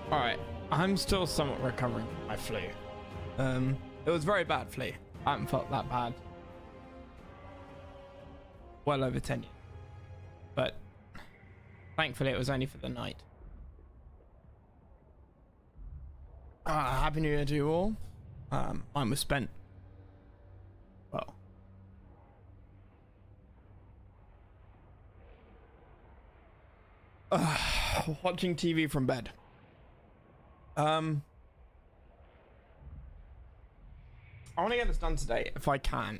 All right, I'm still somewhat recovering from my flu. It was very bad flu. I haven't felt that bad. Well over 10 years. But thankfully it was only for the night. Happy New Year to you all. Mine was spent. Well. Watching TV from bed. I want to get this done today if I can.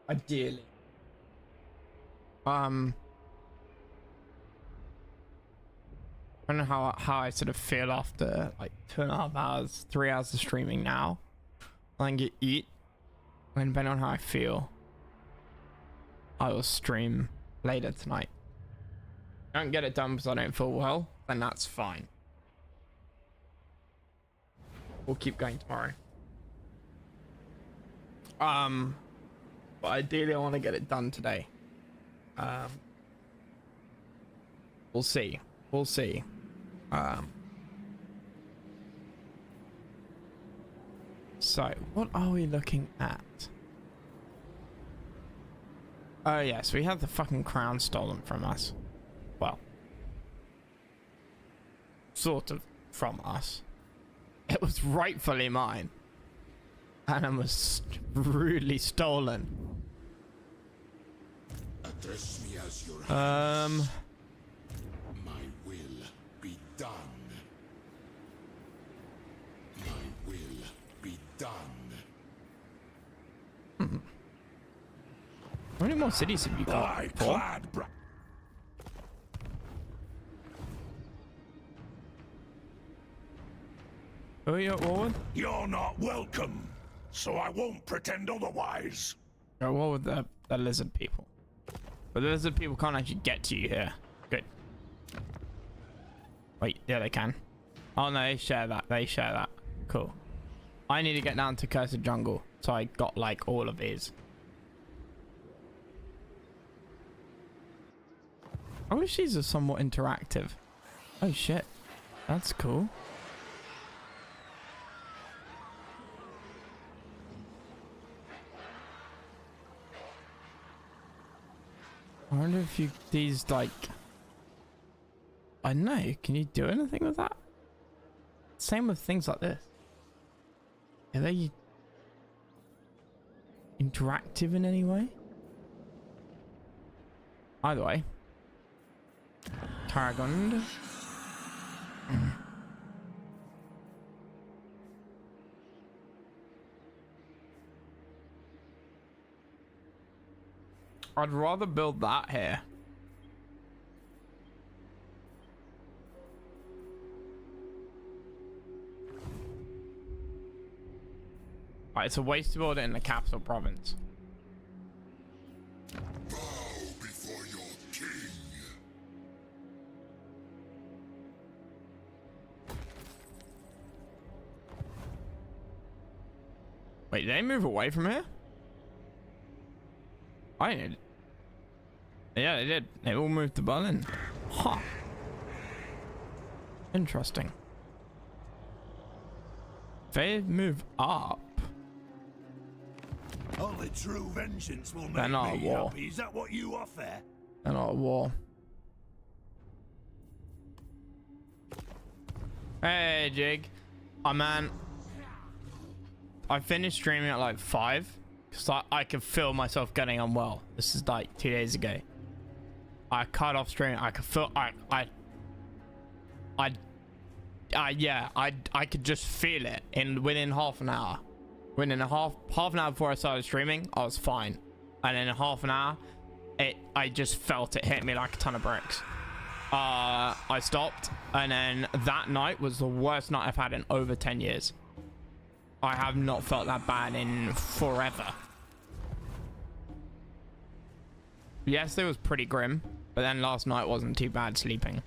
Ideally. I don't know how I sort of feel after like 2.5 hours, 3 hours of streaming now. I can get eat. And depending on how I feel, I will stream later tonight. I don't get it done because I don't feel well, then that's fine. We'll keep going tomorrow. But ideally I want to get it done today. We'll see. We'll see. So what are we looking at? Oh yes, we had the fucking crown stolen from us. Well, sort of from us. It was rightfully mine. And it was rudely stolen. Address me as your My will be done. My will be done. How many more cities have you got? Four? Who are you at war with? You're not welcome, so I won't pretend otherwise. You're at war with the lizard people. But the lizard people can't actually get to you here. Good. Wait, yeah, they can. Oh no, they share that. They share that. Cool. I need to get down to Cursed Jungle, so I got like all of these. I wish these are somewhat interactive. Oh shit, that's cool. I wonder if you these like, I don't know, can you do anything with that? Same with things like this. Are they interactive in any way? Either way. Tarragon. I'd rather build that here. Right, it's a waste to build it in the capital province. Bow before your king. Wait, did they move away from here? I did. Yeah, they did. They all moved to Berlin. Huh. Interesting. They move up. Only true vengeance will They're make not me at war. happy. Is that what you offer? They're not at war. Hey, Jig. Oh, man. I finished streaming at like 5. Because I could feel myself getting unwell. This is like 2 days ago. I cut off streaming. I could feel... yeah, I could just feel it within half an hour. Within half an hour before I started streaming, I was fine. And in half an hour, I just felt it hit me like a ton of bricks. I stopped, and then that night was the worst night I've had in over 10 years. I have not felt that bad in forever. Yesterday was pretty grim, but then last night wasn't too bad sleeping.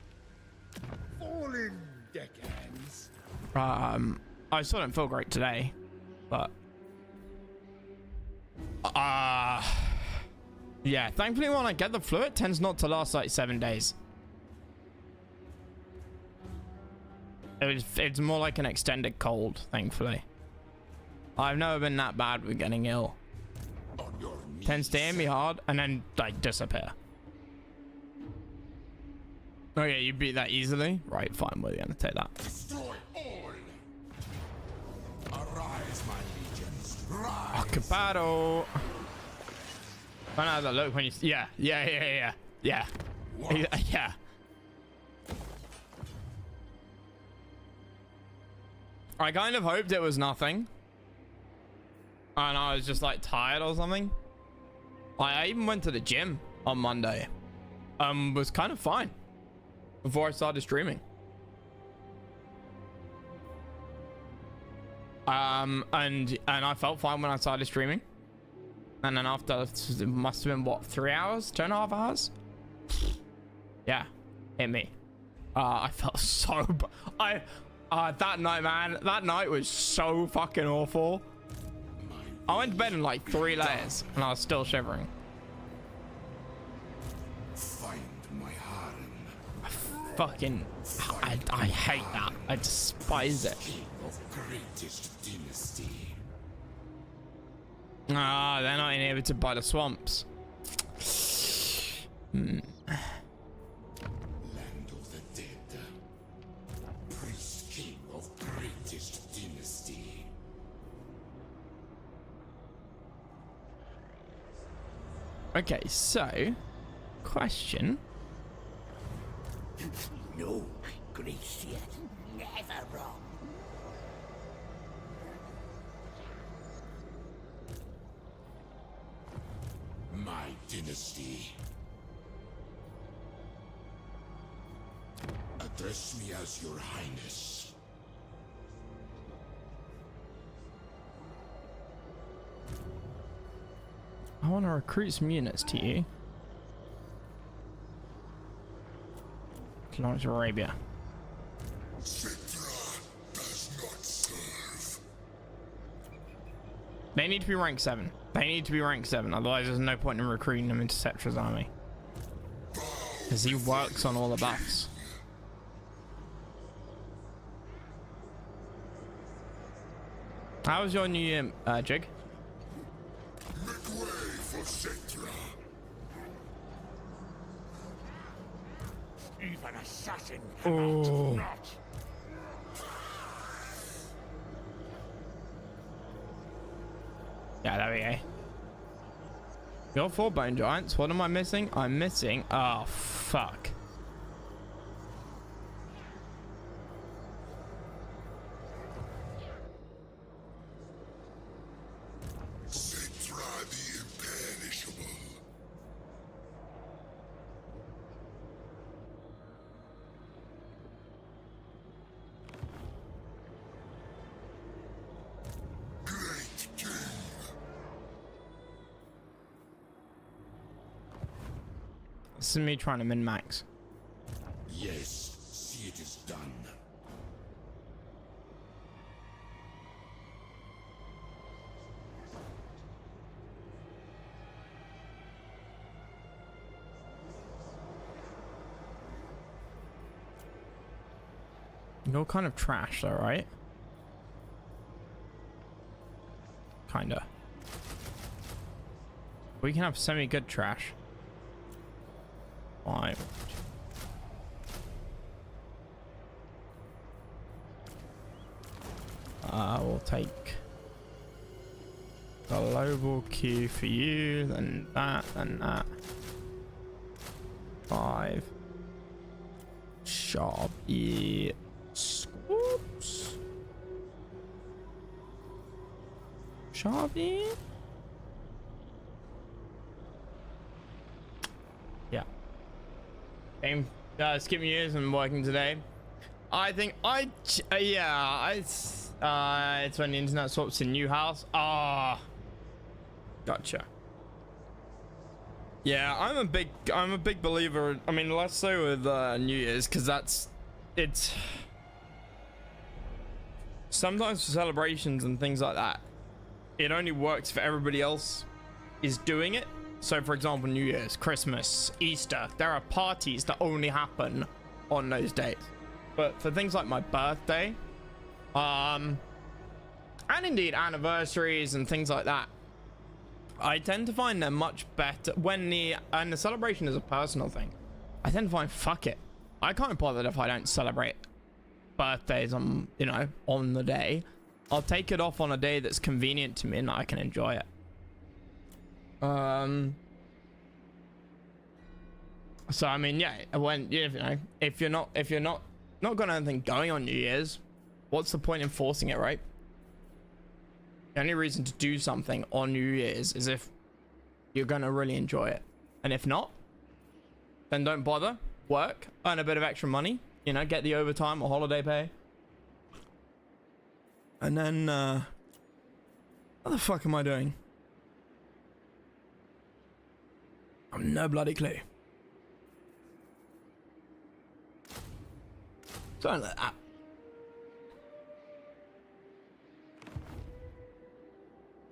Falling deckhands. I still don't feel great today, but yeah, thankfully when I get the flu, it tends not to last like 7 days. It's more like an extended cold, thankfully. I've never been that bad with getting ill. On your knees. Tends to hit me hard and then like disappear. Okay, you beat that easily. Right, fine, we're gonna take that. Destroy all. Arise, my legions. Rise. Occupado. Find out that look when you. Yeah. What? Yeah. I kind of hoped it was nothing. And I was just like tired or something. I even went to the gym on Monday. Was kind of fine before I started streaming. And I felt fine when I started streaming. And then after, it must have been what, 3 hours, 2.5 hours? Yeah, hit me. I felt so that night, man, that night was so fucking awful. I went to bed in like 3 layers and I was still shivering. Find my harem. Fucking, I hate that. I despise it. King of greatest dynasty. Ah, they're not inhibited by the swamps. Land of the dead. Priest king of greatest dynasty. Okay, so, question. No, Gracia, never wrong. My dynasty. Address me as your highness. I want to recruit some units to you. Lawrence Arabia. Citra does not serve. They need to be rank 7. They need to be rank 7. Otherwise, there's no point in recruiting them into Cetra's army. Because he works on all the buffs. How was your new year, Jig? Make way for Citra. Even assassin Oh. not. Yeah, there we go. You're 4 bone giants. What am I missing? I'm missing. Oh, fuck. Citra the imperishable. Great king. This is me trying to min-max. Yes, see it is done. You're kind of trash though, right? Kinda. We can have semi-good trash. Fine. We'll take global queue for you, then that, and that. 5. Sharpie. Scoops. Sharpie. Yeah. Game. Skip years and working today. I think it's when the internet swaps to new house. Ah, gotcha. Yeah, I'm a big believer. I mean, less so with New Year's, because it's sometimes for celebrations and things like that, it only works if everybody else is doing it. So for example, New Year's, Christmas, Easter, there are parties that only happen on those days. But for things like my birthday, and indeed anniversaries and things like that, I tend to find they're much better when the celebration is a personal thing. I tend to find, fuck it, I can't be bothered if I don't celebrate birthdays on, you know, on the day. I'll take it off on a day that's convenient to me and I can enjoy it. So I mean, yeah, when, you know, if you're not got anything going on New Year's, what's the point in forcing it, right? The only reason to do something on New Year's is if you're gonna really enjoy it, and if not, then don't bother. Work, earn a bit of extra money, you know, get the overtime or holiday pay, and then what the fuck am I doing? I've no bloody clue. Don't let that.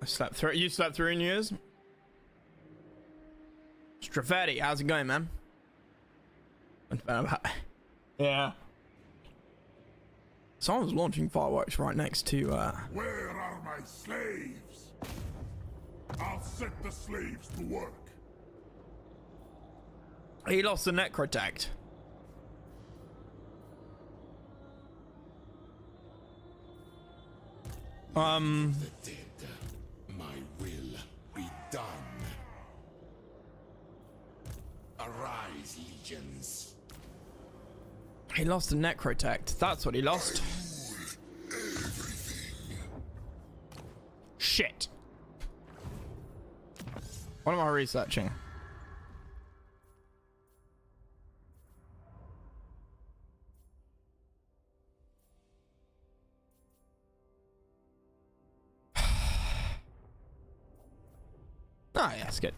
I slept through. You slept through New Year's? Strafetti, how's it going, man? Yeah. Someone's launching fireworks right next to Where are my slaves? I'll set the slaves to work. He lost the necrotect. The dead, my will be done. Arise, legions. He lost the necrotect. That's what he lost. Shit. What am I researching? Oh, yeah, that's good.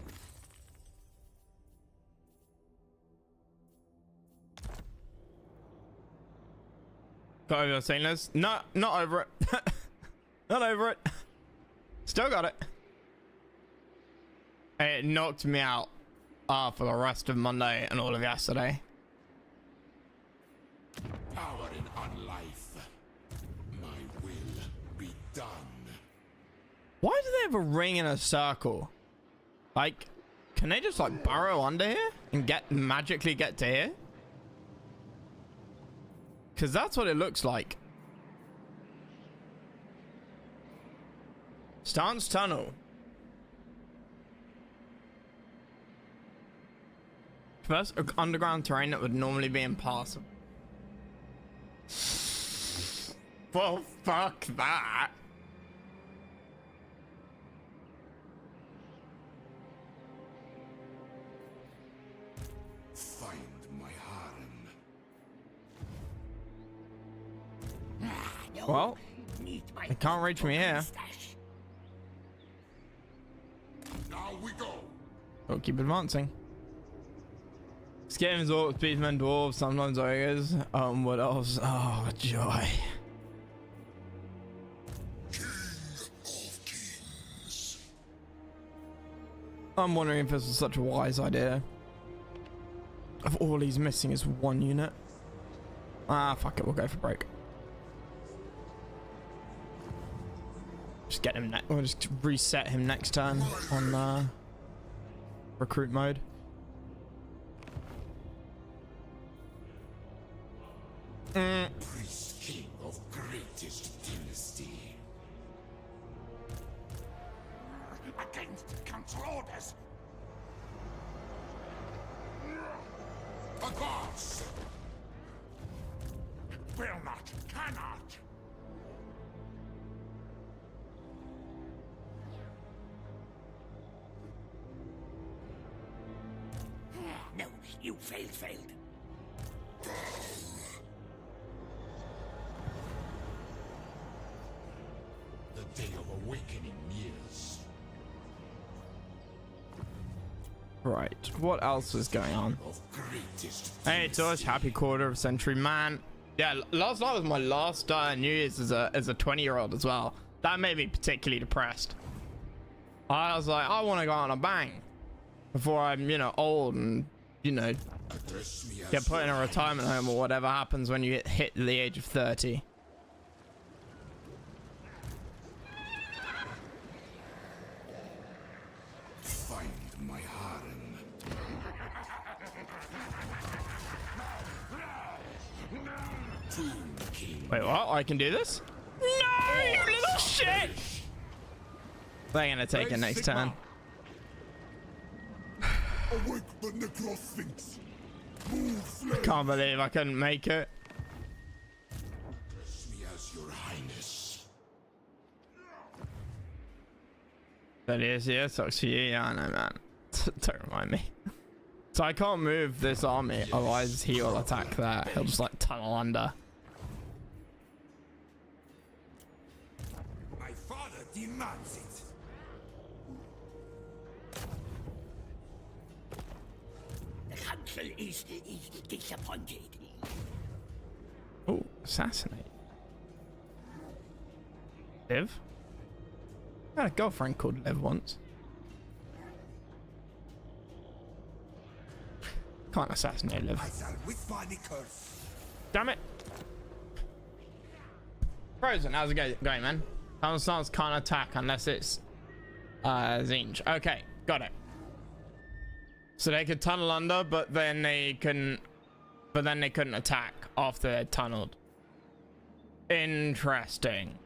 Got over the stainless? No, not over it. Not over it. Still got it. And it knocked me out for the rest of Monday and all of yesterday. Power in unlife. My will be done. Why do they have a ring in a circle? Like, can they just like burrow under here and magically get to here? Because that's what it looks like. Stance tunnel. First underground terrain that would normally be impassable. Well, fuck that. Find my harem. Well, it can't reach me here. Now we go. Oh, keep advancing. This game is all speedmen, dwarves, sometimes ogres. What else? Oh, joy. King of kings. I'm wondering if this was such a wise idea. Of all he's missing is one unit. Ah, fuck it, we'll go for break. Just get him. We'll just reset him next turn on recruit mode. Priest king of greatest dynasty. Against council orders. Advance. Will not, cannot. No, you failed. The day of awakening nears. Right, what else is going on? Of greatest Hey, Tosh, happy quarter of century, man. Yeah, last night was my last New Year's as a 20-year-old as well. That made me particularly depressed. I was like, I want to go on a bang before I'm, you know, old and you know, Address me as get put in your a retirement home or whatever happens when you hit the age of 30. Find my harem. Tomb King. Wait, what? I can do this? No, you little shit! They're gonna take it next turn. Awake the Necrosphinx. Move, slave. Can't believe I couldn't make it. Address me as your highness. That is, yeah, sucks for you. Yeah, I know, man. Don't remind me. So I can't move this army, otherwise he will attack there. He'll just like tunnel under. My father demands it. The council is disappointed. Oh, assassinate. Liv? I had a girlfriend called Liv once. Can't assassinate Liv. I shall whisper the curse. Damn it. Frozen, how's it going, man? Counterstance can't attack unless it's Zinj. Okay, got it. So they could tunnel under, but then they couldn't attack after they tunneled. Interesting.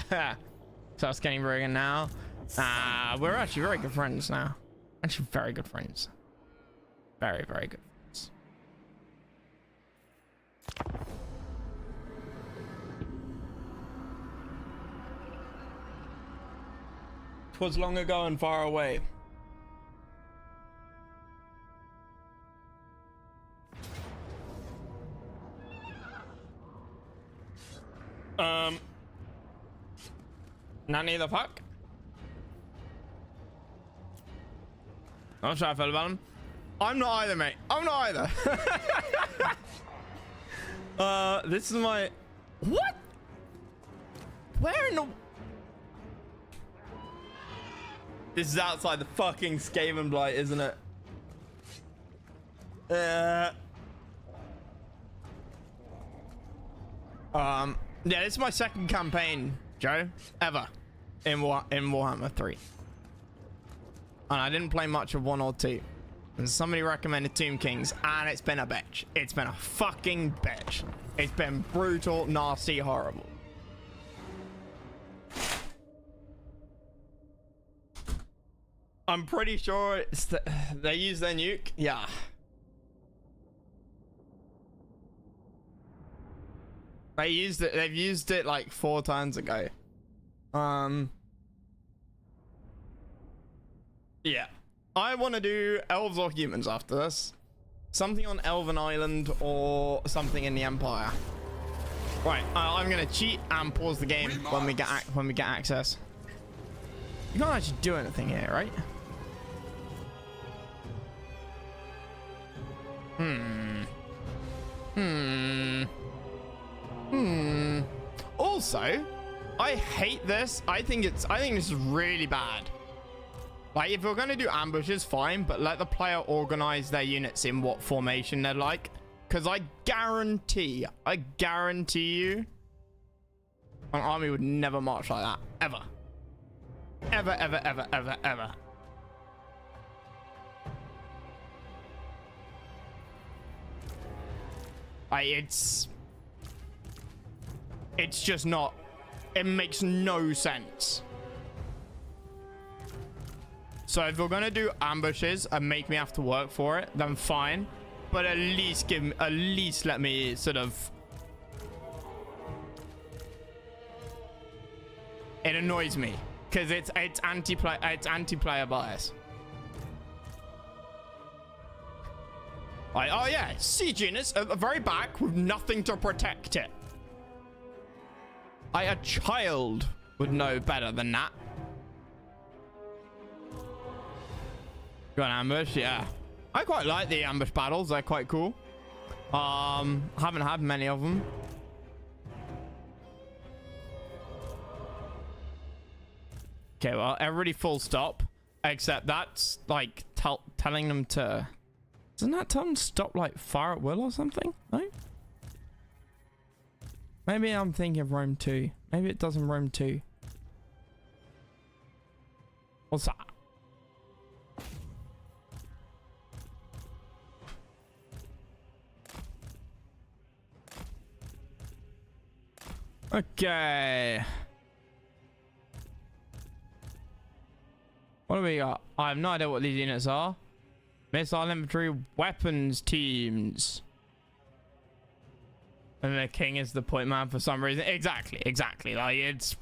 So I was getting Regan now. We're actually very good friends now. Actually very good friends. Very, very good friends. Twas long ago and far away. Nanny the fuck? I'll try to feel about him. I'm not either, mate. I'm not either. This is my... What? Where in the... This is outside the fucking Skaven Blight, isn't it? Yeah, this is my second campaign, Joe, ever in Warhammer 3. And I didn't play much of 1 or 2. And somebody recommended Tomb Kings, and it's been a bitch. It's been a fucking bitch. It's been brutal, nasty, horrible. I'm pretty sure it's they use their nuke. Yeah. They've used it like 4 times ago. Yeah. I want to do elves or humans after this. Something on Elven Island or something in the Empire. Right, I'm gonna cheat and pause the game when we get access. You can't actually do anything here, right? Also, I hate this. I think this is really bad. Like, if we're gonna do ambushes, fine, but let the player organize their units in what formation they're like. Because I guarantee you, an army would never march like that. Ever. Ever, ever, ever, ever, ever. It's just not, it makes no sense. So if we're gonna do ambushes and make me have to work for it, then fine. But at least let me sort of. It annoys me because it's anti-player bias. Like, oh yeah, siege units at the very back with nothing to protect it. A child would know better than that. Got an ambush, yeah. I quite like the ambush battles, they're quite cool. Haven't had many of them. Okay, well, everybody full stop. Except that's like telling them to... Doesn't that tell them to stop like fire at will or something? No? Maybe I'm thinking of Rome 2. Maybe it does in Rome 2. What's that? Okay. What do we got? I have no idea what these units are. Missile infantry weapons teams. And the king is the point man for some reason. Exactly. Like, it's...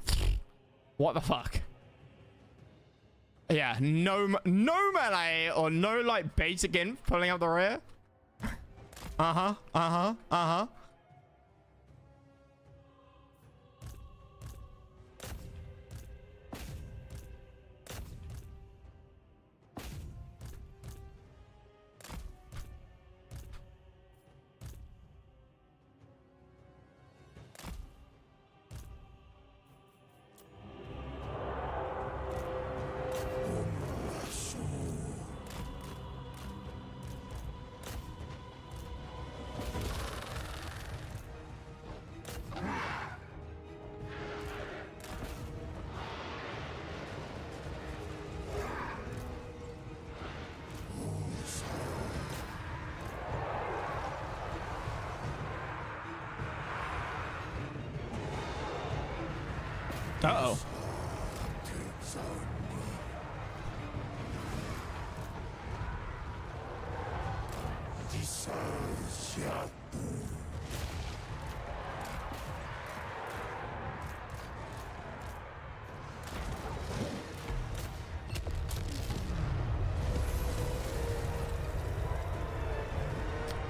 What the fuck? Yeah, no melee or no, like, basic inf pulling up the rear. Uh-huh. Uh-oh.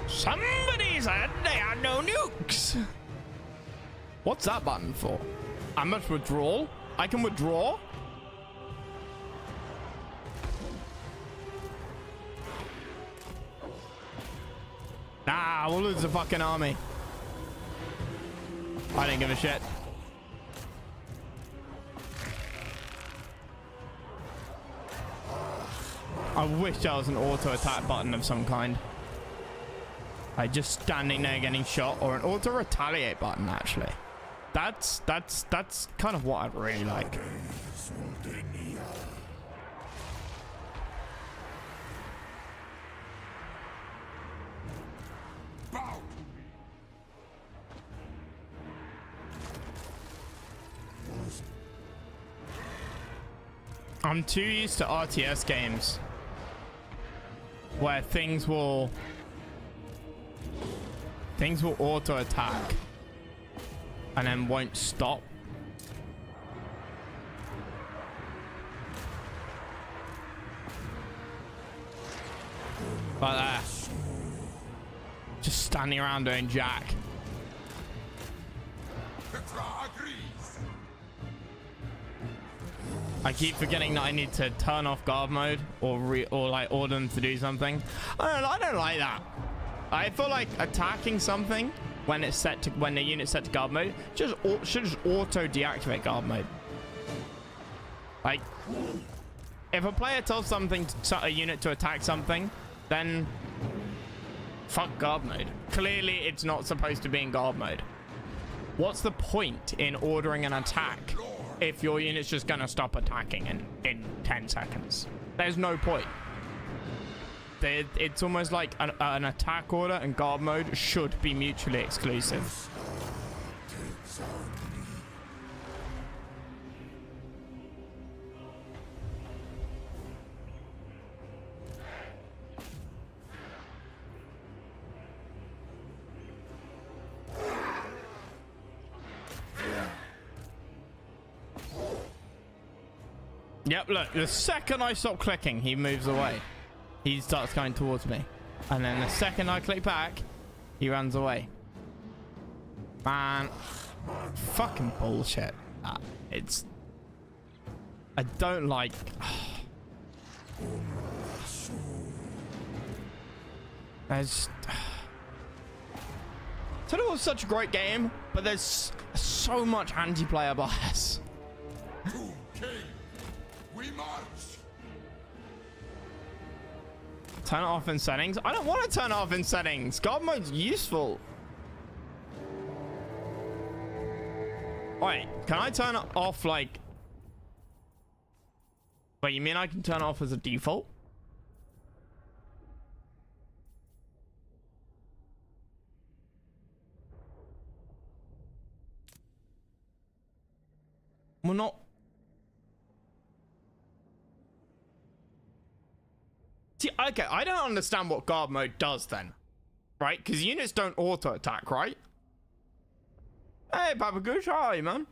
Somebody said there are no nukes. What's that button for? I must withdraw. I can withdraw. Nah, we'll lose the fucking army. I didn't give a shit. I wish there was an auto attack button of some kind. Like just standing there getting shot, or an auto retaliate button actually. That's kind of what I'd really like. I'm too used to RTS games where things will auto attack and then won't stop. Like that. Just standing around doing jack. I keep forgetting that I need to turn off guard mode or like order them to do something. I don't like that. I feel like attacking something when it's set to when the unit's set to guard mode should just auto deactivate guard mode. Like if a player tells a unit to attack something, then fuck guard mode. Clearly it's not supposed to be in guard mode. What's the point in ordering an attack if your unit's just gonna stop attacking in 10 seconds? There's no point. It's almost like an attack order and guard mode should be mutually exclusive. Yep, look, the second I stop clicking, he moves away. He starts going towards me. And then the second I click back, he runs away. Man, fucking bullshit. It's... I don't like... There's... Total was such a great game, but there's so much anti-player bias. march! Turn it off in settings. I don't want to turn it off in settings. God mode's useful. Wait, can I turn it off like... Wait, you mean I can turn it off as a default? Well, not... See, okay, I don't understand what guard mode does then. Right? Because units don't auto-attack, right? Hey, Papa Gooch, how are you, man?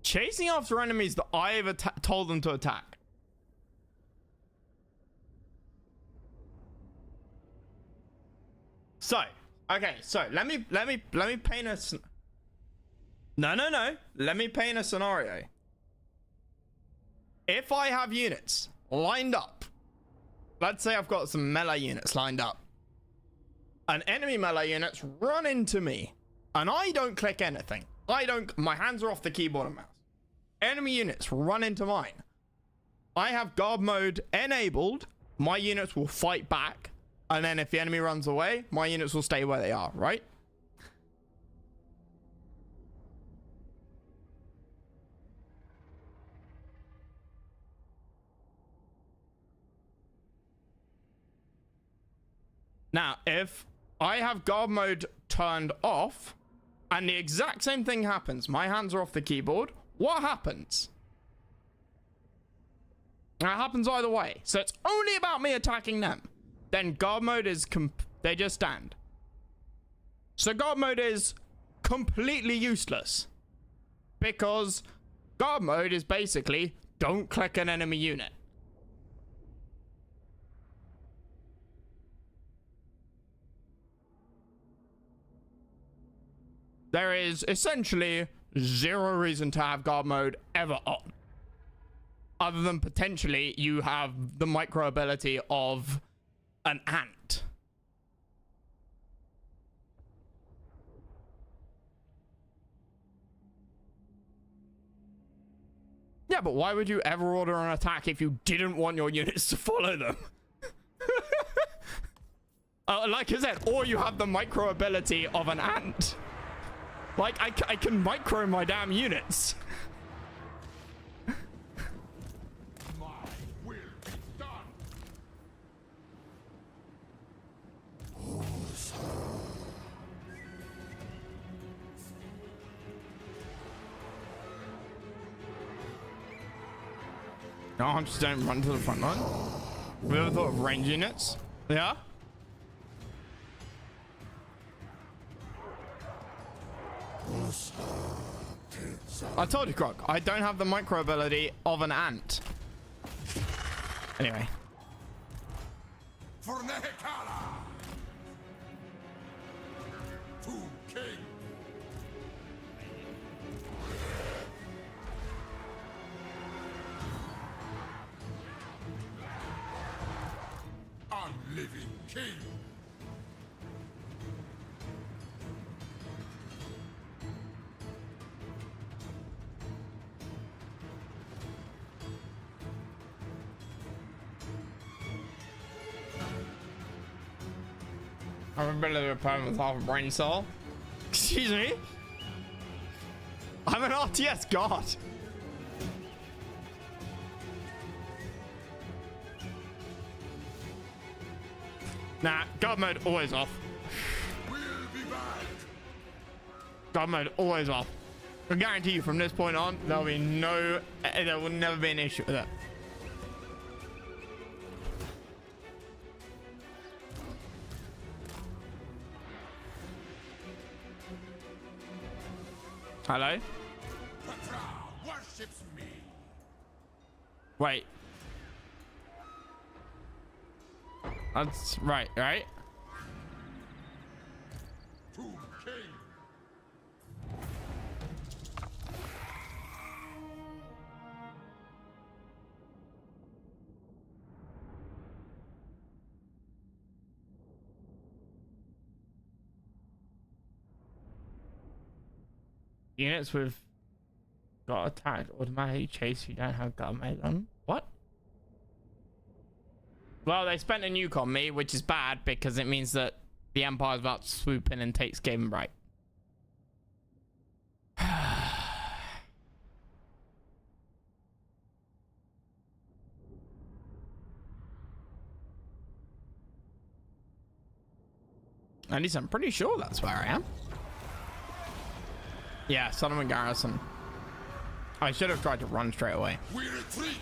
Chasing after enemies that I have told them to attack. So, okay, so let me paint a no. Let me paint a scenario. If I have units lined up, let's say I've got some melee units lined up, and enemy melee units run into me, and I don't click anything. My hands are off the keyboard and mouse. Enemy units run into mine. I have guard mode enabled. My units will fight back. And then if the enemy runs away, my units will stay where they are, right? Now, if I have guard mode turned off, and the exact same thing happens, my hands are off the keyboard, what happens? That happens either way. So it's only about me attacking them. Then guard mode is they just stand. So guard mode is completely useless. Because guard mode is basically don't click an enemy unit. There is essentially zero reason to have guard mode ever on. Other than potentially you have the micro ability of an ant. Yeah, but why would you ever order an attack if you didn't want your units to follow them? Like I said, or you have the micro ability of an ant. Like, I can micro my damn units. My will be done! No, I just don't run to the front line. Have you ever thought of range units? Yeah? I told you, Croc, I don't have the micro ability of an ant. Anyway. For Nehekala! To King! Unliving King! I'm a bit of a opponent with half a brain cell. Excuse me? I'm an RTS god. Nah, god mode always off. We'll be back! God mode always off. I guarantee you from this point on, there'll be there will never be an issue with it. Hello? Petra worships me! Wait. That's right, right? To King! Units with got attacked automatically chase you don't have gun made on. What? Well, they spent a nuke on me, which is bad because it means that the Empire's about to swoop in and take Skaven right. At least I'm pretty sure that's where I am. Yeah, Solomon Garrison. I should have tried to run straight away. We retreat!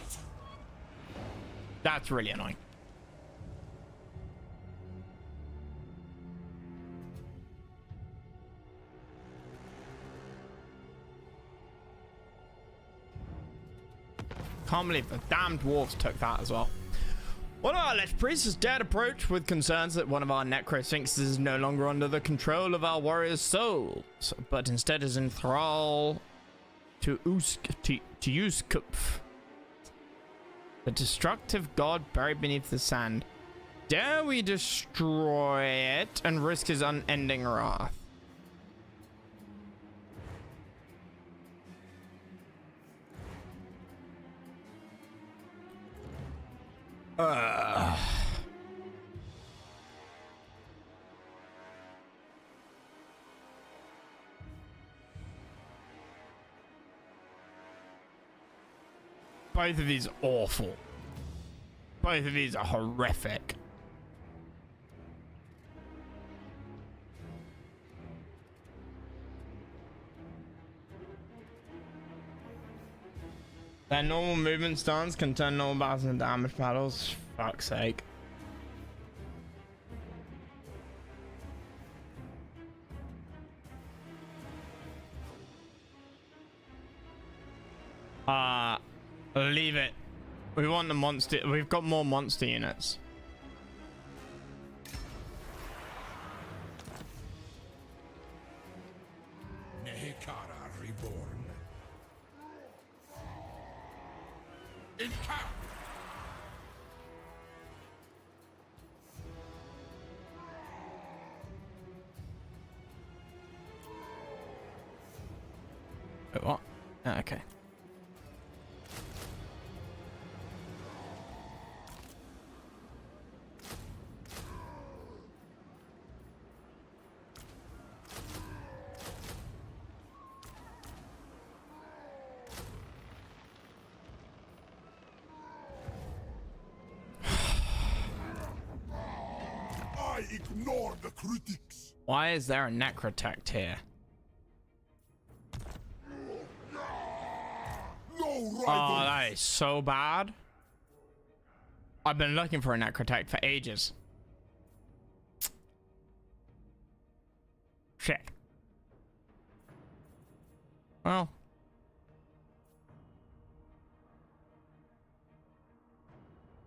That's really annoying. Can't believe the damn dwarves took that as well. One of our Lich priests has dared approach with concerns that one of our Necro Sphinxes is no longer under the control of our warriors' souls, but instead is in thrall to Uskupf, the destructive god buried beneath the sand. Dare we destroy it and risk his unending wrath? Both of these are awful. Both of these are horrific. Their normal movement stance can turn normal battles into damage battles. Fuck's sake. Leave it. We want the monster. We've got more monster units. Nehekara reborn. Encamp! Wait, what? Oh, okay. Ignore the critics. Why is there a necrotect here? No rival. Oh, that is so bad. I've been looking for a necrotect for ages. Shit. Well.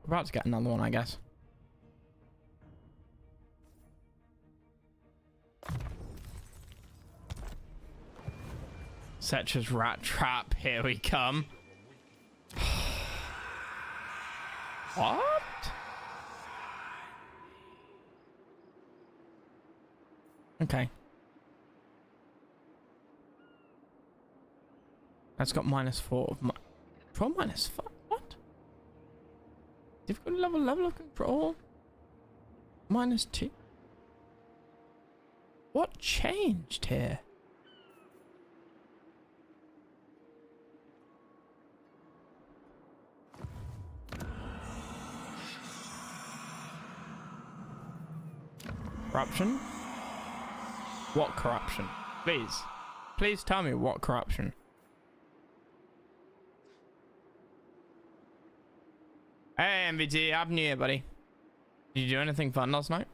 We're about to get another one, I guess. Setcher's rat trap, here we come. What? Okay. That's got -4 of my control -5. What? Difficult level of control. -2. What changed here? Corruption? What corruption? Please. Please tell me what corruption. Hey MVT, happy new year, buddy. Did you do anything fun last night?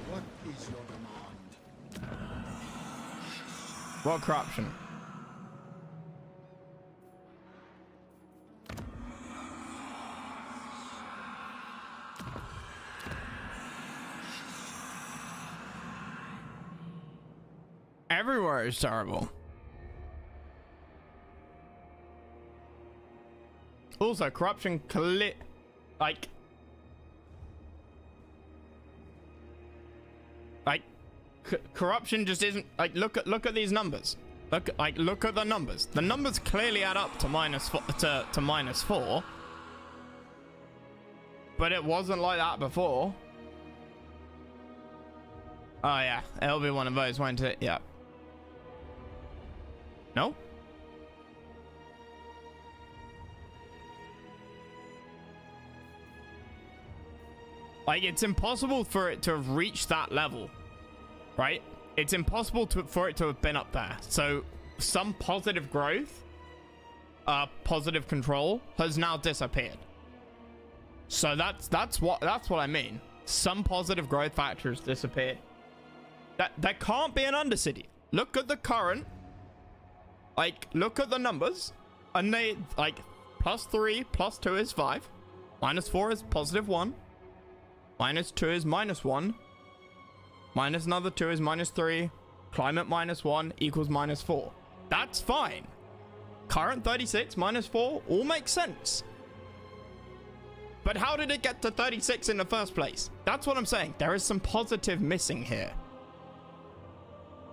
What is your demand? What corruption? Everywhere is terrible. Also, corruption like Like, corruption just isn't, like, look at these numbers. Look at the numbers. The numbers clearly add up to -4, but it wasn't like that before. Oh yeah, it'll be one of those, won't it? Yeah. No? Like, it's impossible for it to have reached that level, right? It's impossible for it to have been up there. So some positive growth, positive control has now disappeared. So that's what I mean. Some positive growth factors disappeared. That can't be an Undercity. Look at the current. Like, look at the numbers, and they, like, +3, +2 is 5, -4 is +1, -2 is -1, minus another 2 is -3, climate -1 equals -4. That's fine. Current 36 -4 all makes sense. But how did it get to 36 in the first place? That's what I'm saying. There is some positive missing here.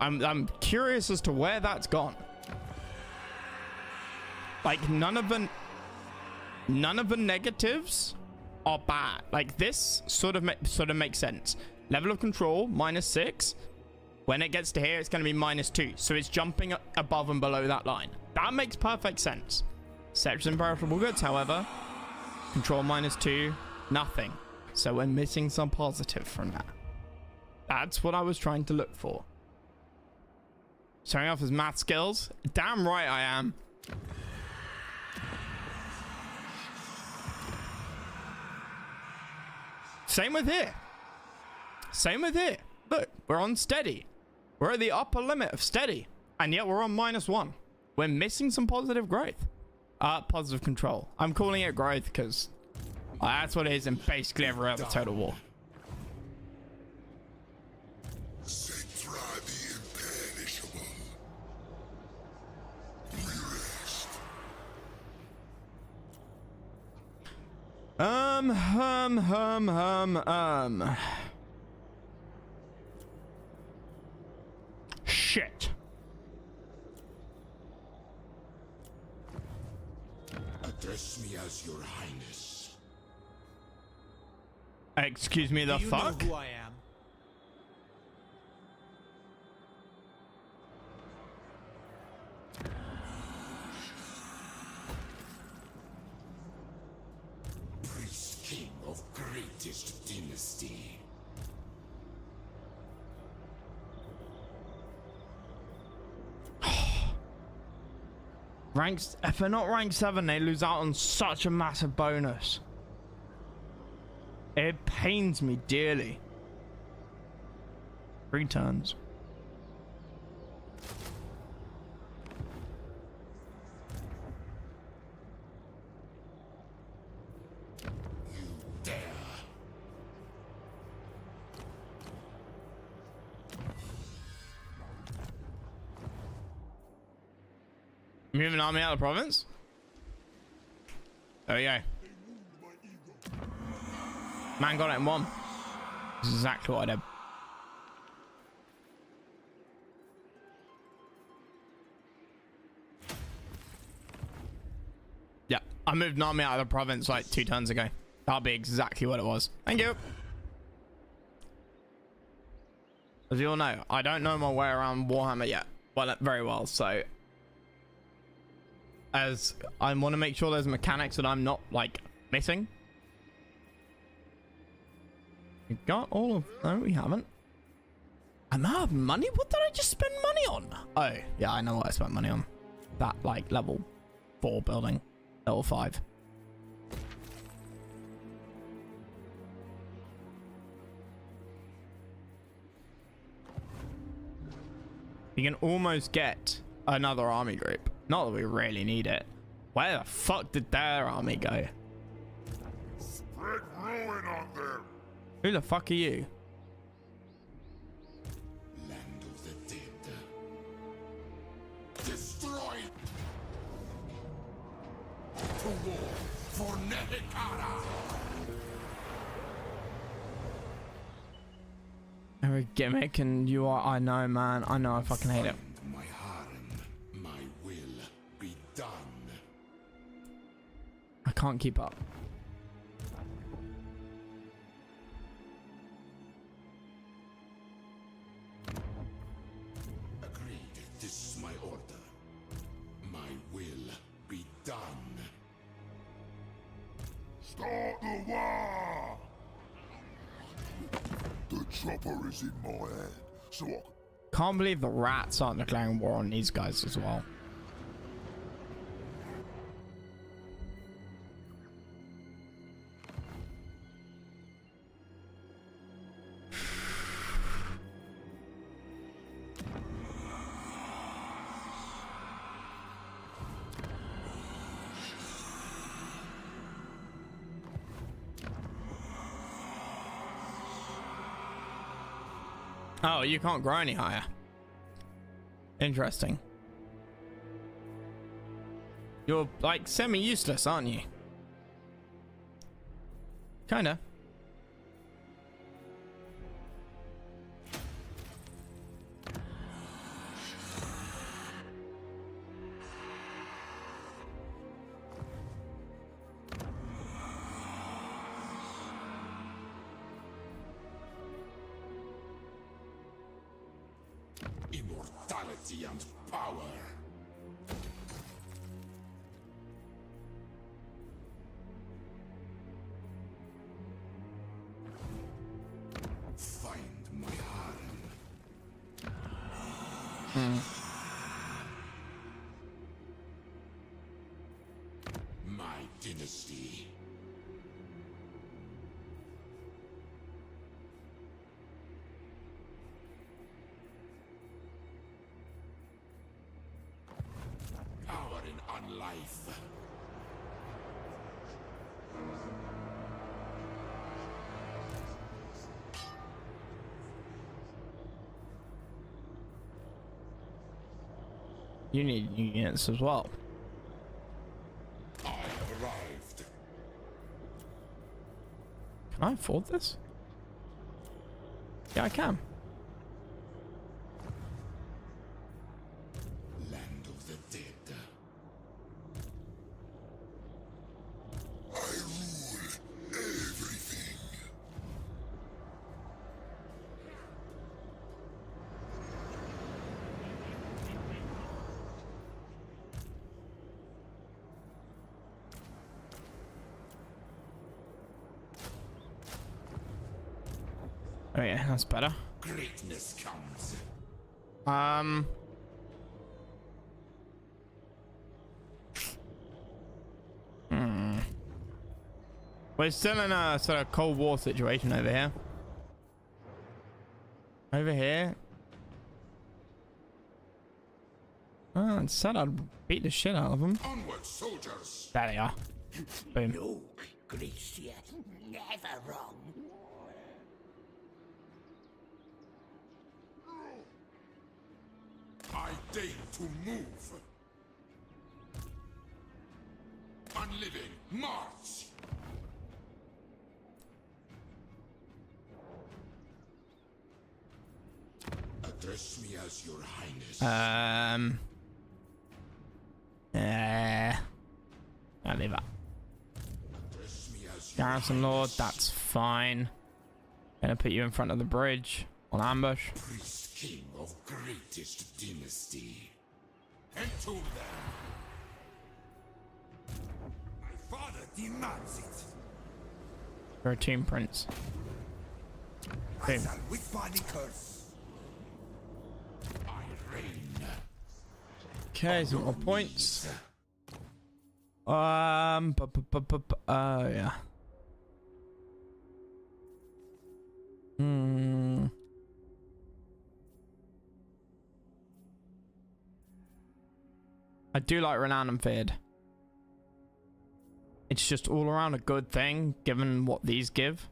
I'm curious as to where that's gone. Like, none of the negatives are bad. Like, this sort of makes sense. Level of control -6. When it gets to here, it's going to be -2. So it's jumping above and below that line. That makes perfect sense. Sectors and perishable goods, however, control -2, nothing. So we're missing some positive from that. That's what I was trying to look for. Starting off as math skills. Damn right I am. Same with here. Same with here. Look, we're on steady. We're at the upper limit of steady. And yet we're on -1. We're missing some positive growth. Positive control. I'm calling it growth because that's what it is in basically every other Total War. Shit. Address me as your highness. Excuse me, the fuck? Do you know who I am? Priest king of greatest dynasty. Ranks, if they're not rank 7, they lose out on such a massive bonus. It pains me dearly. 3 turns. Move an army out of the province? There we go. Man got it in 1. This is exactly what I did. Yeah, I moved an army out of the province like 2 turns ago. That'll be exactly what it was. Thank you. As you all know, I don't know my way around Warhammer yet. Well, very well, so as I want to make sure there's mechanics that I'm not like missing. We got all of, no, we haven't. I'm out of money. What did I just spend money on? Oh yeah, I know what I spent money on. That like level 4 building, level 5. You can almost get another army group. Not that we really need it. Where the fuck did their army go? Spread ruin on them. Who the fuck are you? Land of the dead. Destroy. To war for Nehekhara. Every gimmick and you are, I know, man. I know, I fucking hate it. Find my harem. My will be done. I can't keep up. Agreed. This is my order. My will be done. Start the war! The chopper is in my hand, so I Can't believe the rats aren't declaring war on these guys as well. Oh, you can't grow any higher. Interesting. You're like semi-useless, aren't you? Kinda. Immortality and power. Find my harem. My dynasty. Power in unlife. You need units as well. I have arrived. Can I afford this? Yeah, I can. Land of the dead. I rule everything. Oh yeah, that's better. Greatness comes. We're still in a sort of Cold War situation over here. Over here. Oh, it said I'd beat the shit out of them. Onward, soldiers. There they are. Boom. No, Gracia, never wrong. I deign to move. Unliving, march. Address me as your highness. I'll leave that. Address me as your Garrison Lord, highness. that's fine. Gonna put you in front of the bridge on ambush. Priest king of greatest dynasty. Entomb them. My father demands it. You're a tomb prince. Boom. With body curse. I reign. Okay, some more points. Yeah. I do like Renown and Feared. It's just all around a good thing, given what these give.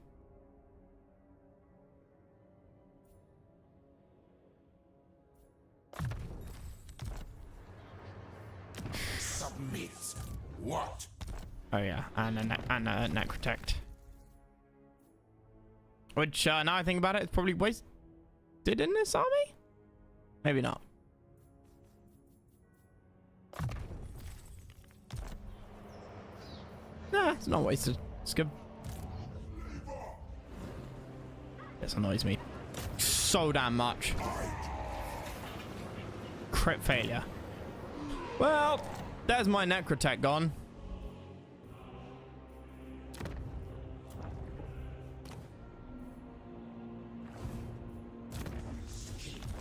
Submit. What? Oh yeah, and a Necrotect. Which, now I think about it, it's probably did in this army? Maybe not. Nah, it's not wasted. It's good. This annoys me so damn much. Crit failure. Well, there's my necrotech gone.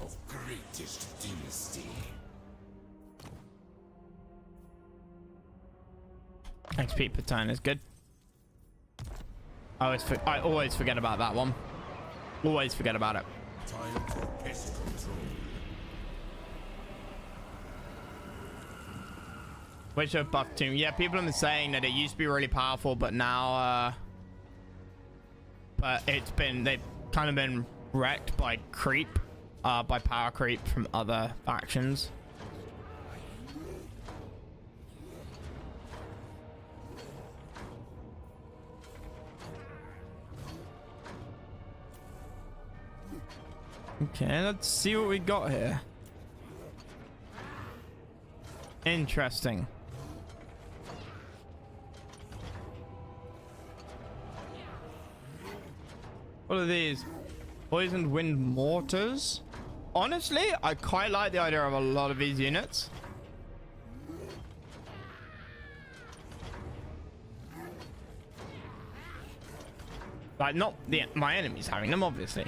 Of greatest dynasty. XP per turn is good. I always forget about that one. Always forget about it. Time for pest control. Which of buff tomb? Yeah, people have been saying that it used to be really powerful, but now, but they've kind of been wrecked by creep, by power creep from other factions. Okay, let's see what we got here. Interesting. What are these? Poisoned wind mortars? Honestly, I quite like the idea of a lot of these units. Like, not my enemies having them, obviously.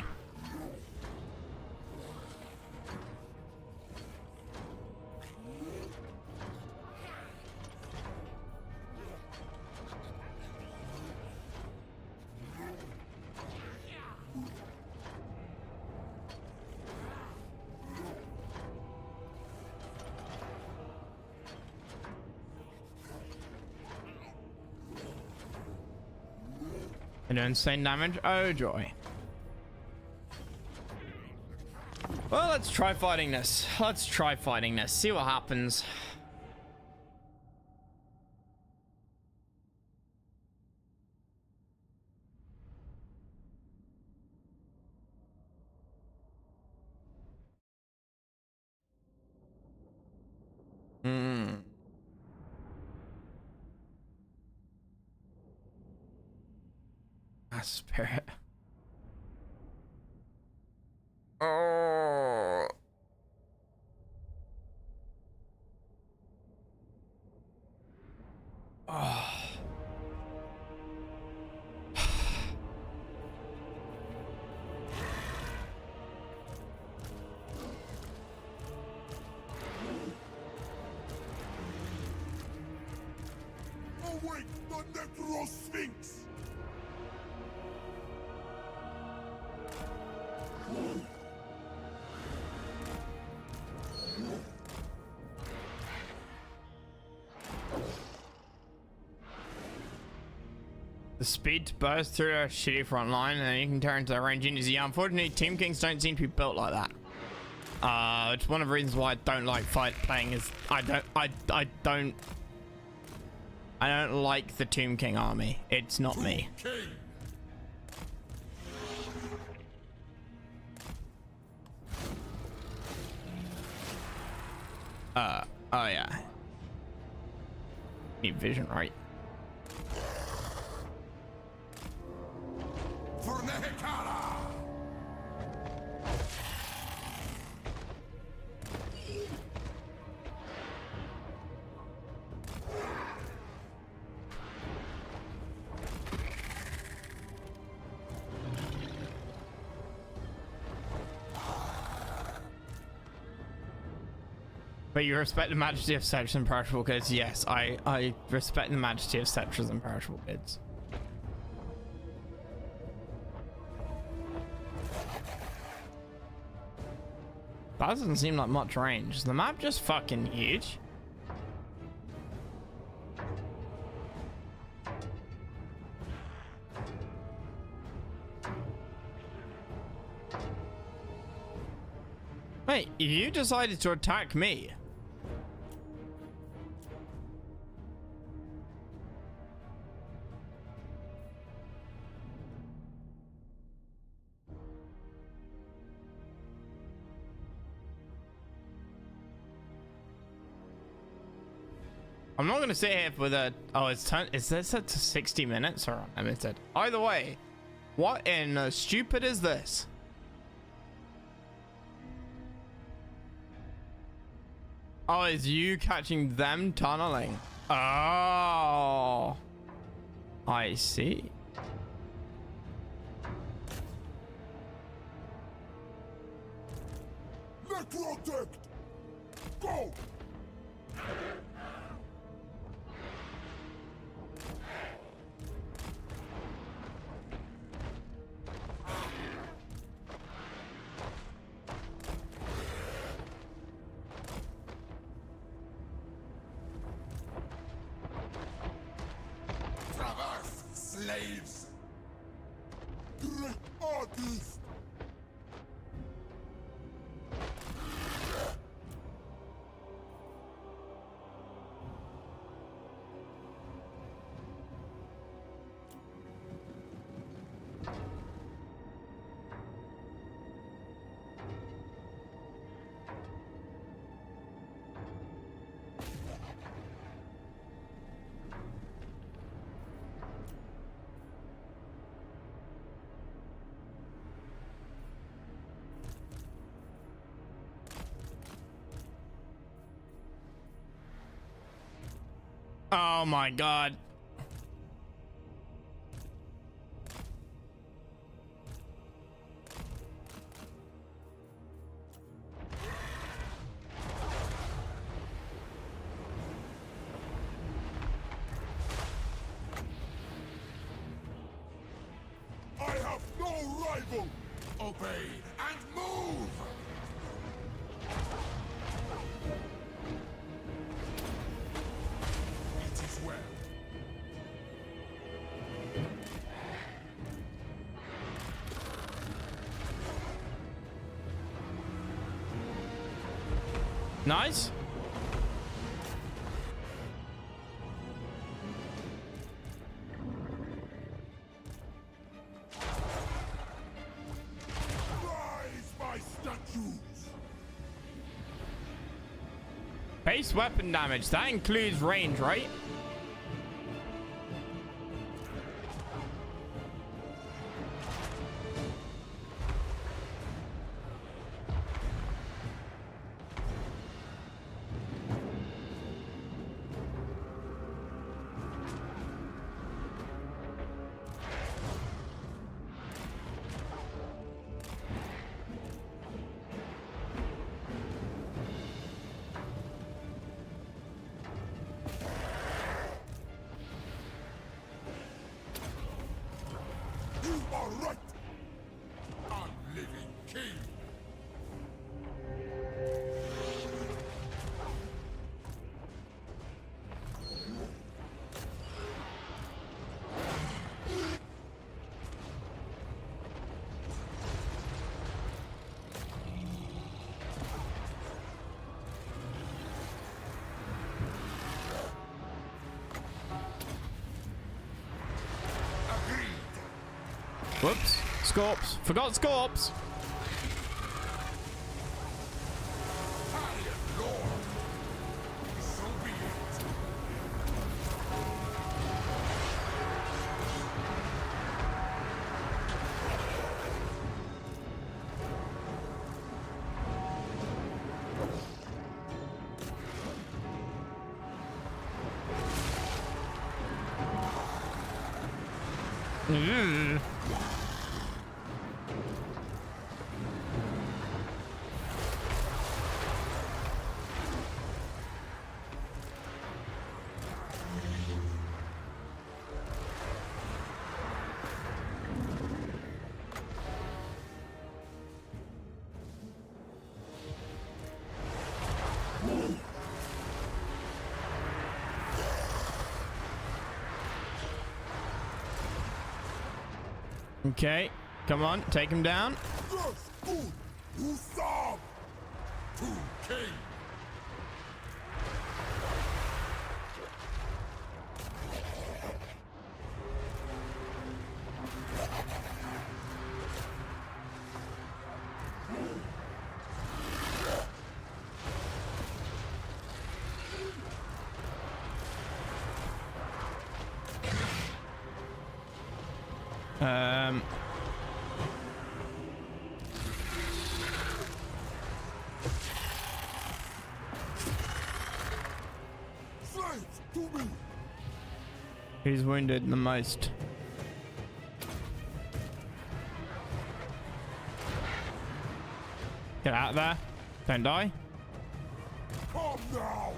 And insane damage. Oh joy. Well, let's try fighting this. Let's try fighting this. See what happens. Spirit. Oh. Oh. Awake the Necro-Sphinx! The speed to burst through a shitty front line, and then you can turn into a range units. Yeah, unfortunately, Team Kings don't seem to be built like that. It's one of the reasons why I don't like playing is I don't like the Tomb King army. It's not me. Oh yeah. Need vision, right? For the Hekara! But you respect the majesty of Scepters and perishable goods? Yes, I respect the majesty of Scepters and perishable goods. That doesn't seem like much range. Is the map just fucking huge? Wait, you decided to attack me? I'm not gonna sit here for the. Oh, it's time. Is this set to 60 minutes or unlimited? Either way, what in the stupid is this? Oh, is you catching them tunneling? Oh, I see. Necrotect! Go! Traverse, slaves! Great artist! Oh my god. I have no rival! Obey and move! It is well. Nice. Rise, my statues! Base weapon damage. That includes range, right? You are right! A living king! Agreed! Whoops. Scorps. Forgot Scorps. Valiant lord! So be it! Mm. Okay, come on, take him down. Yes, good! Hussar! To king! Um. Slaves, to me! Who's wounded the most? Get out of there. Don't die. Come now!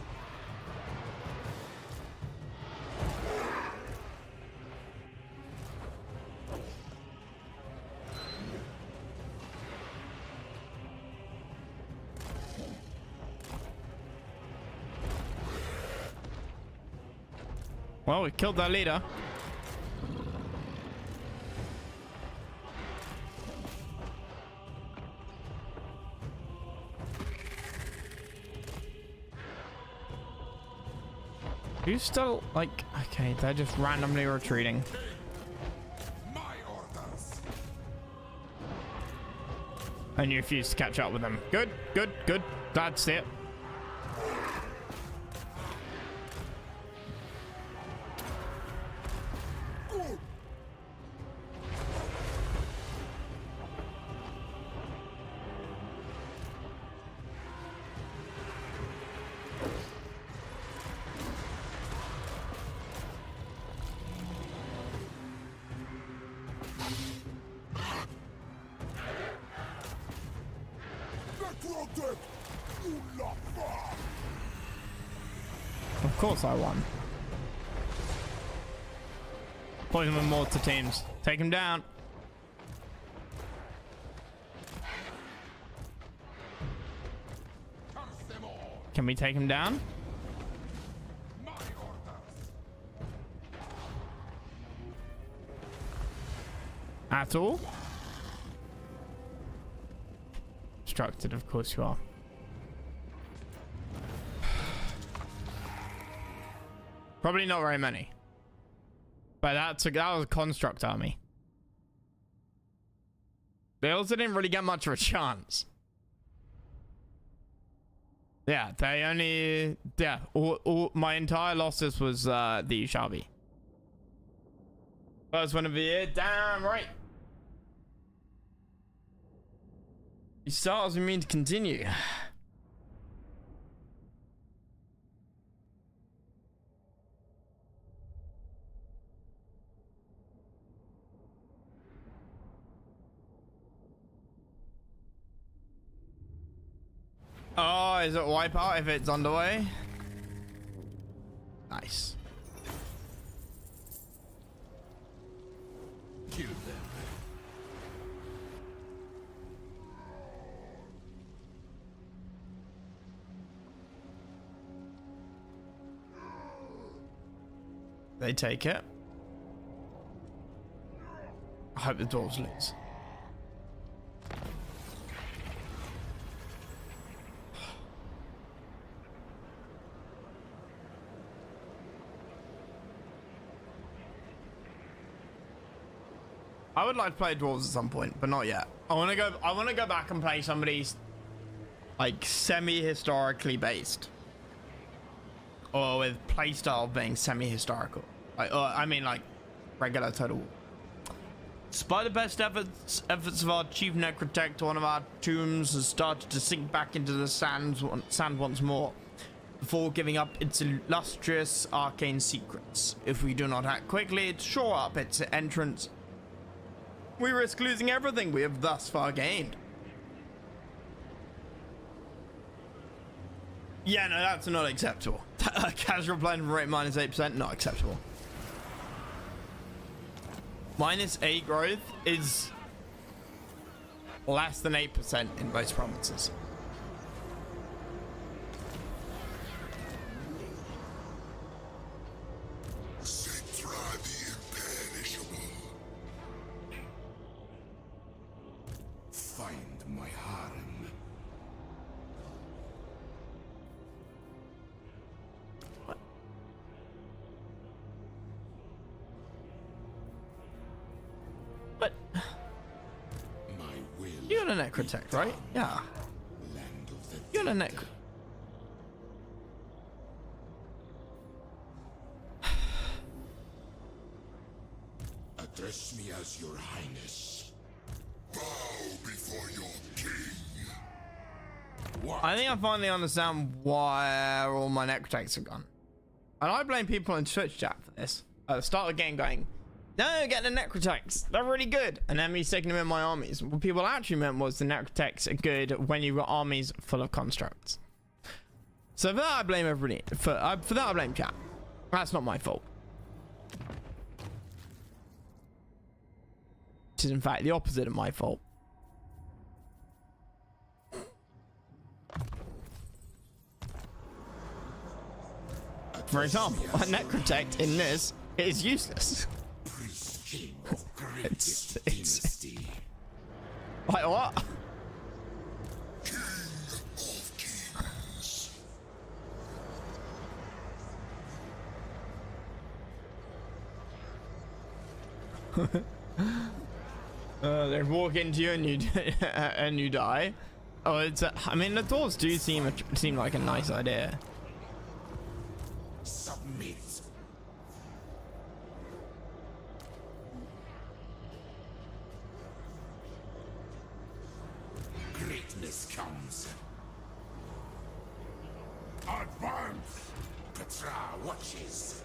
Well, we killed their leader. Who's still like, okay, they're just randomly retreating. My orders! And you refuse to catch up with them. Good, good, good. Glad to see it. Of course I won. Poison with mortar teams. Take him down. Can we take him down? My orders! At all? Obstructed, of course you are. Probably not very many. But that was a construct army. They also didn't really get much of a chance. Yeah, they only... Yeah, all my entire losses was the Ushabi. First one of the year, damn right. You start as we mean to continue. Oh, is it wipeout if it's underway? Nice. Kill them. They take it. I hope the dwarves lose. I would like to play dwarves at some point, but not yet. I want to go back and play somebody's like semi-historically based, or with playstyle being semi-historical. Like, I mean, like regular Total War. Despite the best efforts of our chief necrotect, one of our tombs has started to sink back into the sand once more, before giving up its illustrious arcane secrets. If we do not act quickly to shore up its entrance, we risk losing everything we have thus far gained. Yeah, no, that's not acceptable. Casual blend rate minus 8%, not acceptable. -8 growth is less than 8% in most provinces. Citra the imperishable. Find my harem. But My will. you're a necrotect, right? Yeah. Land of the You're a dead. nec. A Address me as your highness. Bow before your king. What? I think I finally understand why all my necrotex are gone. And I blame people in Twitch chat for this. At the start of the game going, no, get the necrotex. They're really good. And then me sticking them in my armies. What people actually meant was the necrotex are good when you've got armies full of constructs. So for that I blame everybody. For that I blame chat. That's not my fault. Which is in fact the opposite of my fault. For example, a necrotect in this is useless. Priest king of greatest dynasty. Like what? King of kings. They walk into you and you and you die. Oh, it's. I mean, the doors do seem like a nice idea. Submit. Greatness comes. Advance! Petra watches.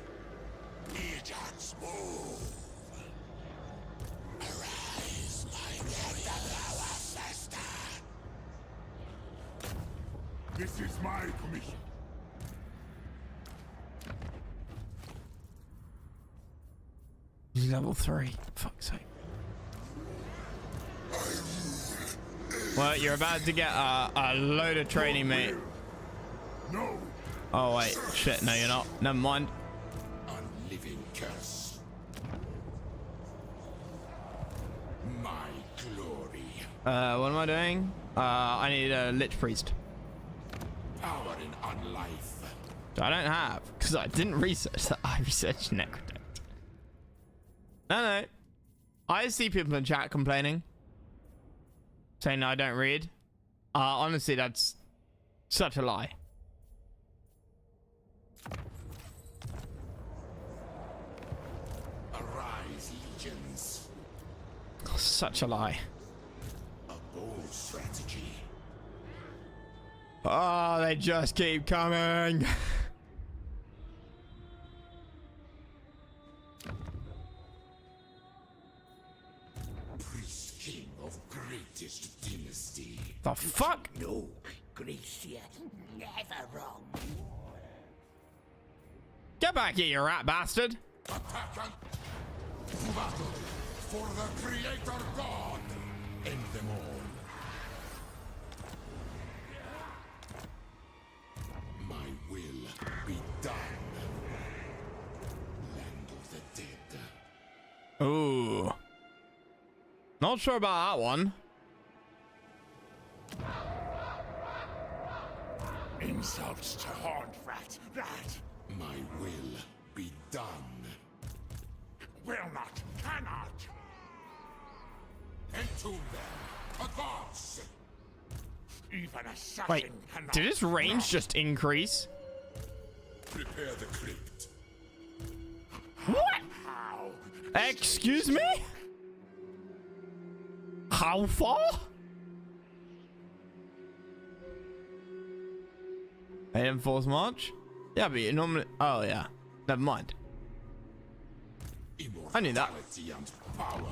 Ajax move. Arise, my warrior ancestor. This is my commission. He's level 3. Fuck's sake. Well, you're about to get a load of training, mate. No! Oh wait, shit. No, you're not. Never mind. Unliving curse. My glory. What am I doing? I need a Lich Priest. Power in unlife. I don't have, because I didn't research that. I researched Necrotect. No. I see people in chat complaining. Saying I don't read. Honestly, that's such a lie. Arise, legions. Such a lie. A bold strategy. Oh, they just keep coming. Priest king of greatest dynasty. The fuck? No, Gracia, never wrong. Get back here, you rat bastard. Attack and battle for the creator god. End them all. My will be done. Land of the dead. Ooh. Not sure about that one. Insults to Hornfrat, that My will be done. will not, cannot! Entomb them. A gods. Even assassin Wait, cannot. did his range just increase? Prepare the crypt. What? How? Excuse me? How far? I didn't force march? Yeah, but you normally... Oh, yeah. Never mind. I knew that. Immortality and power.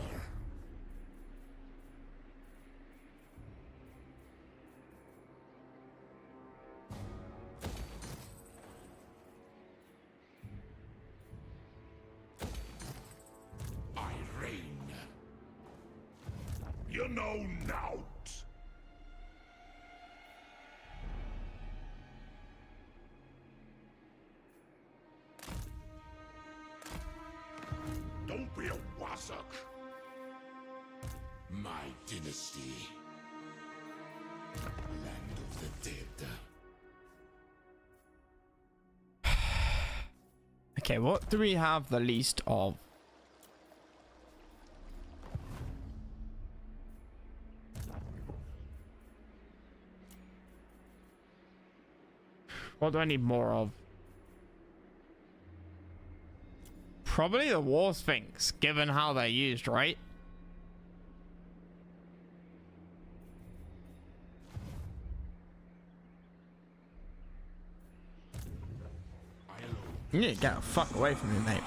I reign. You know naught. Don't be a wassock. My dynasty. Land of the dead. Okay, what do we have the least of? What do I need more of? Probably the War Sphinx, given how they're used, right? You need to get the fuck away from me, mate.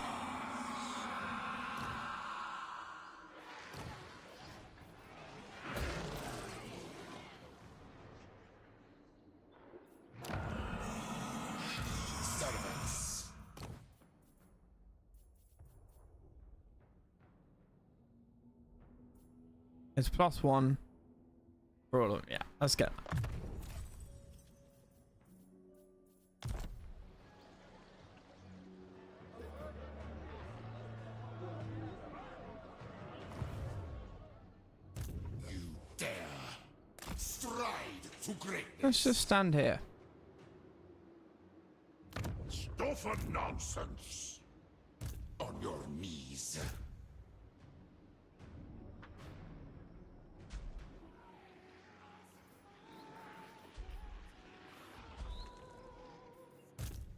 Servants. It's +1 for all of them. Yeah, let's go. You dare stride to greatness. Let's just stand here. Stuff and nonsense. On your knees.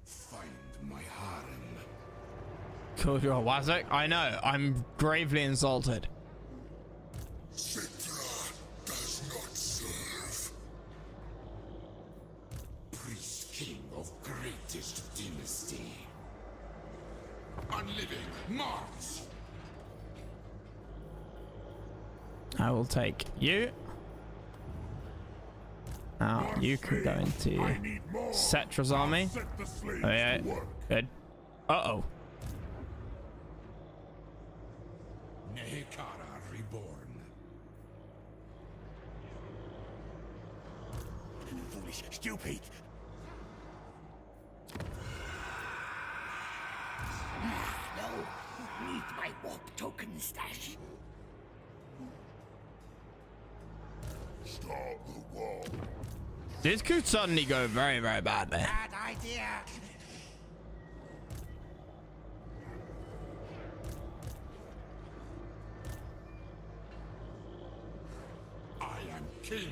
Find my harem. Called you a Wazak? I know. I'm gravely insulted. Citra does not serve. Priest king of greatest dynasty. Unliving Mars. I will take you. Now you can go into I need more. Cetra's army. Set the slaves Oh yeah, to work. good. Uh-oh. Nehekara reborn. Foolish, stupid. No, need my warp token stash. Stop the wall. This could suddenly go very, very badly. Bad idea. I am king.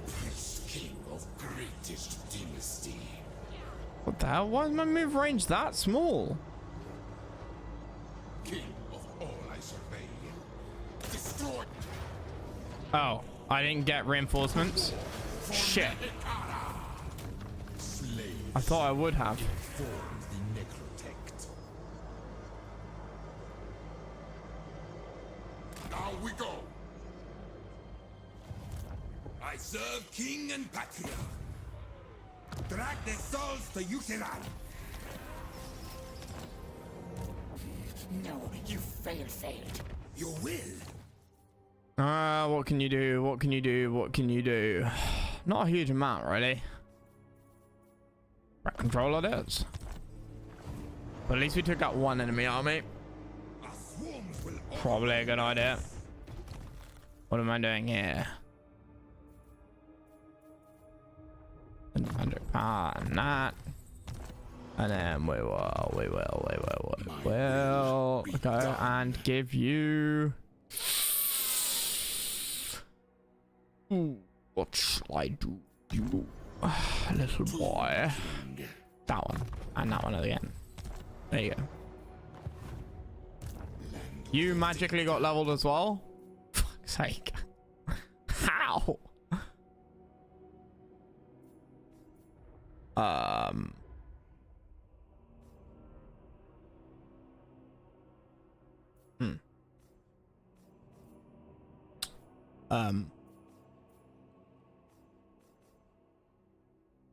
Priest king of greatest dynasty. What the hell? Why is my move range that small? King of all I survey. Destroy. Oh, I didn't get reinforcements. Shit. Slave I thought I would have. form the necrotect. Now we go. I serve king and patria. Drag their souls to Yusiran. No, you failed. You will. What can you do? What can you do? What can you do? Not a huge amount, really. Rat control it is. But at least we took out one enemy army. Our swarms will Probably a good idea. What am I doing here? 100 power and that. And then we will go and give you... Ooh, what shall I do? You little boy. That one. And that one again. There you go. You magically got leveled as well? Fuck's sake. How?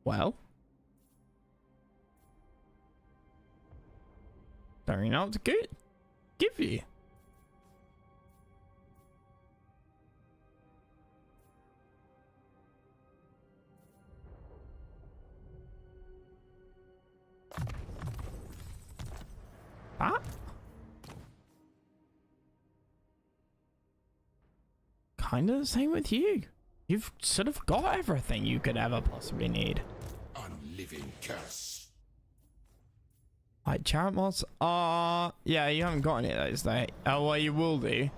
Well, don't you know what to give you? That? Kind of the same with you. You've sort of got everything you could ever possibly need. unliving curse. Like chariot mods? Yeah, you haven't got any of those though. Oh, well, you will do.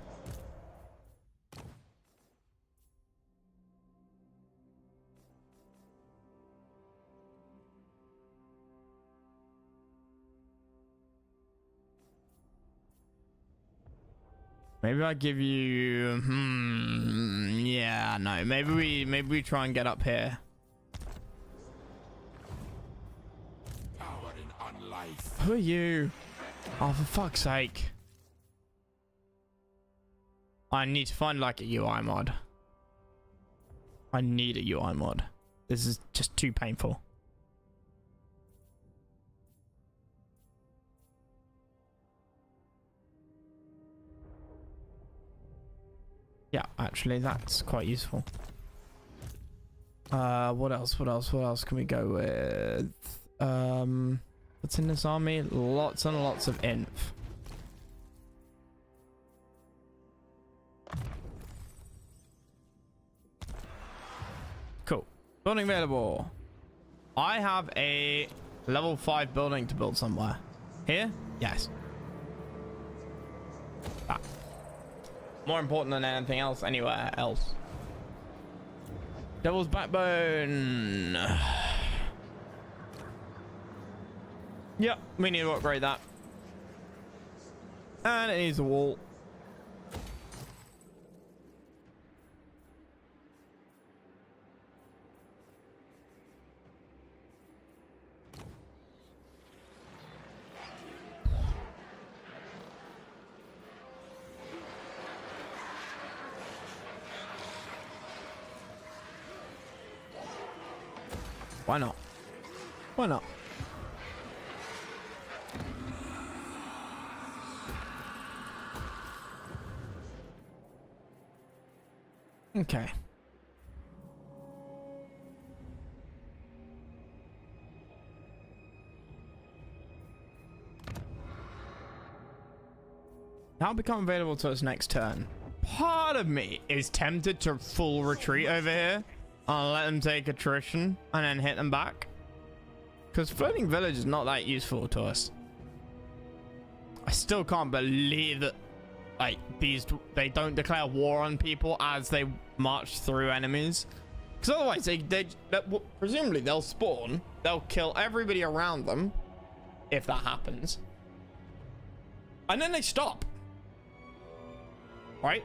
Maybe I give you. Yeah, no. Maybe we try and get up here. Power in unlife. Who are you? Oh, for fuck's sake! I need to find like a UI mod. I need a UI mod. This is just too painful. Yeah, actually, that's quite useful. What else? What else can we go with? What's in this army? Lots and lots of inf. Cool. Building available. I have a level 5 building to build somewhere. Here? Yes. Ah. More important than anything else anywhere else. Devil's Backbone. Yep, we need to upgrade that. And it needs a wall. Why not? Why not? Okay. Now become available to us next turn. Part of me is tempted to full retreat over here. I'll let them take attrition and then hit them back. Because floating village is not that useful to us. I still can't believe that like they don't declare war on people as they march through enemies. Because otherwise presumably they'll spawn, they'll kill everybody around them if that happens. And then they stop. Right?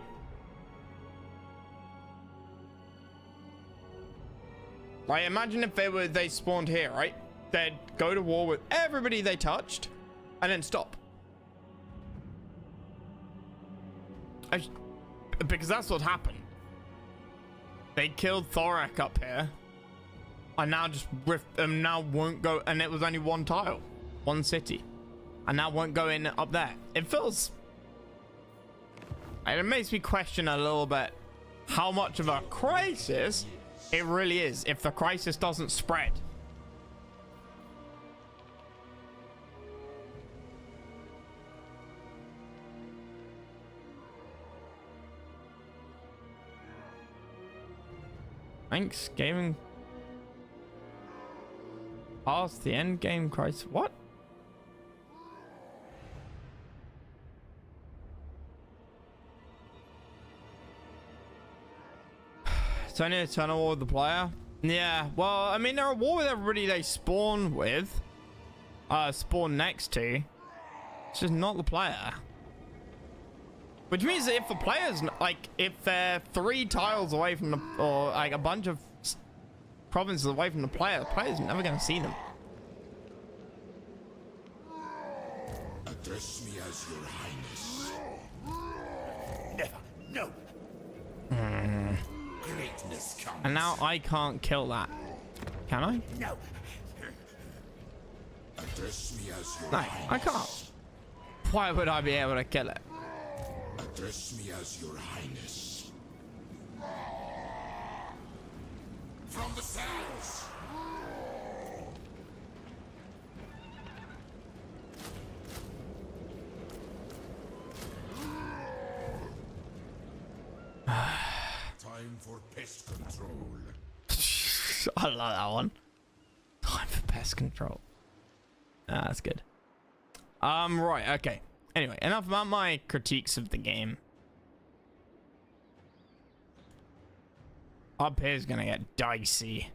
Like, imagine if they spawned here, right? They'd go to war with everybody they touched and then stop. Because that's what happened. They killed Thorek up here. And now just now won't go, and it was only one tile, one city. And now won't go in up there. It feels, and it makes me question a little bit how much of a crisis it really is if the crisis doesn't spread. Thanks, gaming. Past the end game crisis. What? It's only a tunnel war with the player. Yeah, well, I mean, they're at war with everybody they spawn with. Spawn next to. It's just not the player. Which means that if the player's, like, if they're 3 tiles away from the, or like a bunch of provinces away from the player's never going to see them. Address me as your highness. Never. No. Greatness comes. And now I can't kill that. Can I? No. Address me as your No, highness. I can't. Why would I be able to kill it? Address me as your highness. From the cells. Time for pest control. I love that one. Time for pest control. That's good. Right, okay. Anyway, enough about my critiques of the game. Up here's gonna get dicey.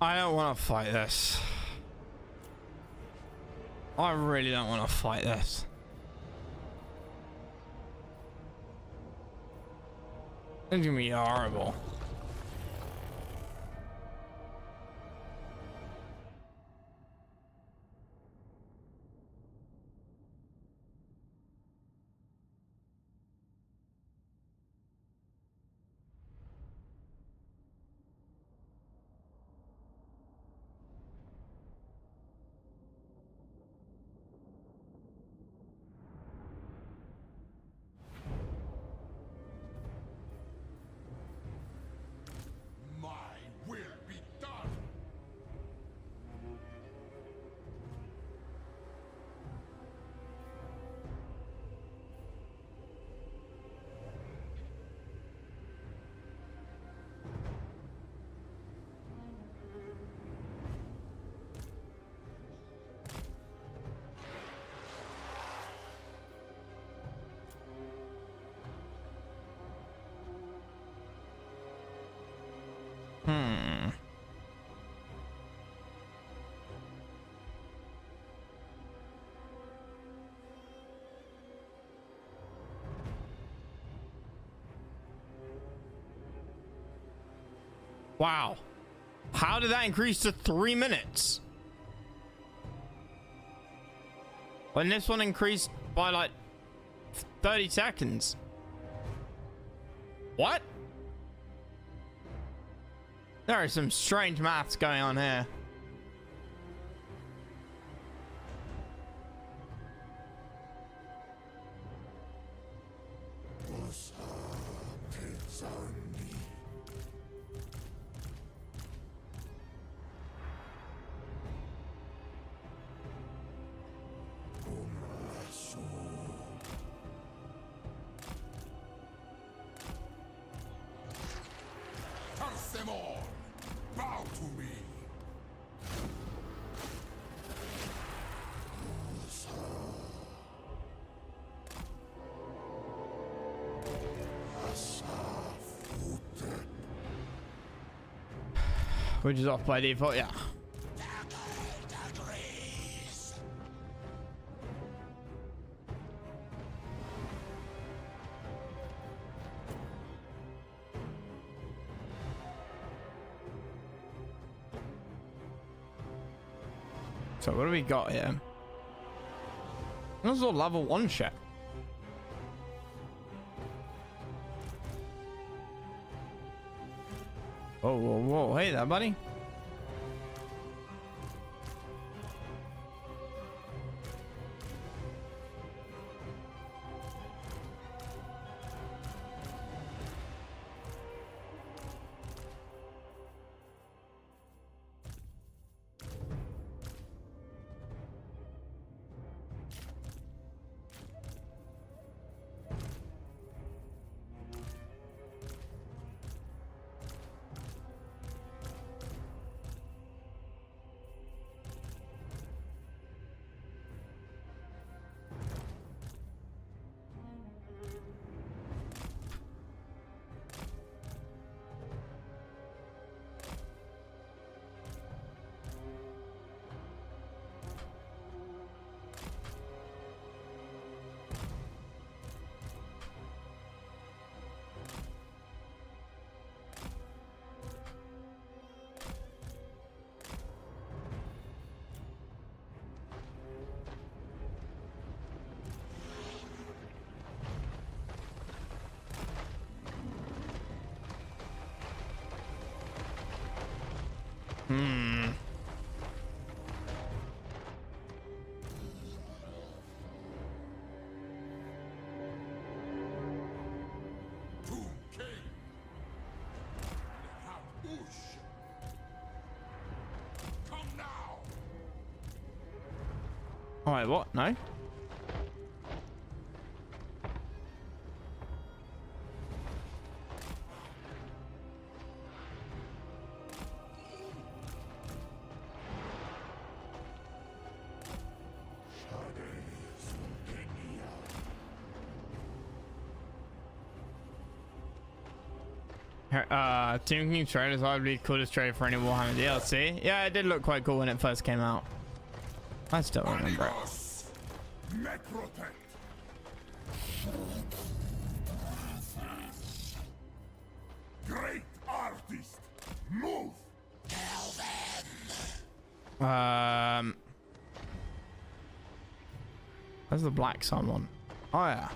I don't want to fight this. I really don't want to fight this. It's gonna be horrible. My will be done. Wow. How did that increase to 3 minutes? When this one increased by like 30 seconds. What? There are some strange maths going on here. Curse them all. Bow to me. Which is off by default, yeah. So what do we got here? This is all level 1 shit. Whoa, whoa, whoa. Hey there, buddy. Tomb King. Have Ush. Come now. Alright, what? No? Team King trailer is arguably the coolest trailer for any Warhammer DLC. Yeah, it did look quite cool when it first came out. I still remember it. Necrotech. Great artist. Move. Where's the Black Sun one? Oh yeah.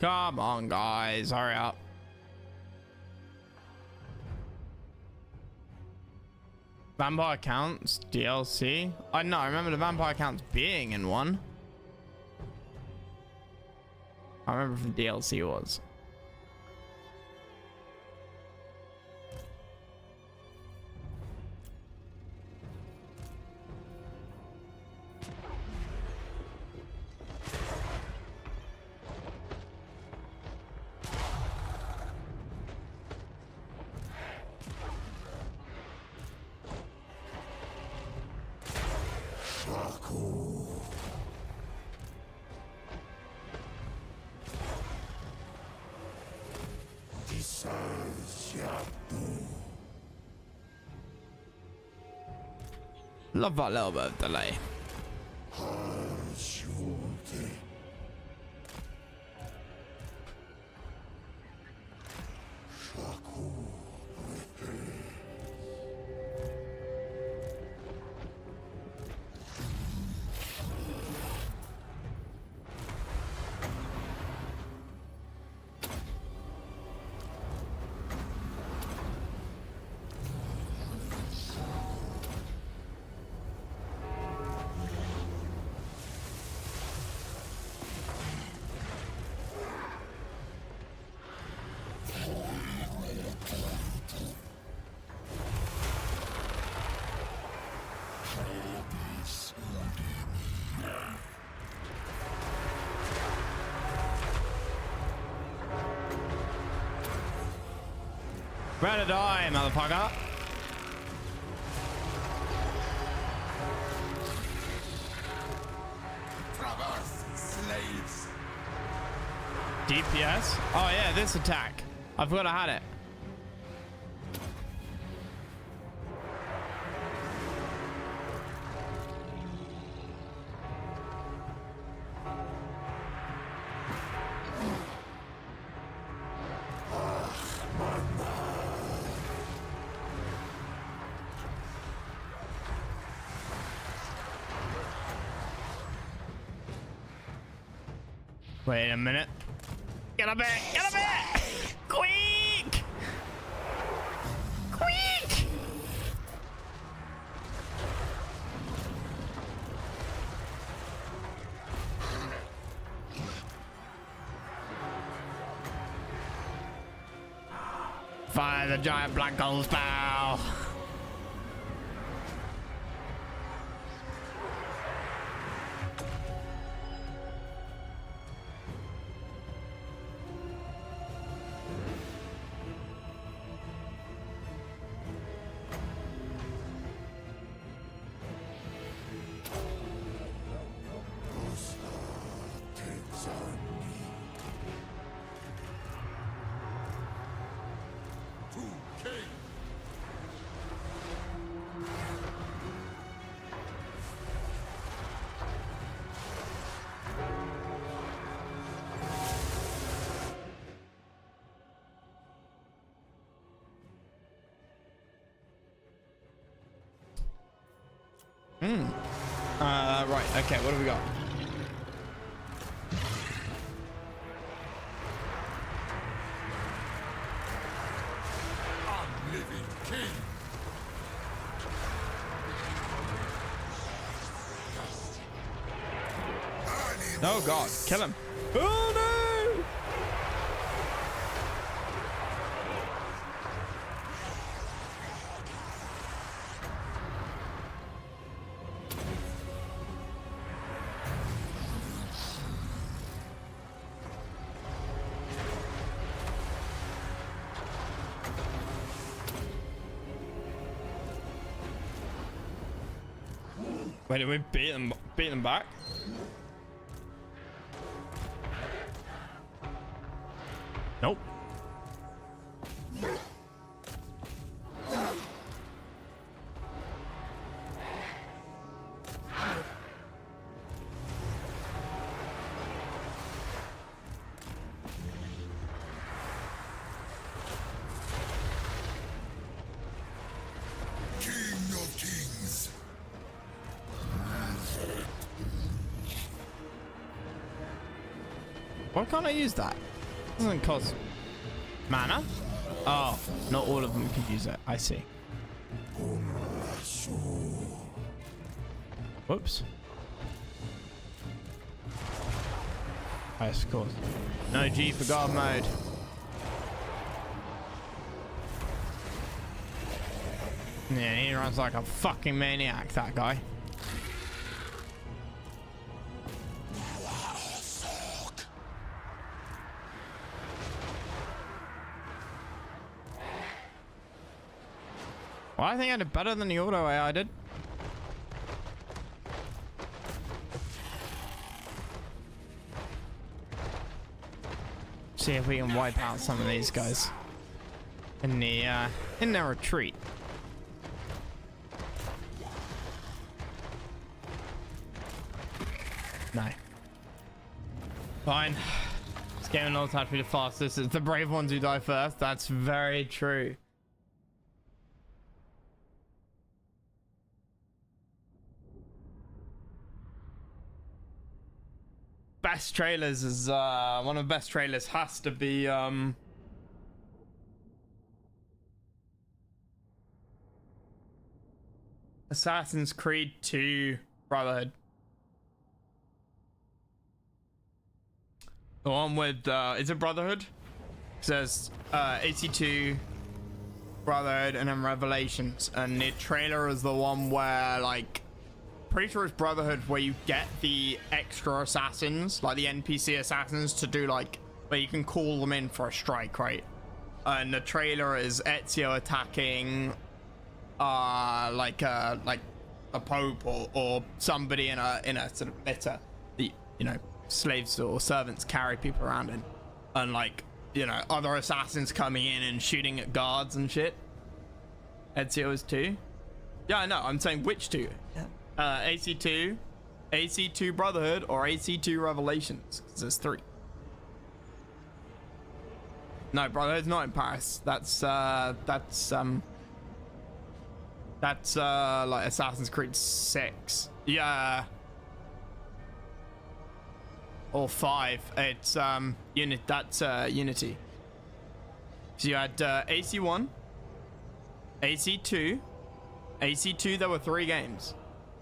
Come on, guys, hurry up. Vampire Counts DLC? I know, I remember the Vampire Counts being in one. I remember if the DLC was. Love that little bit of delay. Ready to die, motherfucker. Traverse, slaves. DPS? Oh yeah, this attack. I forgot I had it. Wait a minute. Get up here! Get up here! Quick! Quick! Fire the giant black hole spell! Right, okay, what do we got? Unliving king. Oh god, kill him. Oh no! Wait, did we beat them beat them back. Nope. King of kings. Why can't I use that? Doesn't cost mana. Oh, not all of them can use it. I see. Whoops. Yes, of course. No G for guard mode. Yeah, he runs like a fucking maniac, that guy. Well, I think I did better than the auto AI did. See if we can wipe out some of these guys in their retreat. No. Fine. This game knows how to be the fastest. It's the brave ones who die first. That's very true. Best trailers is one of the best trailers has to be Assassin's Creed 2 Brotherhood. The one with is it Brotherhood? It says AC2 Brotherhood and then Revelations, and the trailer is the one where, like, pretty sure it's Brotherhood, where you get the extra assassins, like the NPC assassins, to do, like, where you can call them in for a strike, right? And the trailer is Ezio attacking like a pope or somebody in a sort of litter, the, you know, slaves or servants carry people around in, and, like, you know, other assassins coming in and shooting at guards and shit. Ezio is 2. Yeah, I know, I'm saying which 2? AC2 Brotherhood or AC2 Revelations, because there's 3. No, Brotherhood's not in Paris. That's like Assassin's Creed 6. Yeah. Or 5. It's Unity. So you had AC1, AC2, AC2. There were 3 games.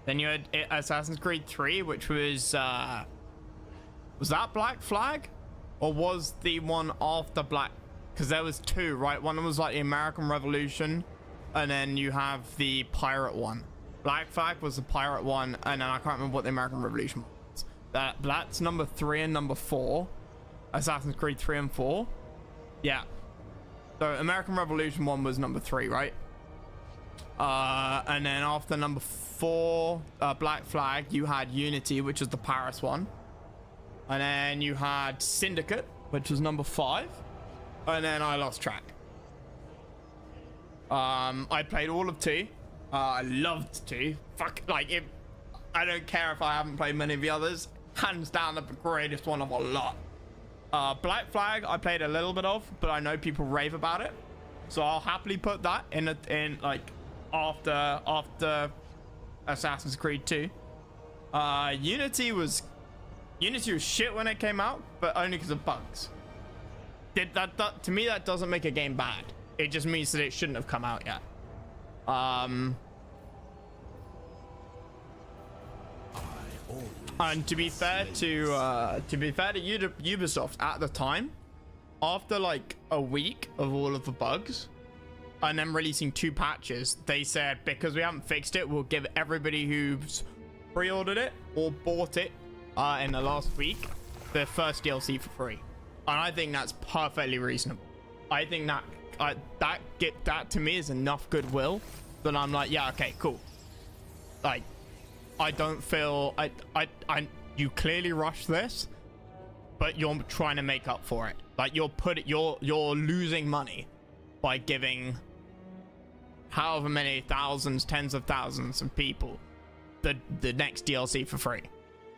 Then you had Assassin's Creed 3, which was that Black Flag, or was the one after Black? Because there was 2, right? One was like the American Revolution, and then you have the pirate one. Black Flag was the pirate one, and then I can't remember what the American Revolution was. That's number 3 and number 4. Assassin's Creed 3 and 4. Yeah. So American Revolution 1 was number 3, right? And then after number 4, Black Flag, you had Unity, which was the Paris one. And then you had Syndicate, which was number 5. And then I lost track. I played all of 2. I loved 2. Fuck, like, I don't care if I haven't played many of the others. Hands down the greatest one of a lot. Black Flag, I played a little bit of, but I know people rave about it. So I'll happily put that in like after Assassin's Creed 2. Unity was shit when it came out, but only because of bugs. That to me, that doesn't make a game bad. It just means that it shouldn't have come out yet. And to be fair to Ubisoft at the time, after like a week of all of the bugs and then releasing 2 patches, they said, because we haven't fixed it, we'll give everybody who's pre-ordered it or bought it in the last week their first DLC for free. And I think that's perfectly reasonable. I think that that to me is enough goodwill that I'm like, yeah, okay, cool. Like, I don't feel you clearly rushed this, but you're trying to make up for it. Like you're losing money by giving however many thousands, tens of thousands of people the next DLC for free.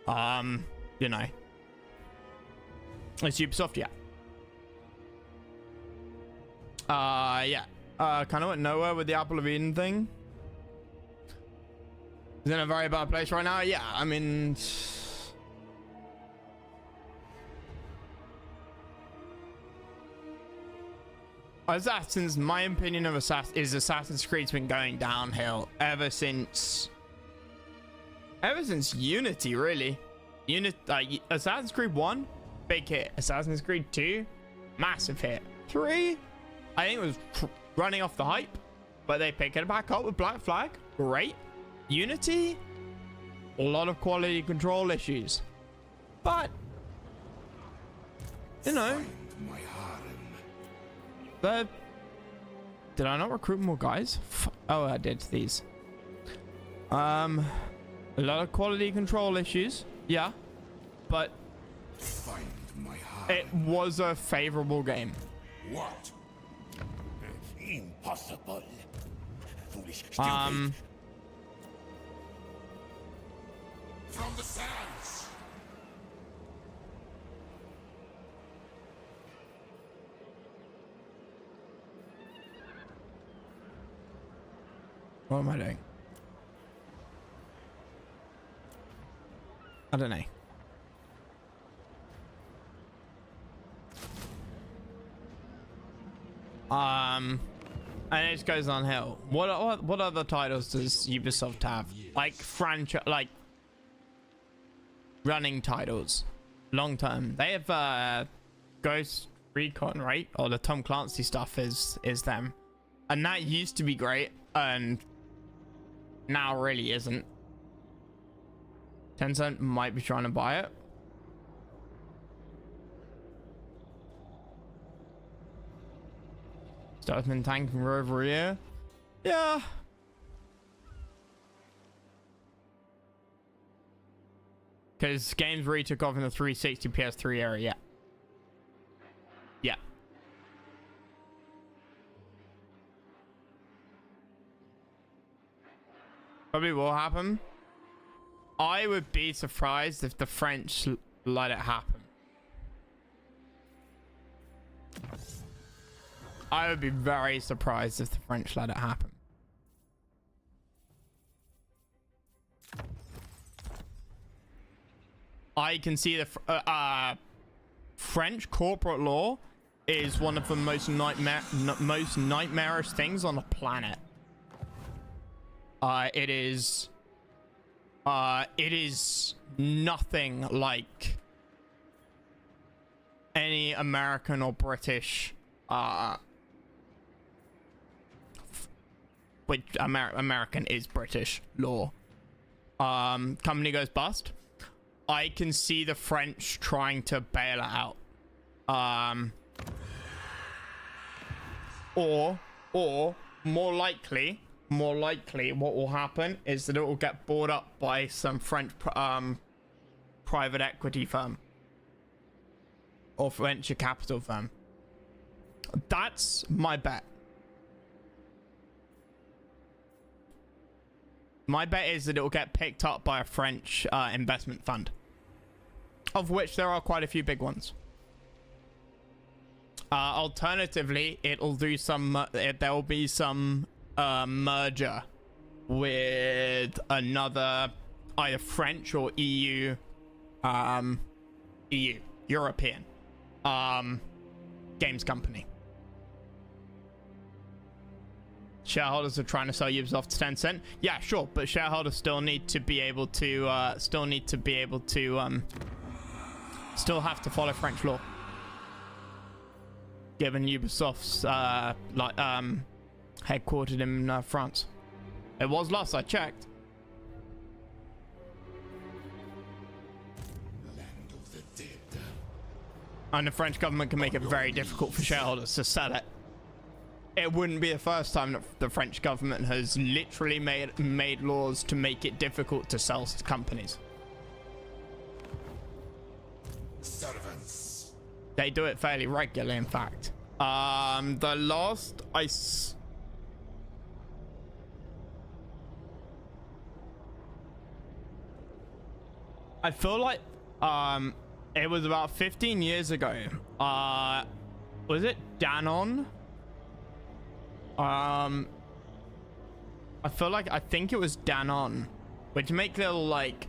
You know, it's Ubisoft, yeah. Yeah. Kind of went nowhere with the Apple of Eden thing. He's in a very bad place right now. Yeah, I mean, my opinion of Assassin's Creed's been going downhill ever since Unity, really. Assassin's Creed 1, big hit. Assassin's Creed 2, massive hit. 3, I think it was running off the hype, but they pick it back up with Black Flag. Great. Unity, a lot of quality control issues, but you know, did I not recruit more guys? Oh, I did these. A lot of quality control issues, yeah, but it was a favorable game. What? Impossible. Foolish, stupid. From the sands. What am I doing? I don't know. And it just goes on hill. What other titles does Ubisoft have? Like franchise, like running titles, long term. They have Ghost Recon, right? Or the Tom Clancy stuff is them, and that used to be great, and now really isn't. Tencent might be trying to buy it. Startman tank from over here. Yeah. Because games really took off in the 360 PS3 era, yeah. Yeah. Probably will happen. I would be surprised if the French let it happen. I would be very surprised if the French let it happen. I can see the French corporate law is one of the most nightmarish things on the planet. It is nothing like any American or British which American is British law. Company goes bust. I can see the French trying to bail it out. Or more likely what will happen is that it will get bought up by some French private equity firm or venture capital firm. That's my bet. My bet is that it will get picked up by a French investment fund, of which there are quite a few big ones. Alternatively, it'll do some. There will be some merger with another either French or EU, European games company. Shareholders are trying to sell Ubisoft to Tencent. Yeah, sure, but shareholders still need to be able to still have to follow French law, given Ubisoft's headquartered in France. It was last I checked. Land of the dead. And the French government can make it very difficult for shareholders to sell it. it wouldn't be the first time that the French government has literally made laws to make it difficult to sell to companies. Servants. They do it fairly regularly, in fact. The last I feel like it was about 15 years ago. Was it Danone? I think it was Danone, which make little like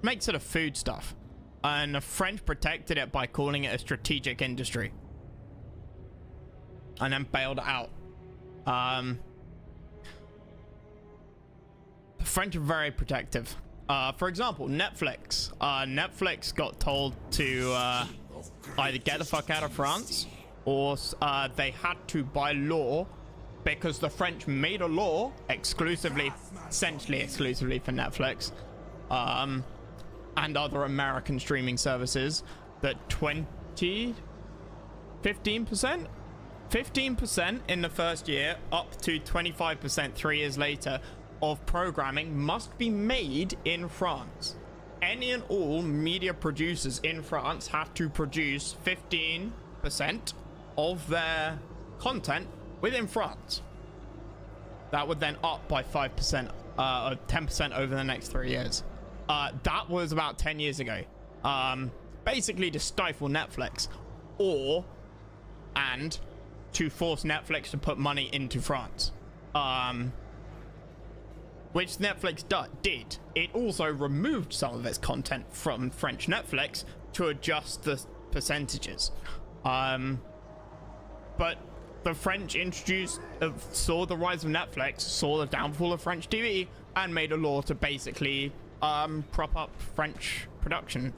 makes sort of food stuff, and the French protected it by calling it a strategic industry and then bailed it out. The French are very protective. For example, Netflix. Netflix got told to either get the fuck out of France, or they had to, by law, because the French made a law essentially exclusively for Netflix, and other American streaming services, that 15% in the first year, up to 25% 3 years later, of programming must be made in France. Any and all media producers in France have to produce 15% of their content within France. That would then up by 5% or 10% over the next 3 years. That was about 10 years ago. Basically to stifle Netflix, and to force Netflix to put money into France. Which Netflix did. It also removed some of its content from French Netflix to adjust the percentages. But the French saw the rise of Netflix, saw the downfall of French TV, and made a law to basically prop up French production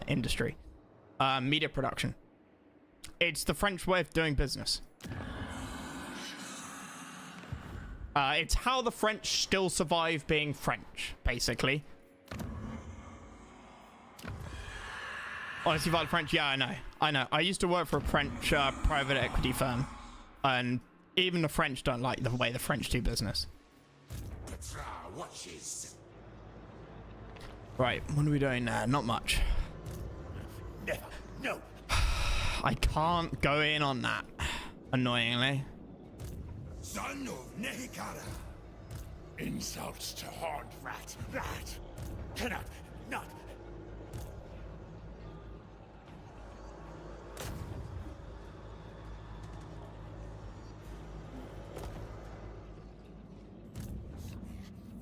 industry, media production. It's the French way of doing business. It's how the French still survive being French, basically. Honestly, about the French, yeah, I know. I used to work for a French private equity firm, and even the French don't like the way the French do business. Petra watches. Right, what are we doing now? Not much. Never. No. I can't go in on that, annoyingly. Son of Nehikara. Insults to horned rat. That cannot not.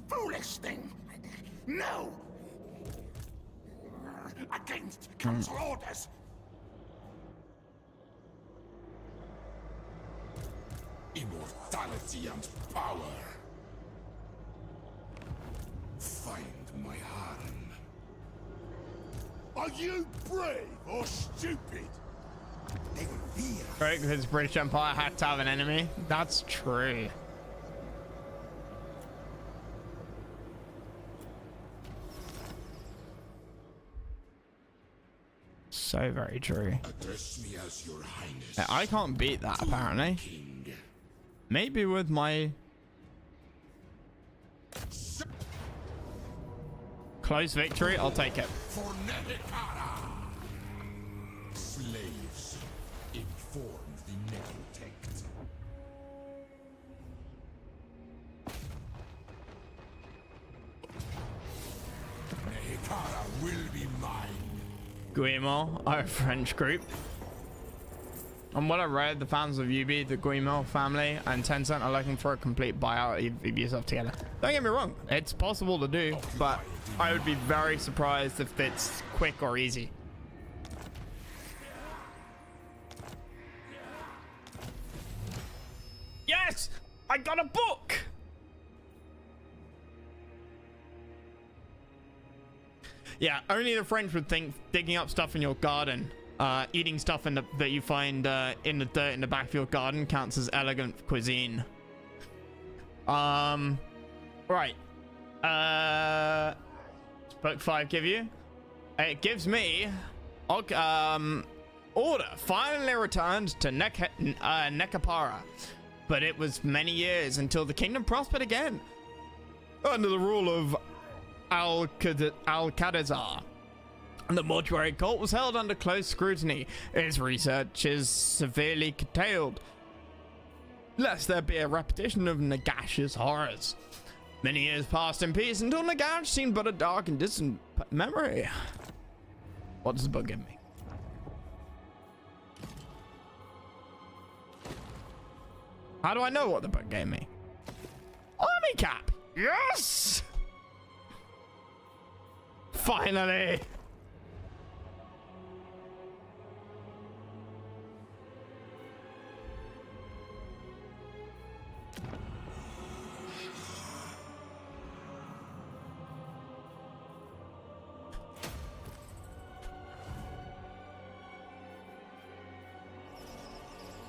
Foolish thing. No. Against council orders. Immortality and power. Find my harem. Are you brave or stupid? They will fear. Right, because British Empire had to have an enemy. That's true. So very true. Address me as your highness. Yeah, I can't beat that, apparently. King. Maybe with my close victory, I'll take it. For Nehikara. Slaves, inform the Necrotect. Nehikara will be mine. Guillemot are a French group. On what I read, the fans of Ubi, the Guillemot family, and Tencent are looking for a complete buyout of Ubisoft together. Don't get me wrong, it's possible to do, but I would be very surprised if it's quick or easy. Yes! I got a book! Yeah, only the French would think digging up stuff in your garden, eating stuff that you find in the dirt in the back of your garden counts as elegant cuisine. Right. What's book 5 give you? It gives me Okay, order finally returned to Nekapara, but it was many years until the kingdom prospered again under the rule of Al-Qadazar. The mortuary cult was held under close scrutiny. Its research is severely curtailed, lest there be a repetition of Nagash's horrors. Many years passed in peace until Nagash seemed but a dark and distant memory. What does the book give me? How do I know what the book gave me? Army cap! Yes! Finally!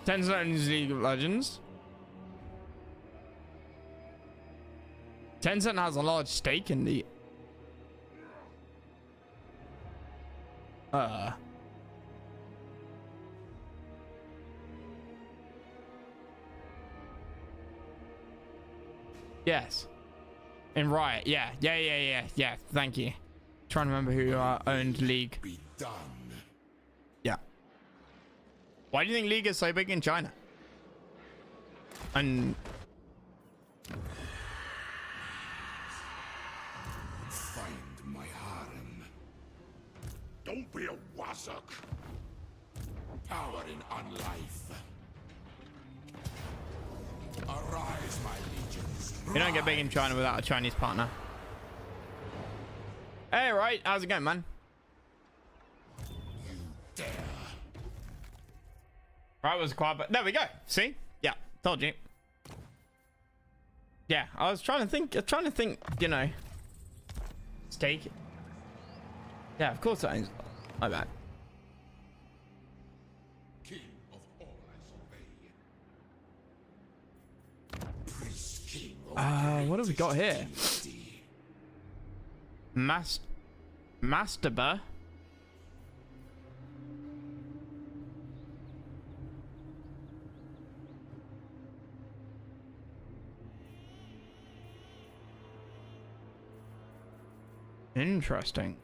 Tencent's League of Legends. Tencent has a large stake in the yes. In Riot, yeah. Thank you. Trying to remember who owned League. Be done. Yeah. Why do you think League is so big in China? And Find my harem. Don't be a wassock. Power in unlife. Arise, my legions. you don't get big in China without a Chinese partner. Hey, right. How's it going, man? Dare. Right, was quiet, but there we go. See? Yeah, told you. Yeah, I was trying to think, you know, steak. Yeah, of course I owns. My bad. King of all I survey. Priest king of What have we got here? dynasty. Mastaba. Interesting.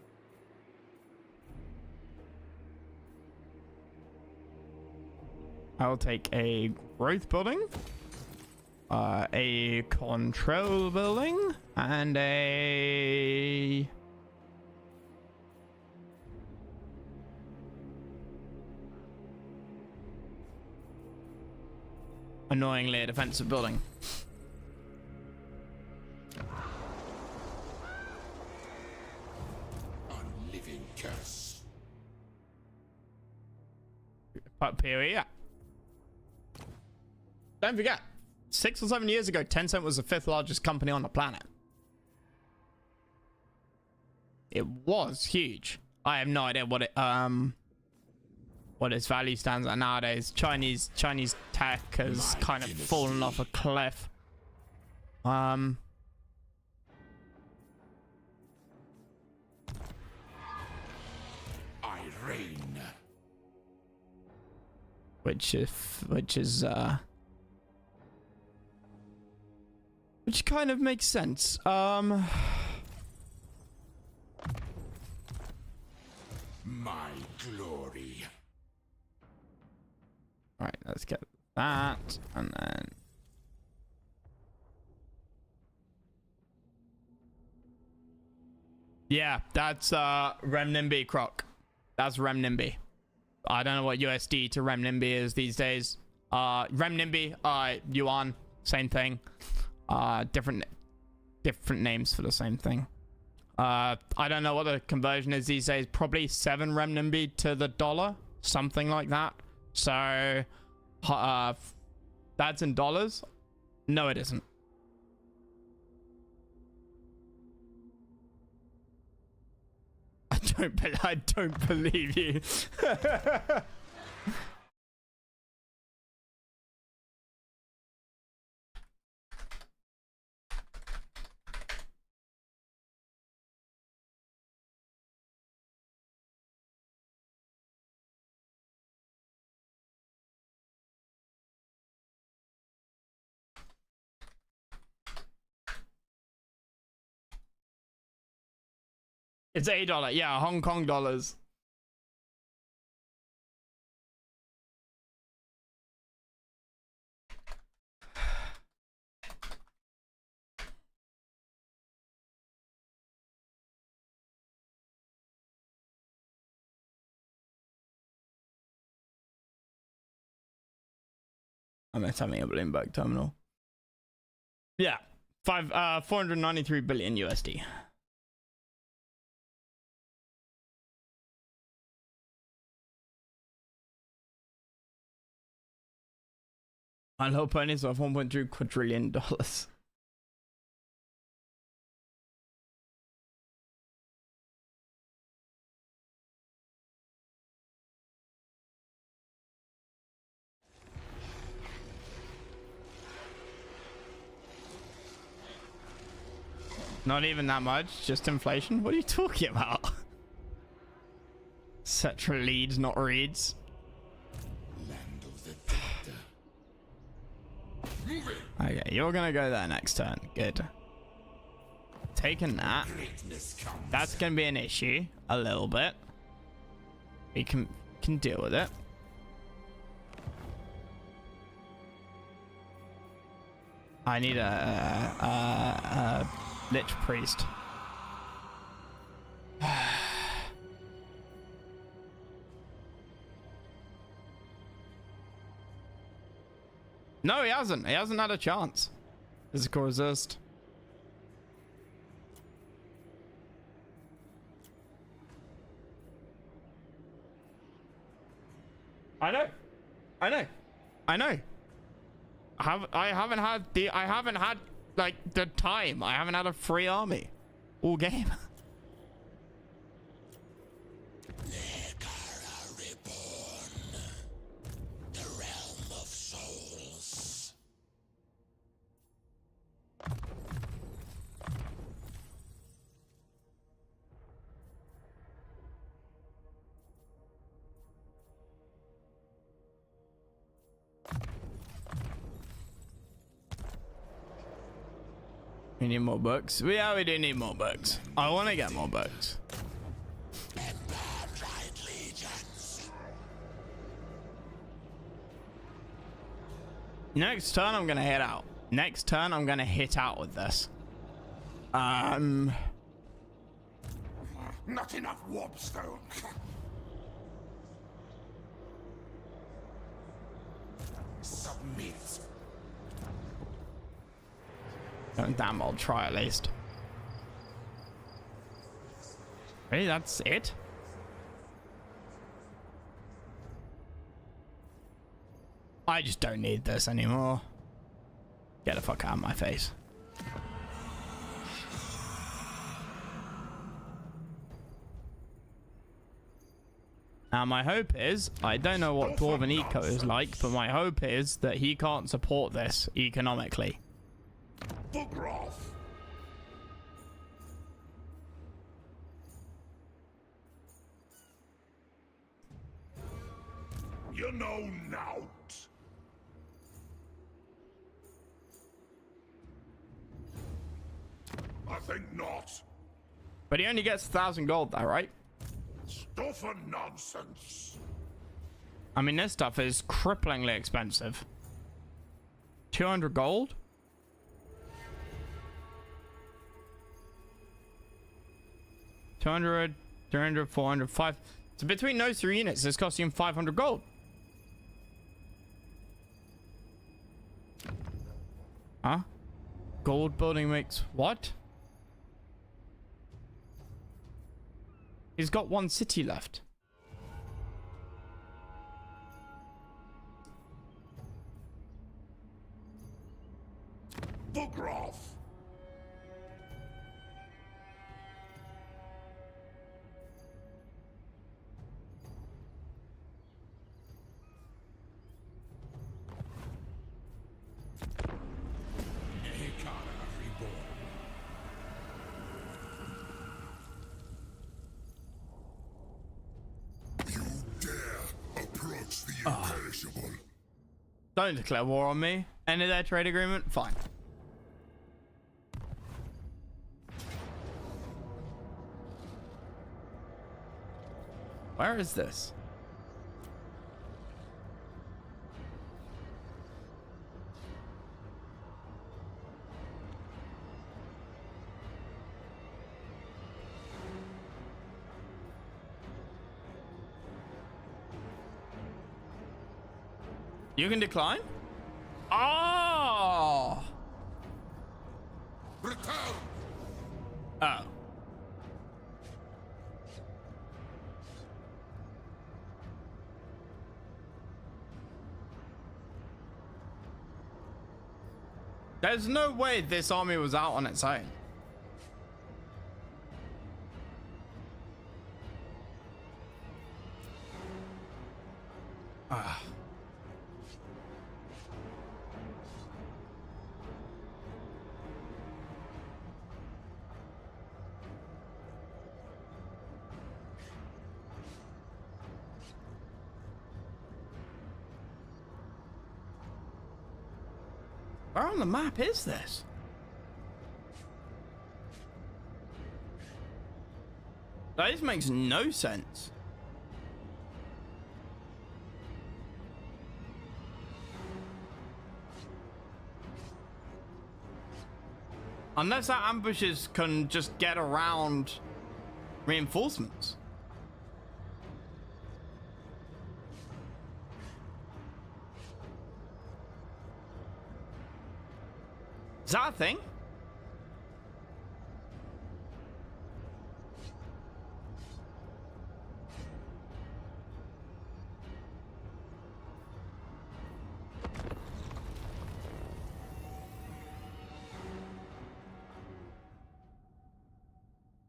I'll take a growth building, a control building, and a annoyingly a defensive building. Unliving curse. But PoE, yeah. Don't forget, 6 or 7 years ago, Tencent was the 5th largest company on the planet. It was huge. I have no idea what its value stands at nowadays. Chinese tech has kind of fallen off a cliff. I reign. Which kind of makes sense. My glory. All right, let's get that, and then yeah, that's renminbi, Croc. That's renminbi. I don't know what USD to renminbi is these days. Renminbi, yuan, same thing. Different names for the same thing. I don't know what the conversion is these days. Probably 7 renminbi to the dollar, something like that. So, that's in dollars. No, it isn't. I don't believe you. It's $8. Yeah, Hong Kong dollars. I'm having a Bloomberg terminal. Yeah, 493 billion USD. My low ponies worth $1.3 quadrillion. Not even that much, just inflation. What are you talking about? Cetra leads, not reads. Land of the dead. Move it. Okay, you're gonna go there next turn. Good. Taking that. Greatness comes. That's gonna be an issue, a little bit. We can deal with it. I need a Lich Priest. No, he hasn't. He hasn't had a chance. Physical resist. I know. I know. I know. I haven't had like the time. I haven't had a free army all game. Reborn. The realm of souls. We need more books. Yeah, we do need more books. I want to get more books. Next turn, I'm gonna hit out. Next turn, I'm gonna hit out with this. Not enough warpstone. Submit. Oh, damn, I'll try at least. Really, that's it? I just don't need this anymore. Get the fuck out of my face. Now my hope is, I don't know what Dwarven Eco is like, but my hope is that he can't support this economically. Bugger off. You know nout. I think not. But he only gets 1,000 gold though, right? Stuff and nonsense. I mean, this stuff is cripplingly expensive. 200 gold? $200, 300, 400, 500. So between those three units, it's costing him 500 gold. Huh? Gold building makes what? He's got one city left. Bugger off. Don't declare war on me. End of their trade agreement? Fine. Where is this? You can decline? Oh! Return! Oh. There's no way this army was out on its own. Ah. Where on the map is this? This makes no sense. Unless our ambushes can just get around reinforcements. Is that a thing?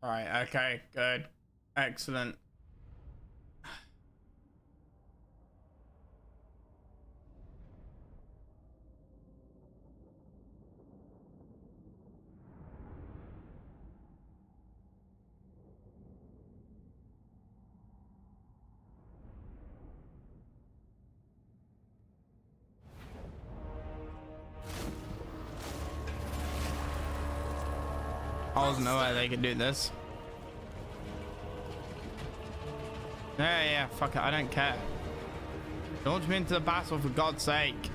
All right, okay, good. Excellent. I was no way they could do this. Yeah, fuck it, I don't care. Launch me into the battle for God's sake.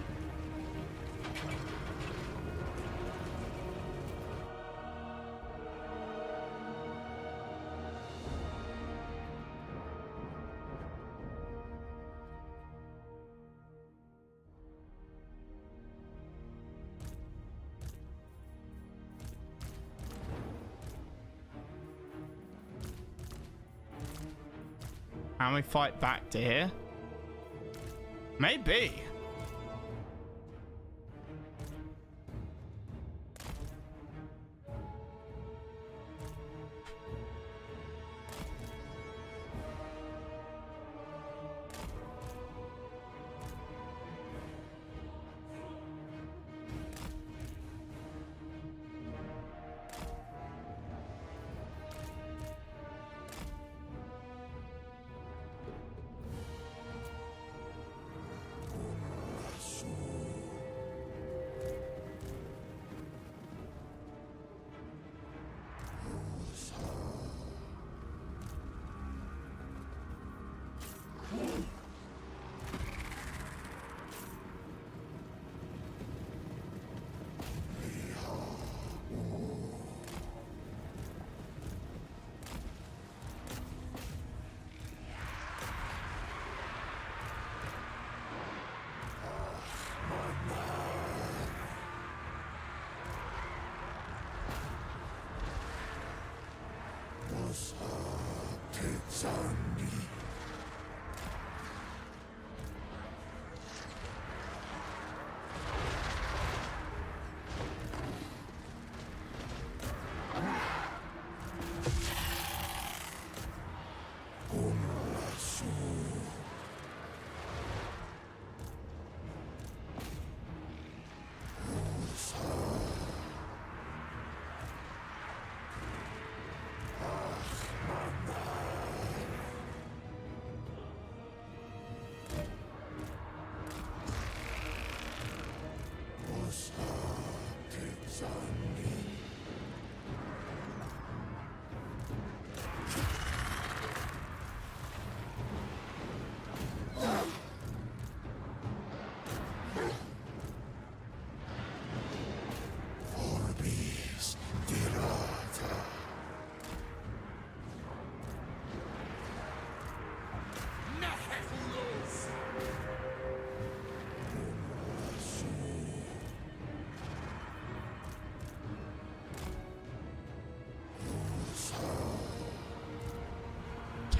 Can we fight back to here? Maybe.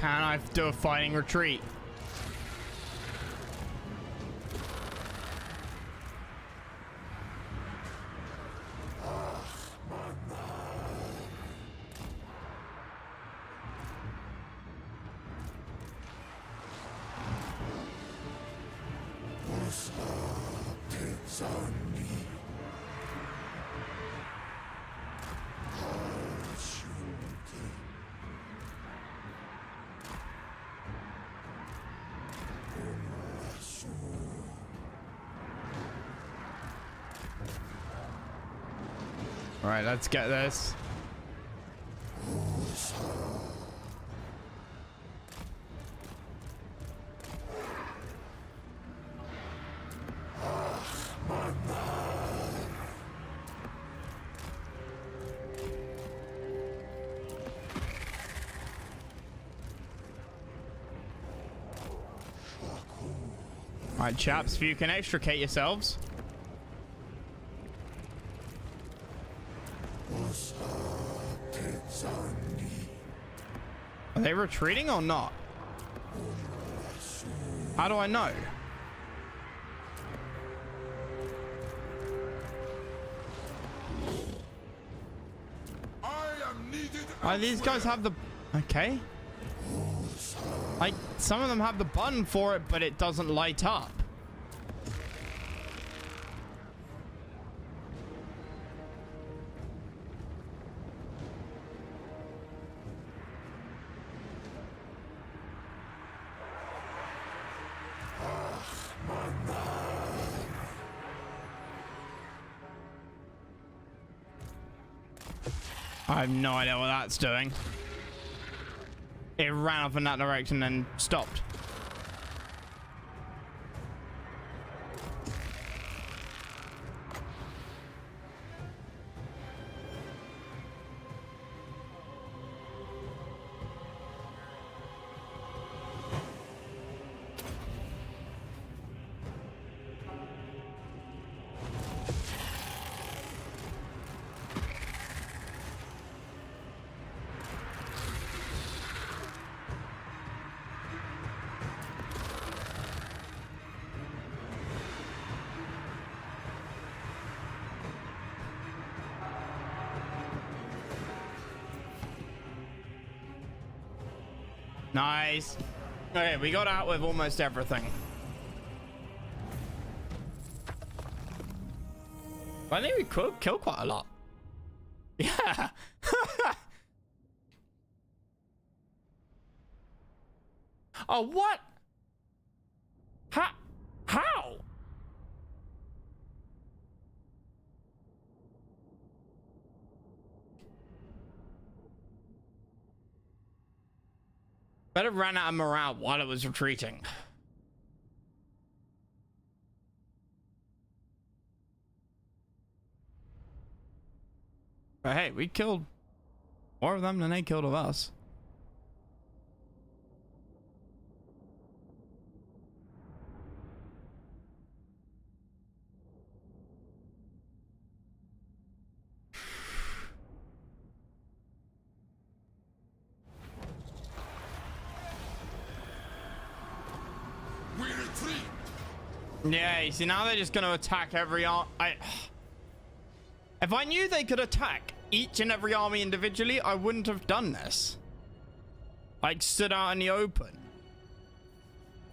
Can I do a fighting retreat? All right, let's get this. All right, chaps, if you can extricate yourselves. Are they retreating or not? How do I know? I am needed. These guys have the... Okay. Like, some of them have the button for it, but it doesn't light up. I have no idea what that's doing. It ran off in that direction and stopped. Nice. Okay, we got out with almost everything. I think we could kill quite a lot. Yeah. Oh, what? How? Better ran out of morale while it was retreating. But hey, we killed more of them than they killed of us. We retreat. Yeah, you see, now they're just going to attack every army. If I knew they could attack each and every army individually, I wouldn't have done this. Like, stood out in the open.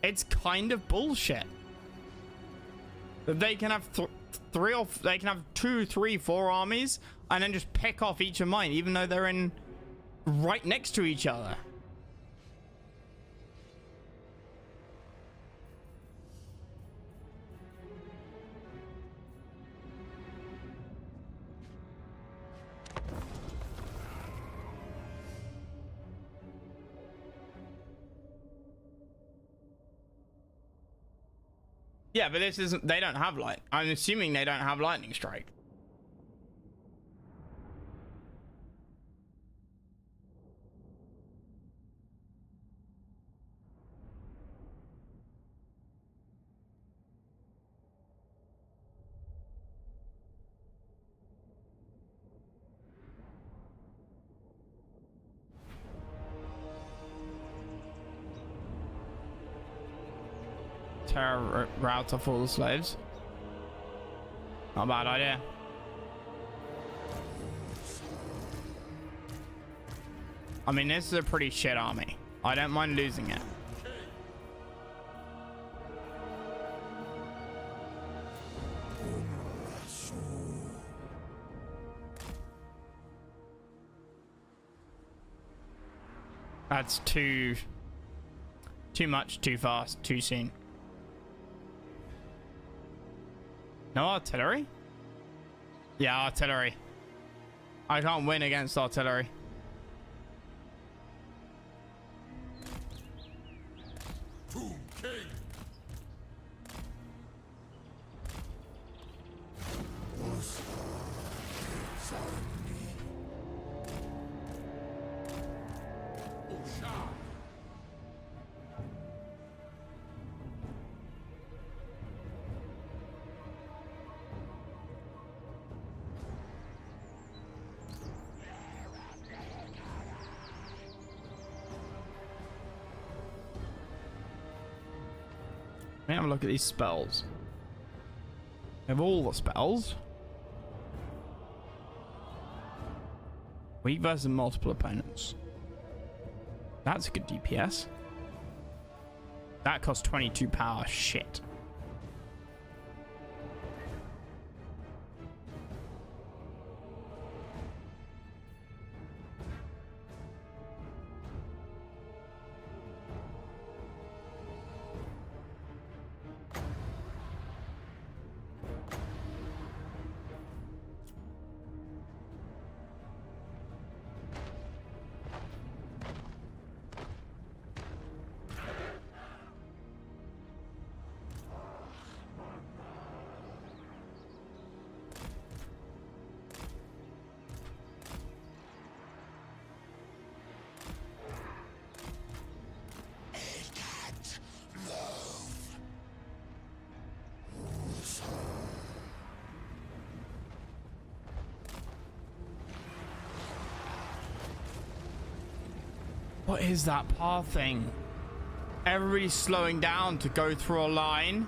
It's kind of bullshit. That they can have they can have 2, 3, 4 armies and then just pick off each of mine, even though they're in right next to each other. Yeah, but this isn't... They don't have light. I'm assuming they don't have lightning strike. tear routes off all the slaves. Not a bad idea. I mean, this is a pretty shit army. I don't mind losing it. That's too much, too fast, too soon. No artillery? Yeah, artillery. I can't win against artillery. Tomb King. Let me have a look at these spells. We have all the spells. Weak versus multiple opponents. That's a good DPS. That costs 22 power. Shit. What is that path thing? Everybody's slowing down to go through a line.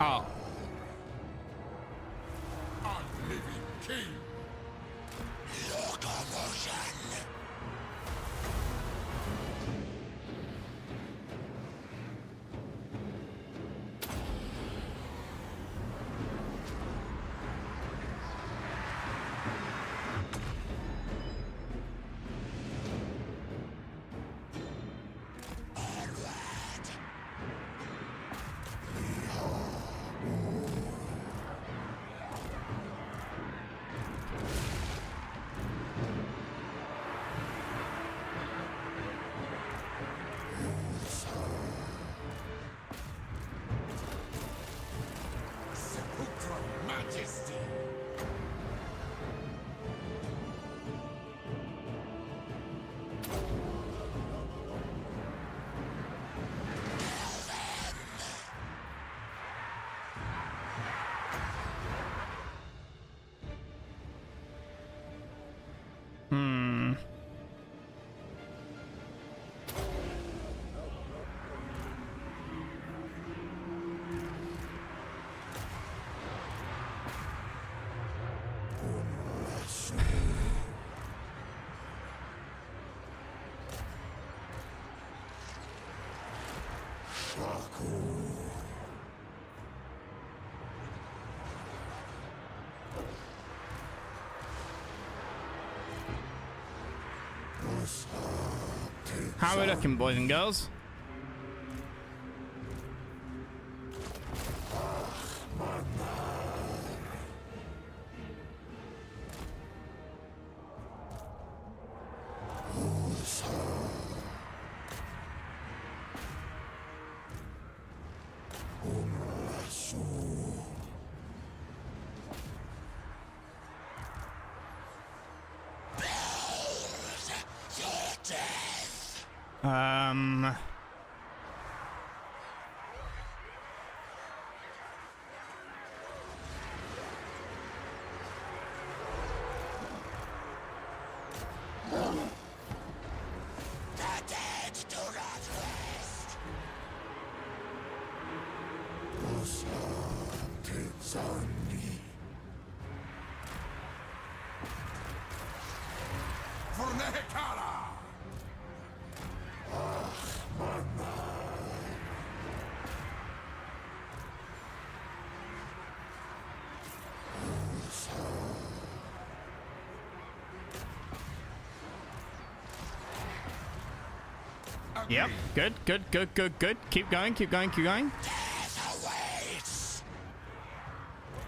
Oh. Unliving King. Locomotion. How are we looking, boys and girls? Um... Yep. Good, good, good, good, good. Keep going, keep going, keep going. Death awaits.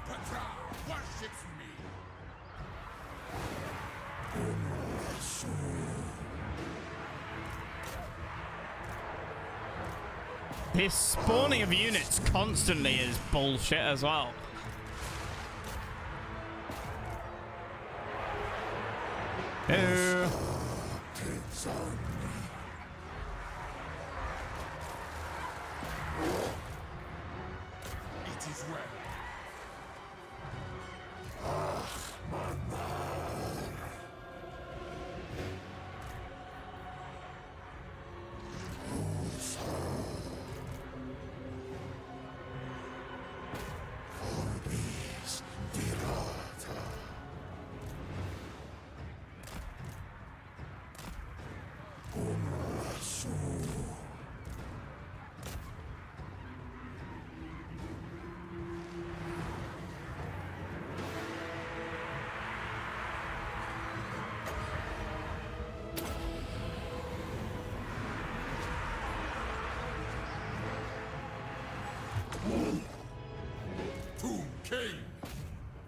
Petra worships me. This spawning of units constantly is bullshit as well. It is well. King.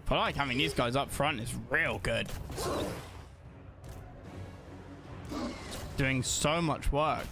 I like having these guys up front is real good. Doing so much work.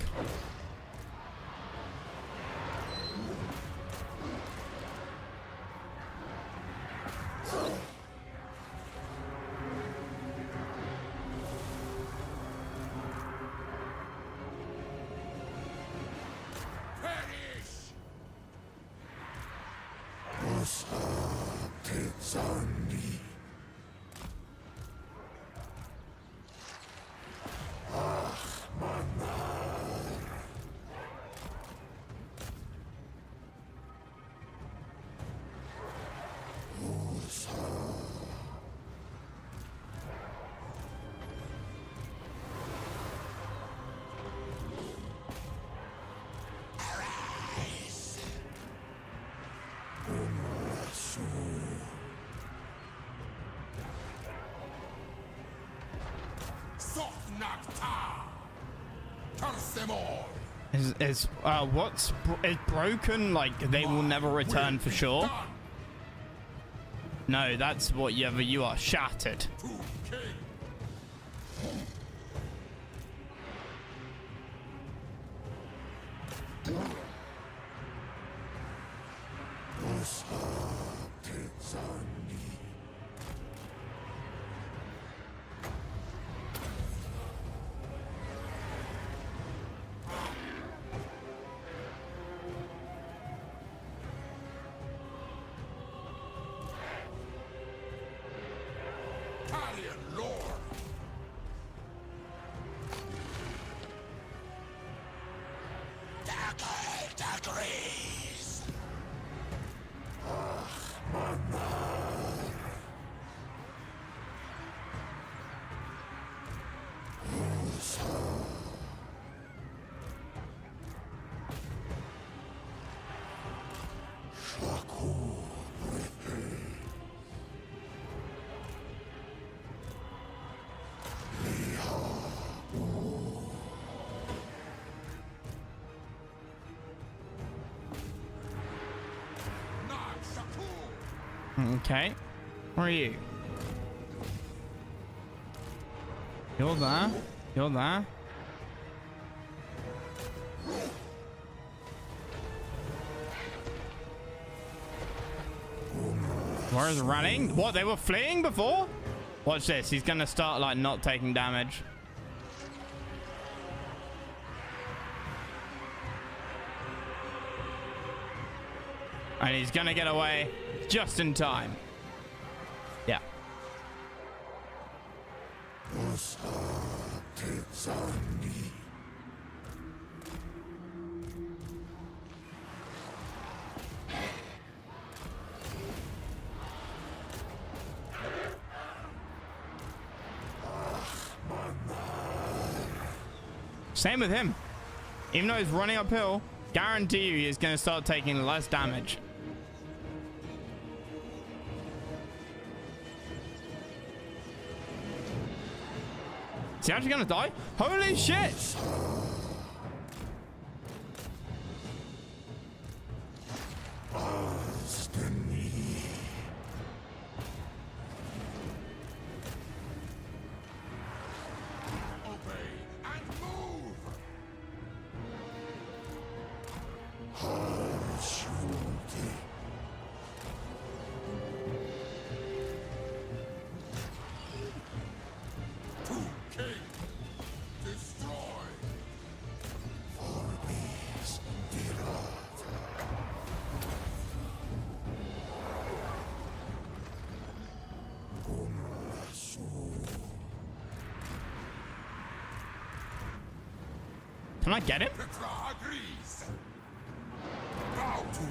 Is what's is broken? Like they will never return for sure. No, that's what you are shattered. Okay. Where are you? You're there. You're there. Where is running? What? They were fleeing before? Watch this. He's gonna start like not taking damage. And he's gonna get away just in time. Yeah. Same with him. Even though he's running uphill, guarantee you he's gonna start taking less damage. Is he actually gonna die? Holy shit! Can I get him? Petra agrees. Bow to me.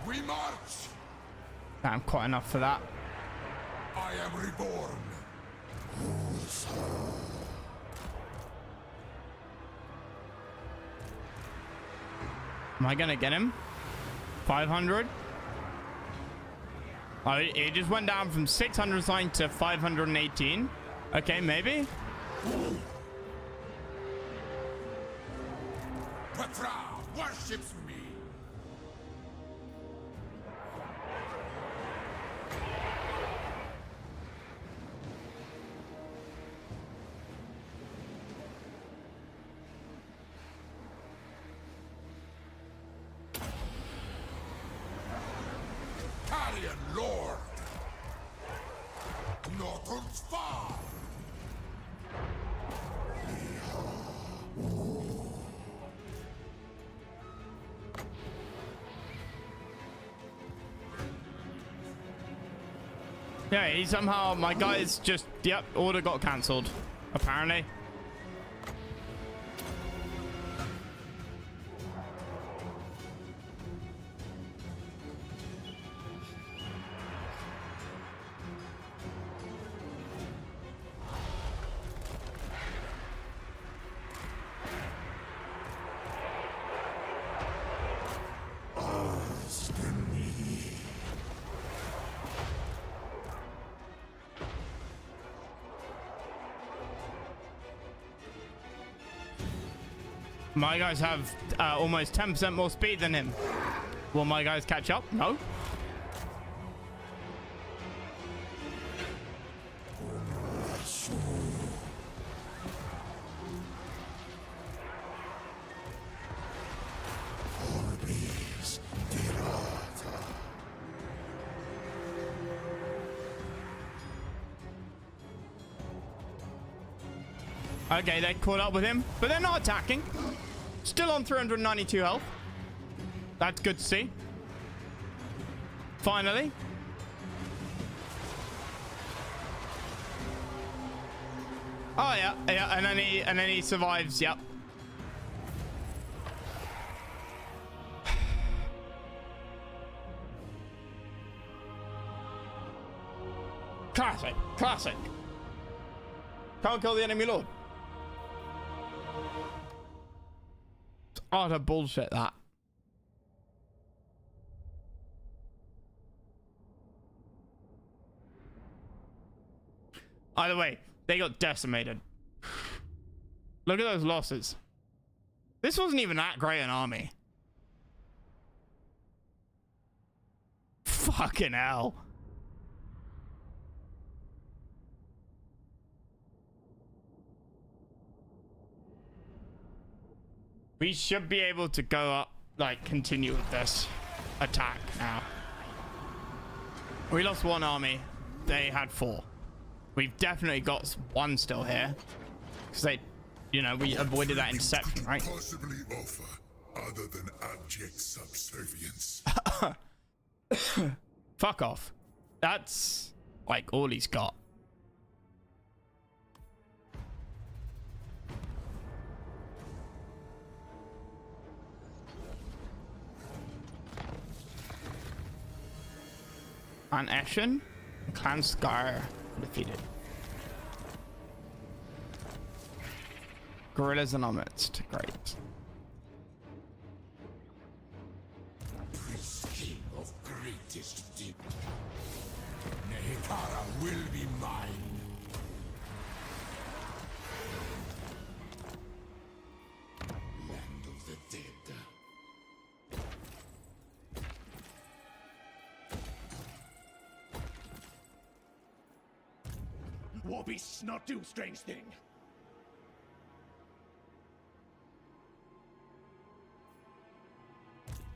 We march. Damn, quite enough for that. I am reborn. Am I gonna get him? 500? Oh, it just went down from 600 something to 518. Okay, maybe. Petra worships me. Carrion Lord. Northern's far. Yeah, he somehow, my guy's just, yep, order got cancelled, apparently. My guys have almost 10% more speed than him. Will my guys catch up? No. Okay, they caught up with him, but they're not attacking. Still on 392 health. That's good to see. Finally. Oh yeah, yeah, and then he survives. Yep. Classic. Classic. Can't kill the enemy lord. It's utter bullshit, that. Either way, they got decimated. Look at those losses. This wasn't even that great an army. Fucking hell. We should be able to go up, like, continue with this attack now. We lost one army. They had 4. We've definitely got 1 still here. Because they, you know, we avoided that interception, right? Possibly offer other than abject subservience. Fuck off. That's, like, all he's got. And Ashen, Clan Scar defeated. Gorillas in our midst. Great. Priest king of greatest deep. Nehekara will be mine. Land of the dead. War beasts not do strange thing.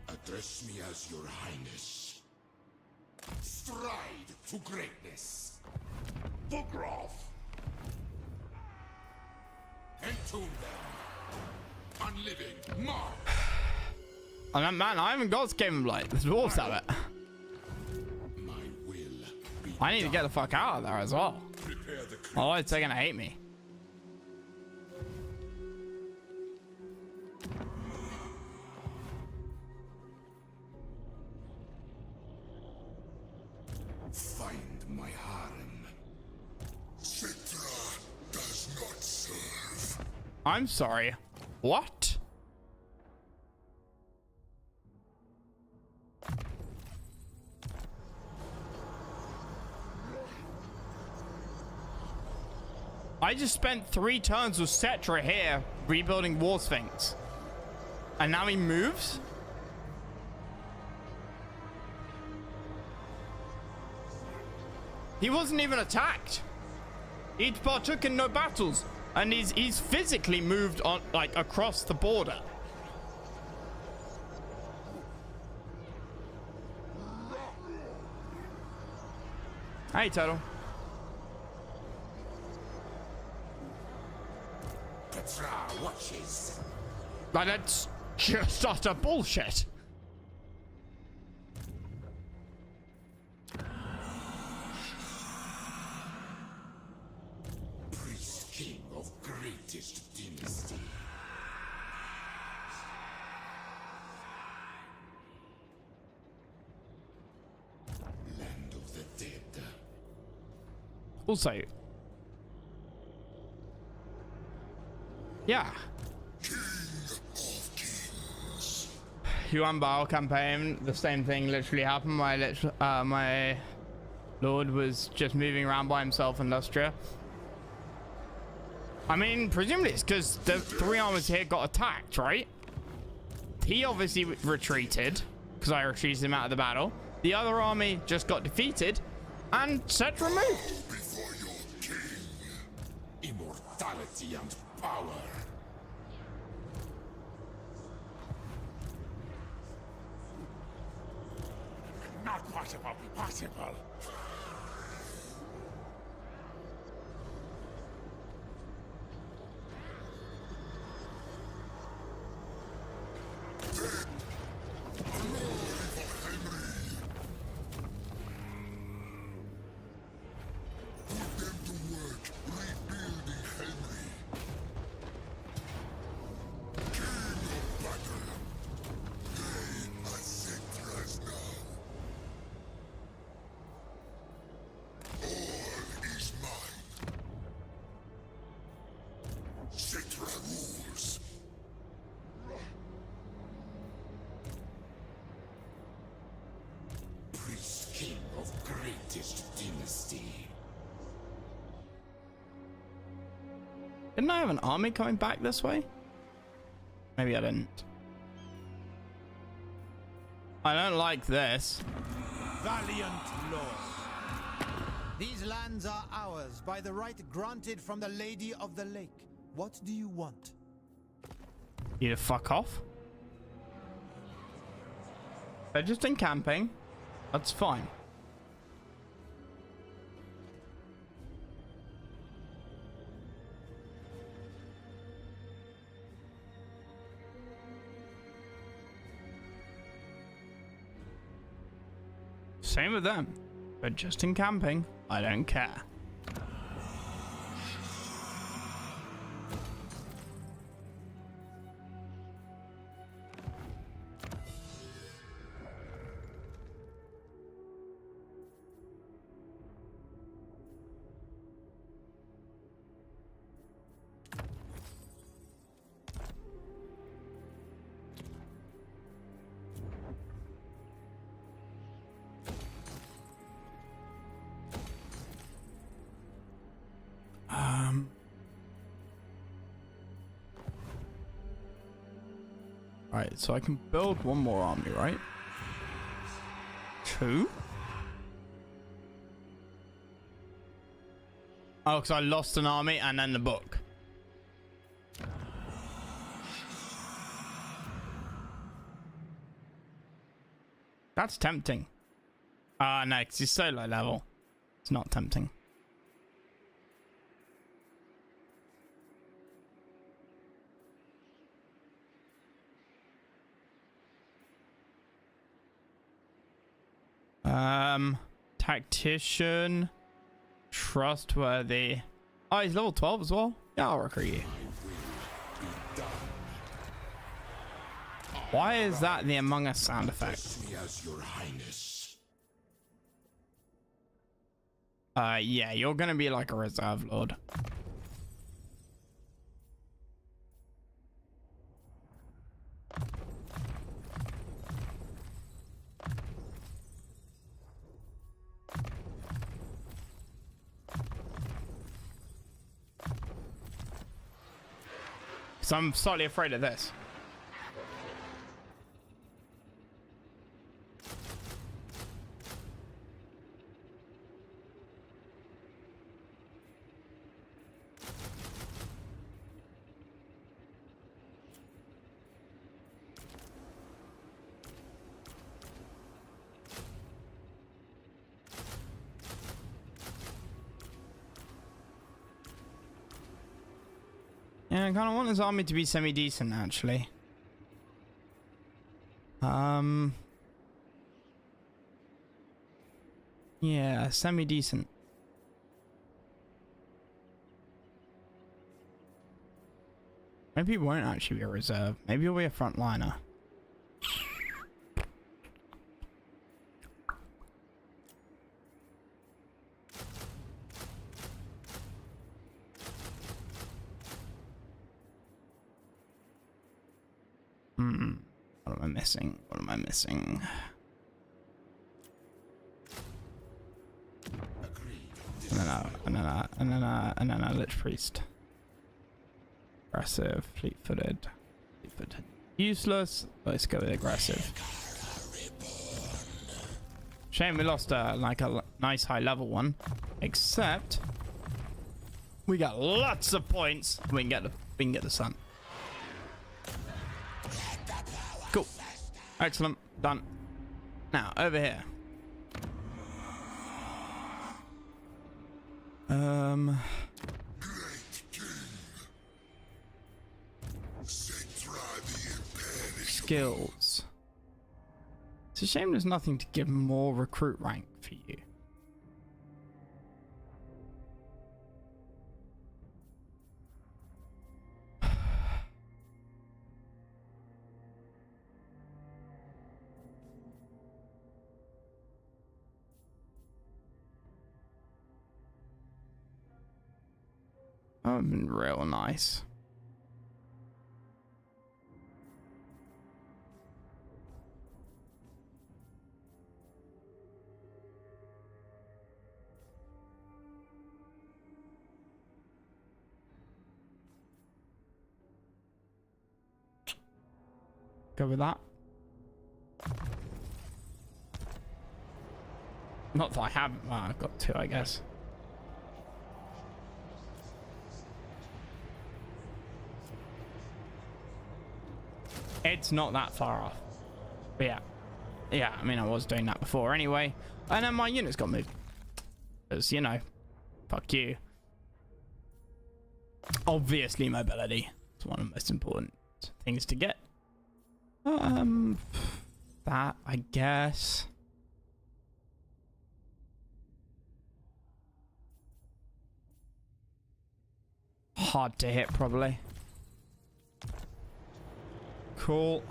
Address me as your highness. Stride to greatness. Bugroth! Entomb them. Unliving, mark. And man, I haven't got Game of Light. The dwarves have it. My will be I need to get the fuck out of there as well. prepare the Otherwise they're gonna hate me. find my harem. Citra does not serve. I'm sorry. What? I just spent 3 turns with Cetra here rebuilding War Sphinx. And now he moves? He wasn't even attacked. He partook in no battles. And he's physically moved on, like, across the border. Hey, Turtle. Petra watches. But that's just utter bullshit. Priest king of greatest dynasty. Land of the dead. Also, yeah. Yuan Bao campaign, the same thing literally happened. My lord was just moving around by himself in Lustria. I mean, presumably it's because the 3 armies here got attacked, right? He obviously retreated because I retreated him out of the battle. The other army just got defeated and set removed. Before your king. Immortality and power. Not possible. Possible. Put them to work rebuilding Henry. King of battle. They are Citra's now. Didn't I have an army coming back this way? Maybe I didn't. I don't like this. Valiant lord. These lands are ours by the right granted from the Lady of the Lake. What do you want? You to fuck off. They're just encamping. That's fine. Same with them. They're just encamping. I don't care. Right, so I can build one more army, right? Two? Oh, because I lost an army and then the book. That's tempting. No, because he's so low level. It's not tempting. Tactician, trustworthy. Oh, he's level 12 as well. Yeah, I'll recruit you. Why is that the Among Us sound effect? Me as your highness. Yeah, you're gonna be like a reserve lord. So I'm slightly afraid of this. Yeah, I kind of want this army to be semi-decent, actually. Yeah, semi-decent. Maybe it won't actually be a reserve. Maybe it'll be a frontliner. What am I missing? What am I missing? And then a Lich Priest. Aggressive, fleet-footed. Fleet-footed. Useless. Let's go with aggressive. Shame we lost like a nice high level one. Except we got lots of points. We can get the sun. Cool. Excellent. Done. Now, over here. Skills. It's a shame there's nothing to give more recruit rank for you. That would have been real nice. Go with that. Not that I haven't. Well, I've got 2, I guess. It's not that far off. But yeah. Yeah, I mean, I was doing that before anyway. And then my units got moved. Because, you know, fuck you. Obviously, mobility. It's one of the most important things to get. That, I guess. Hard to hit, probably. Cool.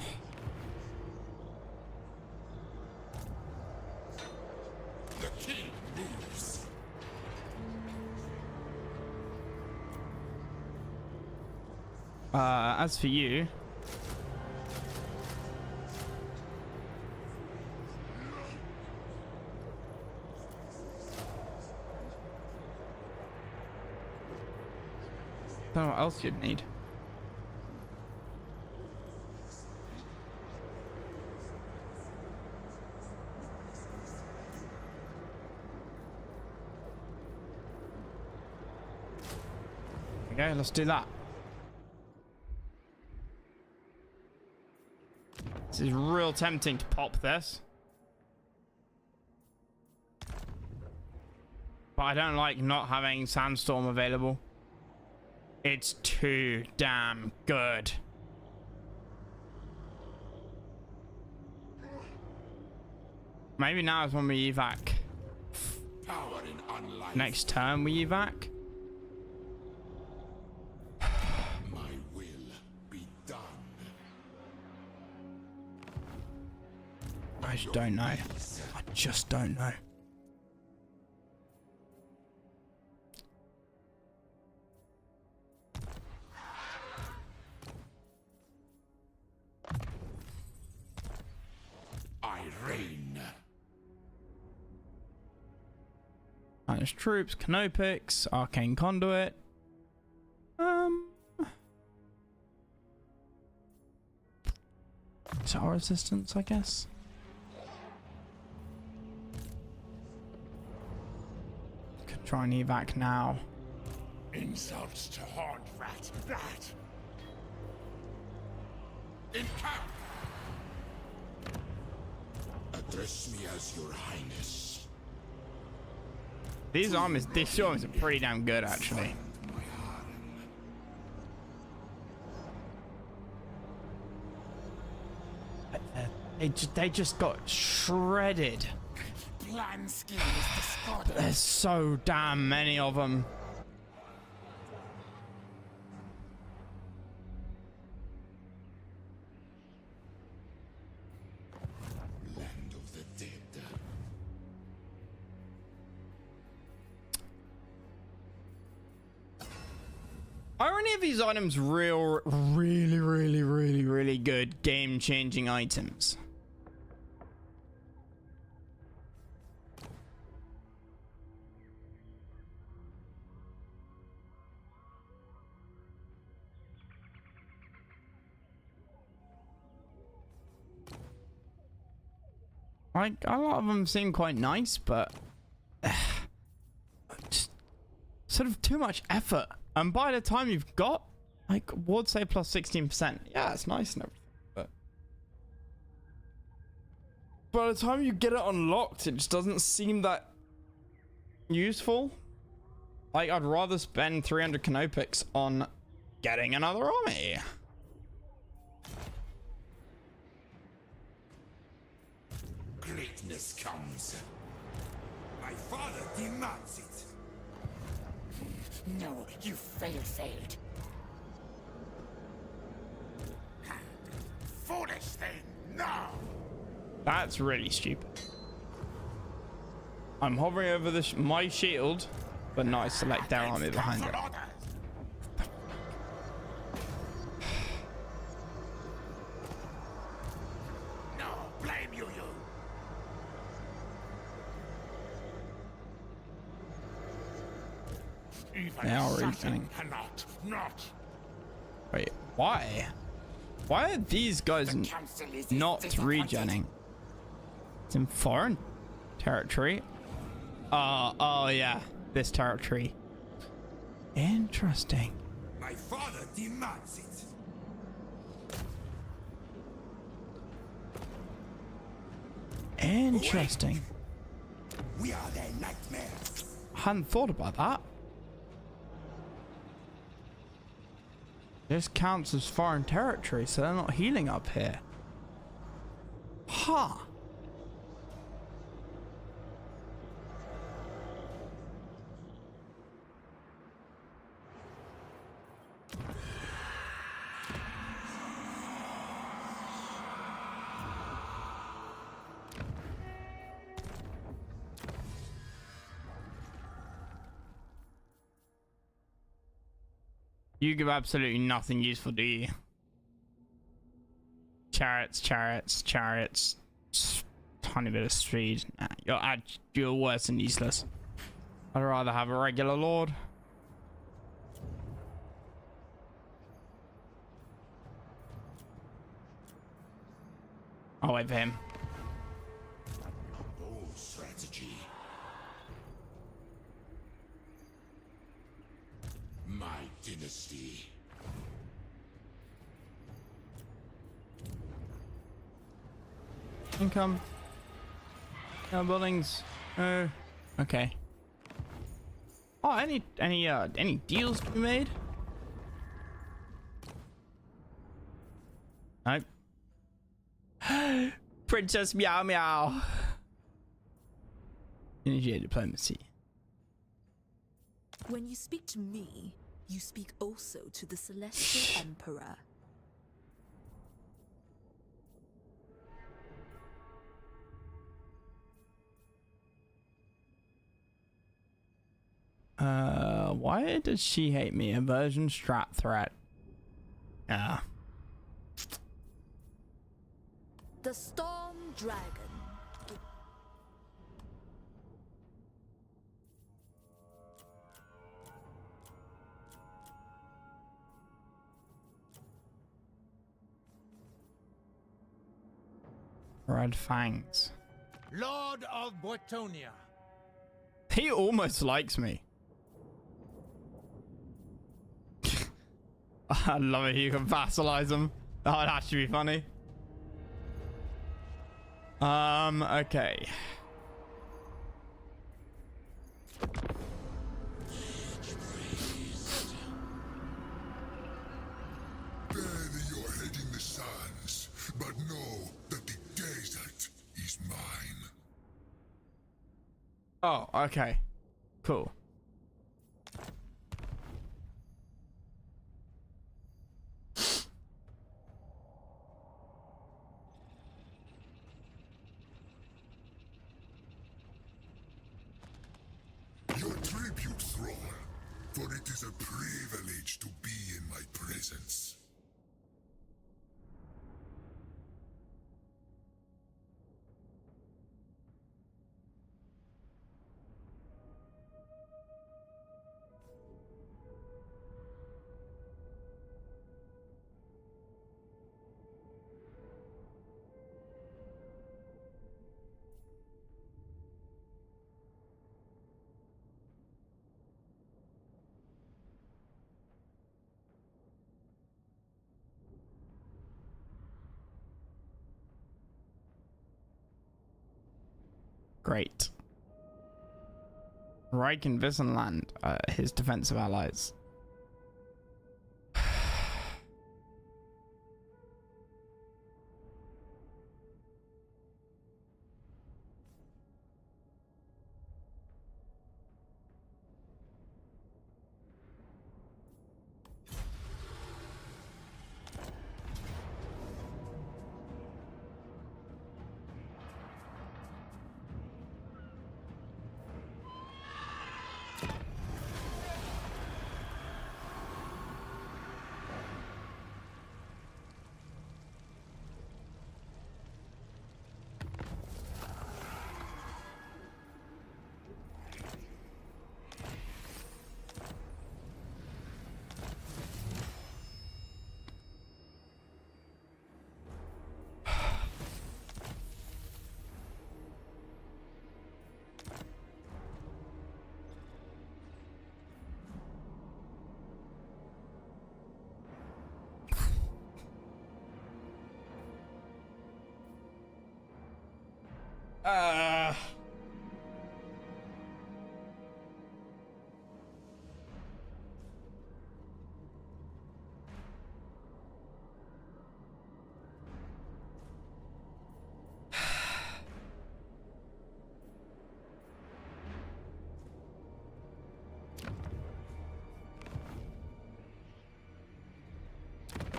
The king moves. As for you, don't know what else you'd need. Okay, let's do that. This is real tempting to pop this. But I don't like not having Sandstorm available. It's too damn good. Maybe now is when we evac. Power in unlife. Next turn we evac. My will be done. I just don't know. I just don't know. I reign. Minus troops, Canopics, Arcane Conduit. Tower resistance, I guess. Could try and evac now. Insults to horned rat. That. In camp. Address me as your highness. These armies are pretty damn good, actually. My harem. They just got shredded. Plan skill is discordant. There's so damn many of them. Land of the dead. Are any of these items really good game-changing items? Like, a lot of them seem quite nice, but just sort of too much effort. And by the time you've got, like, ward save plus 16%, yeah, it's nice and everything, but by the time you get it unlocked, it just doesn't seem that useful. Like, I'd rather spend 300 Canopics on getting another army. Greatness comes. My father demands it. No, you failed. Foolish thing, no! That's really stupid. I'm hovering over my shield, but not I select their army behind it. No, blame you. Even They are something returning. cannot not. Wait, why? Why are these guys The council is not disappointed. regenning? It's in foreign territory. Oh yeah, this territory. Interesting. My father demands it. Interesting. We are their nightmares. Hadn't thought about that. This counts as foreign territory, so they're not healing up here. Huh. You give absolutely nothing useful, do you? Chariots. Tiny bit of speed. Nah, you're worse than useless. I'd rather have a regular lord. I'll wait for him. Bold strategy. My dynasty. Income. No buildings. Okay. Oh, any deals to be made? Nope. Princess Meow Meow. Initiate diplomacy. When you speak to me, you speak also to the Celestial Emperor. Why does she hate me? Aversion, strat threat. Yeah. The Storm Dragon. Red Fangs. Lord of Bretonia. He almost likes me. I love it. You can vassalize him. Oh, that'd actually be funny. Okay. Barely you're heading the sands, but know that the desert is mine. Oh, okay. Cool. Your tribute, thrall, for it is a privilege to be in my presence. Great. Reich and Visenland, his defensive allies.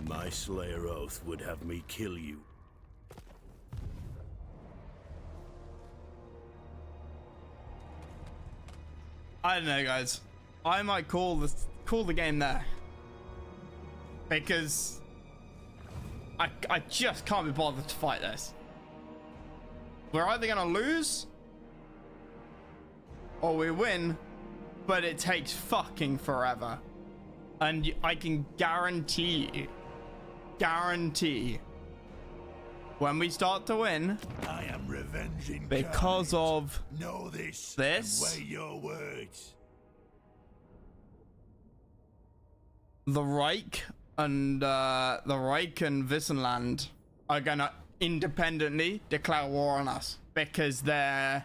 My Slayer oath would have me kill you. I don't know, guys. I might call the game there, because I just can't be bothered to fight this. We're either gonna lose or we win, but it takes fucking forever. And I can guarantee, when we start to win, I am revenging because of know this. this, And weigh your words. the Reich and Wissenland are gonna independently declare war on us, because their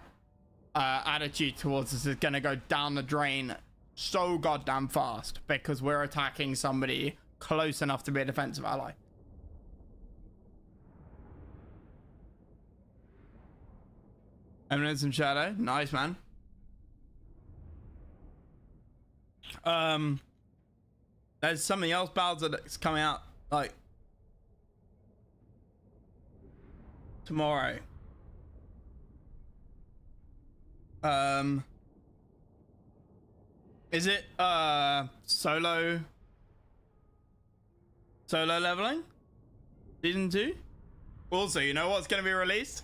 attitude towards us is gonna go down the drain so goddamn fast, because we're attacking somebody close enough to be a defensive ally. Eminence and Shadow, nice, man. There's something else, Bowser, that's coming out like tomorrow. Is it solo leveling season 2? Also, you know what's gonna be released?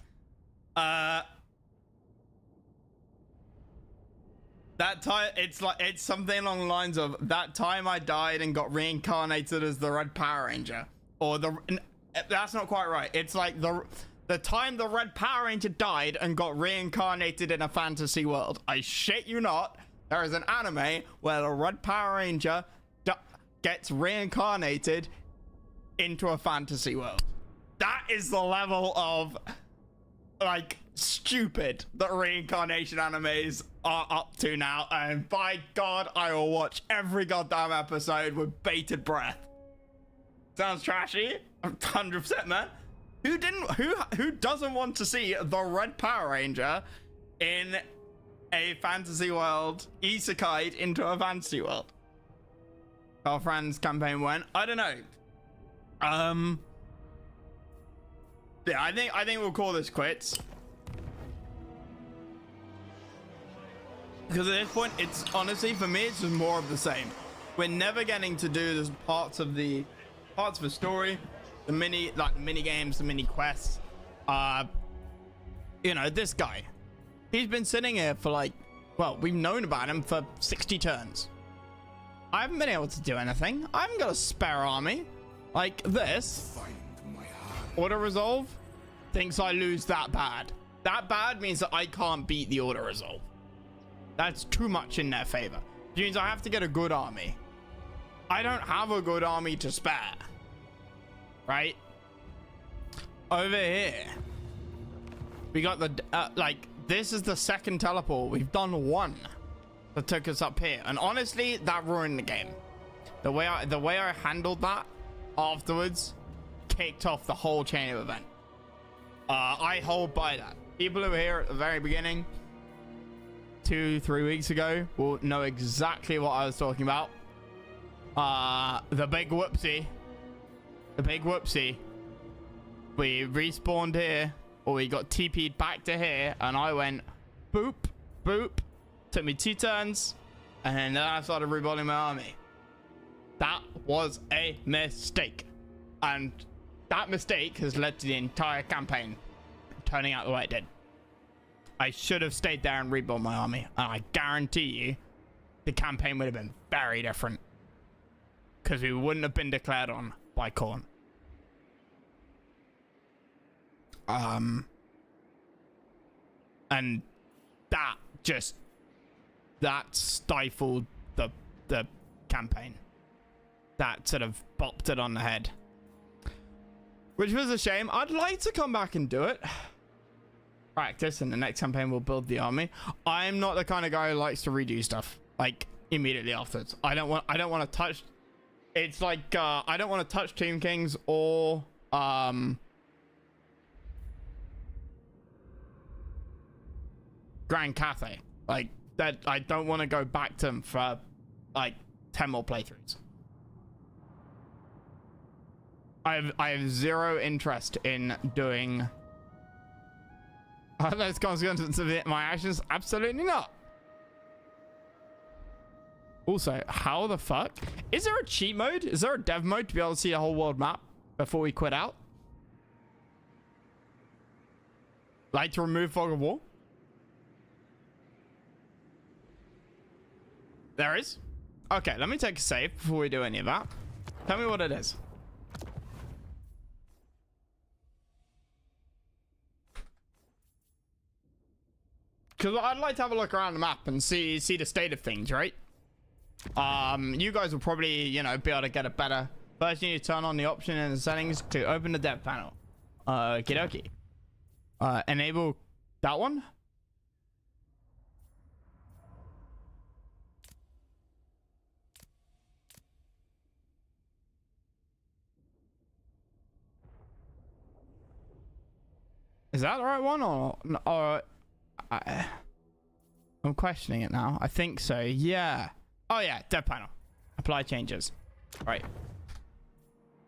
That time, it's something along the lines of that time I died and got reincarnated as the Red Power Ranger, or that's not quite right. It's like the time the Red Power Ranger died and got reincarnated in a fantasy world. I shit you not. There is an anime where the Red Power Ranger gets reincarnated into a fantasy world. That is the level of like stupid that reincarnation animes are up to now, and by God, I will watch every goddamn episode with bated breath. Sounds trashy, 100%, man. Who doesn't want to see the Red Power Ranger in a fantasy world, isekai'd into a fantasy world? Our friend's campaign went. I don't know. Yeah, I think we'll call this quits. Because at this point, it's honestly, for me, it's just more of the same. We're never getting to do the parts of the story, the mini games, the mini quests. You know, this guy, he's been sitting here for like, well, we've known about him for 60 turns. I haven't been able to do anything. I haven't got a spare army. Like this, auto resolve thinks I lose that bad. That bad means that I can't beat the auto resolve. That's too much in their favor. Which means I have to get a good army. I don't have a good army to spare. Right? Over here, we got the, like, this is the second teleport. We've done one that took us up here. And honestly, that ruined the game. The way I handled that afterwards kicked off the whole chain of event. I hold by that. People who were here at the very beginning, 2-3 weeks ago, will know exactly what I was talking about. The big whoopsie. We respawned here, or we got TP'd back to here, and I went boop, boop. Took me 2 turns, and then I started rebuilding my army. That was a mistake. And that mistake has led to the entire campaign turning out the way it did. I should have stayed there and rebuilt my army, and I guarantee you the campaign would have been very different, because we wouldn't have been declared on by Khorne. And that stifled the campaign. That sort of bopped it on the head, which was a shame. I'd like to come back and do it. practice, and the next campaign we'll build the army. I'm not the kind of guy who likes to redo stuff like immediately afterwards. I don't want to touch. It's like I don't want to touch Tomb Kings or Grand Cathay. Like that, I don't want to go back to them for like 10 more playthroughs. I have zero interest in doing those consequences of my actions. Absolutely not. Also, how the fuck is there a cheat mode? Is there a dev mode to be able to see a whole world map before we quit out? Like to remove fog of war? There is. Okay, let me take a save before we do any of that. Tell me what it is. Because I'd like to have a look around the map and see the state of things, right? You guys will probably, you know, be able to get a better. First, you need to turn on the option in the settings to open the depth panel. Okie dokie. Enable that one. Is that the right one or I'm questioning it now. I think so. Yeah. Oh yeah, dev panel. Apply changes. Right.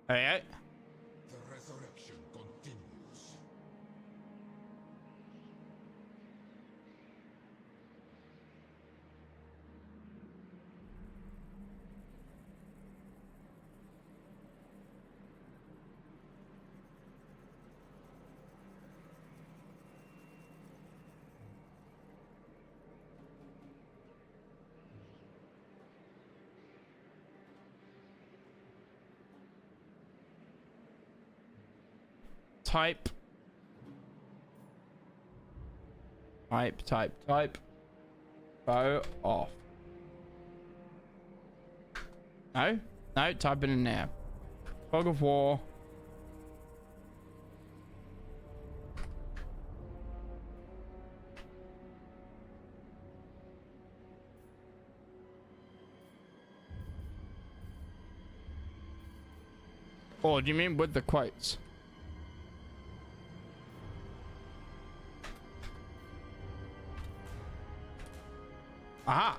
Okay. The resurrection continues. Type. Go off. No, type it in there. Fog of war. Oh, do you mean with the quotes? Aha.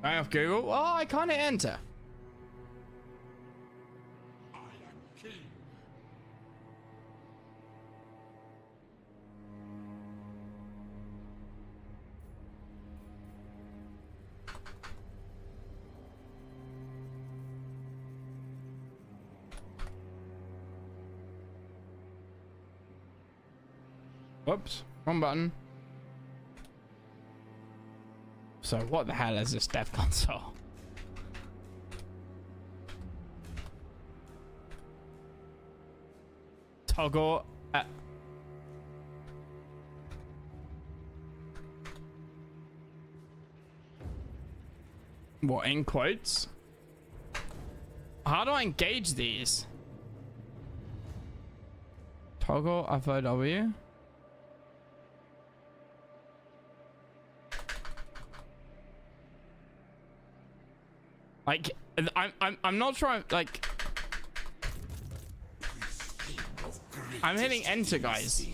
Going off Google. Oh, I can't hit enter. I am king. Whoops, wrong button. So what the hell is this dev console? Toggle. What, in quotes? How do I engage these? Toggle FOW. Like, I'm not sure. Like, I'm hitting enter, guys.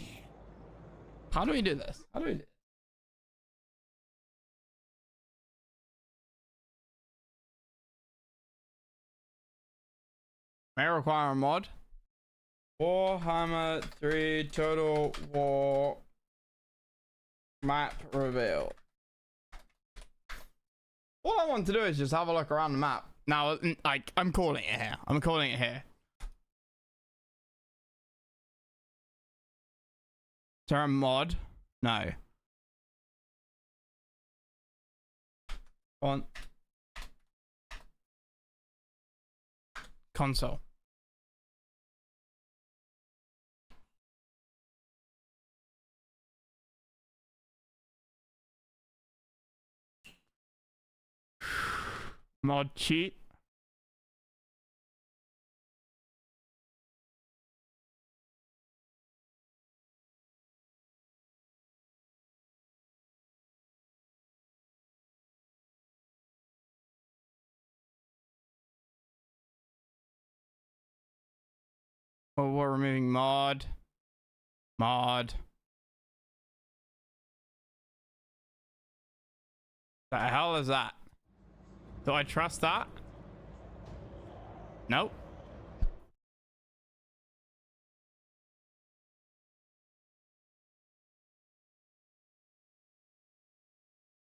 How do we do this? How do we do it? May require a mod. Warhammer 3 Total War map reveal. All I want to do is just have a look around the map. Now, like, I'm calling it here. I'm calling it here. Is there a mod? No. On console. Mod cheat. Oh, we're removing mod. Mod. The hell is that? Do I trust that? Nope.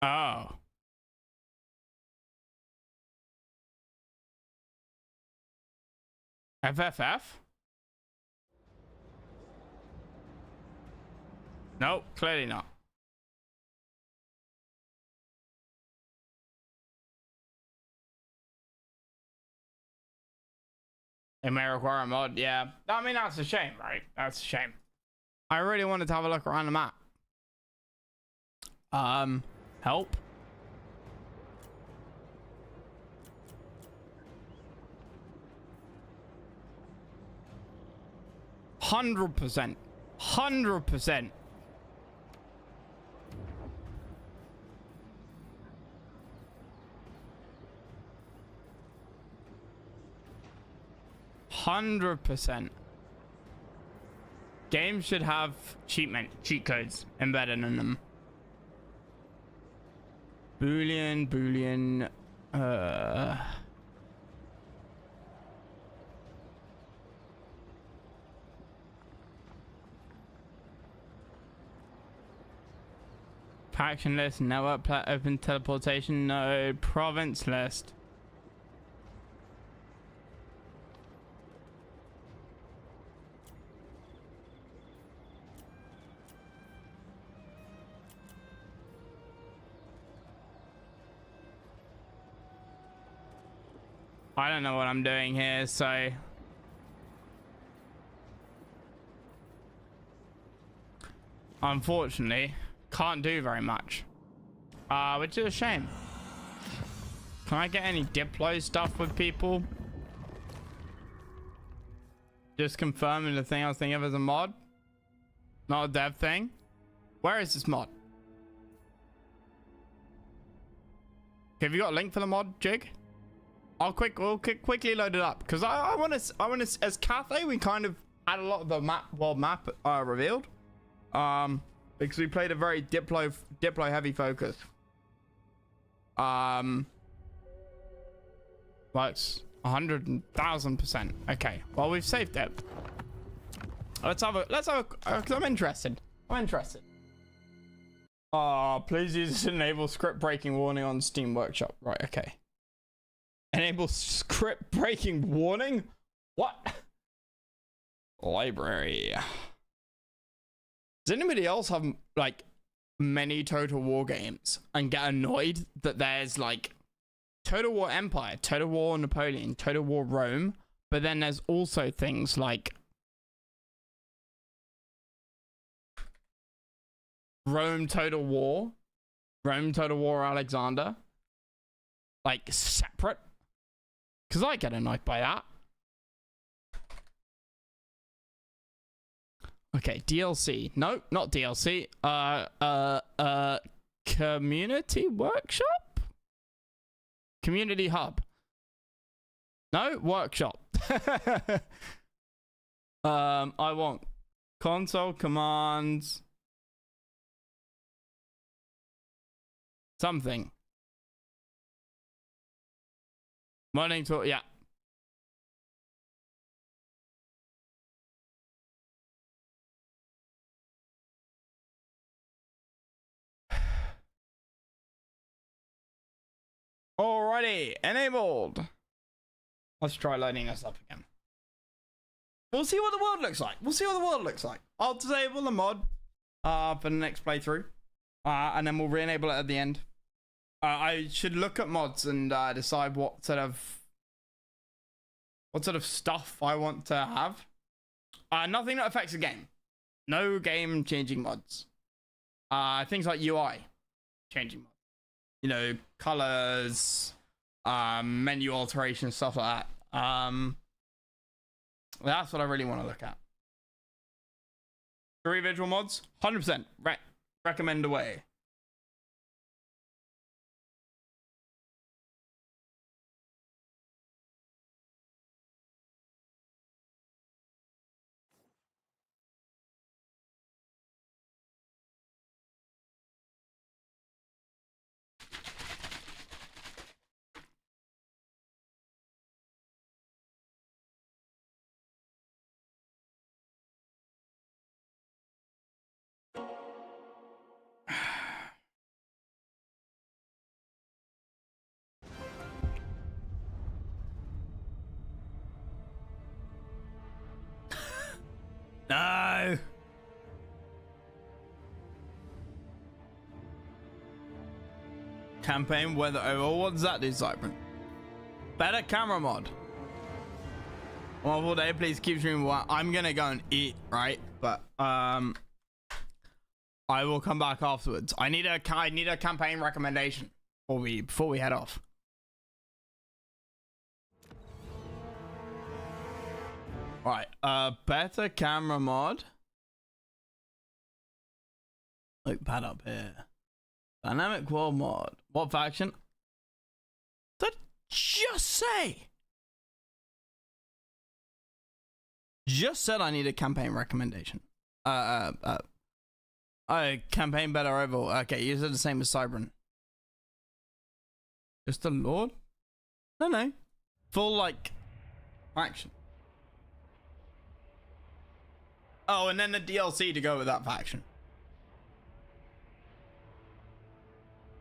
Oh. FFF? Nope, clearly not. It may require a mod, yeah. I mean, that's a shame, right? That's a shame. I really wanted to have a look around the map. Help. $100%. 100%. $100%. Games should have cheat codes embedded in them. Boolean. Faction list, network plat, open teleportation node, province list. I don't know what I'm doing here, so unfortunately can't do very much, which is a shame. Can I get any Diplo stuff with people? Just confirming the thing I was thinking of as a mod, not a dev thing. Where is this mod? Have you got a link for the mod, Jig? We'll quickly load it up, because I want to, as Cathay, we kind of had a lot of the world map revealed, because we played a very Diplo heavy focus. Works 100,000%. Okay, well, we've saved it. Let's have a, because I'm interested. Please use enable script breaking warning on Steam Workshop. Right, okay. Enable script breaking warning? What? Library. Does anybody else have like many Total War games and get annoyed that there's like Total War Empire, Total War Napoleon, Total War Rome, but then there's also things like Rome Total War Alexander, like separate? Because I get annoyed by that. Okay, DLC. No, not DLC. Community workshop? Community hub. No, workshop. I want console commands. Something. Morning to, yeah. Alrighty, enabled. Let's try loading this up again. We'll see what the world looks like. I'll disable the mod for the next playthrough, and then we'll re-enable it at the end. I should look at mods and decide what sort of stuff I want to have. Nothing that affects the game. No game changing mods. Things like UI changing mods. You know, colors, menu alteration, stuff like that. That's what I really want to look at. 3 visual mods, 100% recommend away. No. Campaign weather over. What does that do, Cypher? Better camera mod. One full day, please keep streaming. Well, I'm gonna go and eat, right? But I will come back afterwards. I need a campaign recommendation before we head off. Right, better camera mod. Look that up here. Dynamic world mod. What faction? Did I just say? Just said I need a campaign recommendation. Oh, campaign better overall. Okay, you said the same as Cybran. Just the Lord? No. Full, like, faction. Oh, and then the DLC to go with that faction.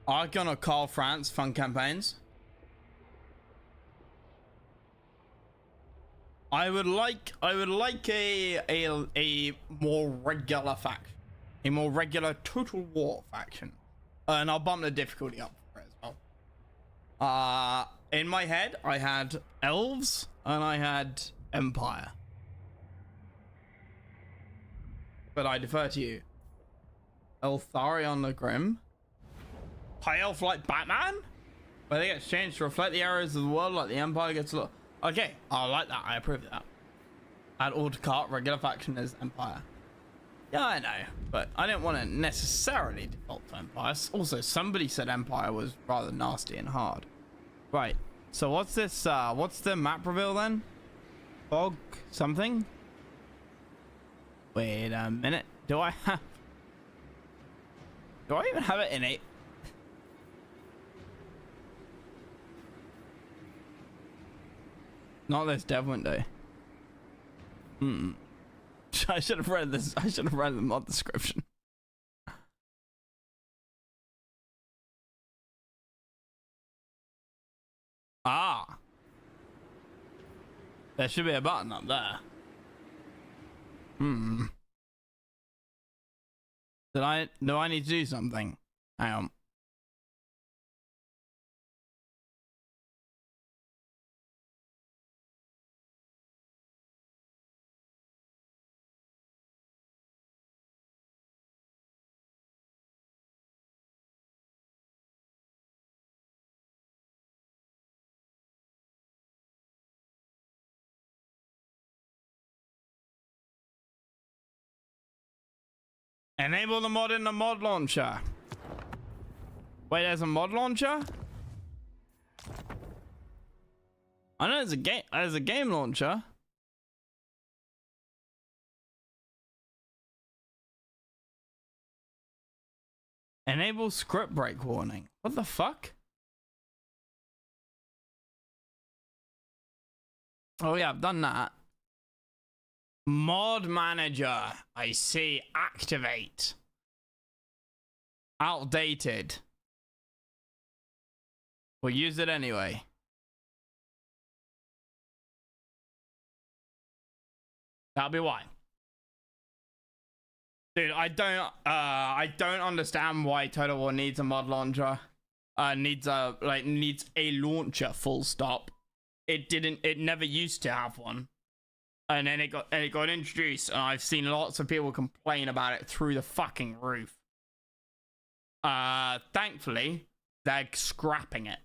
Archon or Carl France, fun campaigns. I would like a more regular faction. A more regular Total War faction. And I'll bump the difficulty up for it as well. In my head, I had Elves and I had Empire. But I defer to you. Eltharion the Grim. High Elf like Batman? Where they get changed to reflect the areas of the world like the Empire gets a lot. Okay, I like that. I approve of that. Add all to cart, regular faction is Empire. Yeah, I know. But I didn't want to necessarily default to Empire. Also, somebody said Empire was rather nasty and hard. Right. So what's this? What's the map reveal then? Fog something? Wait a minute. Do I even have it in it? Not this dev window. I should have read this. I should have read the mod description. Ah. There should be a button up there. Do I need to do something? Hang on. Enable the mod in the mod launcher. Wait, there's a mod launcher? I know there's a game launcher. Enable script break warning. What the fuck? Oh yeah, I've done that. Mod manager. I see. Activate. Outdated. We'll use it anyway. That'll be why. Dude, I don't understand why Total War needs a mod launcher. Needs a launcher, full stop. It never used to have one. And then it got introduced, and I've seen lots of people complain about it through the fucking roof. Thankfully, they're scrapping it.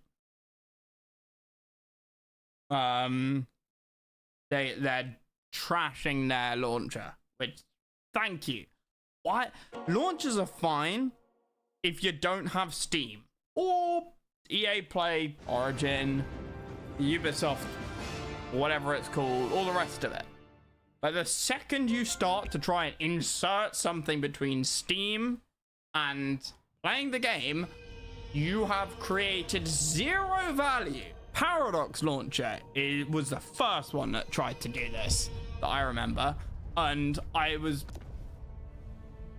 they're trashing their launcher, which, thank you. Why? Launchers are fine if you don't have Steam or EA Play, Origin, Ubisoft, whatever it's called, all the rest of it. But the second you start to try and insert something between Steam and playing the game, you have created zero value. Paradox Launcher was the first one that tried to do this, that I remember. And I was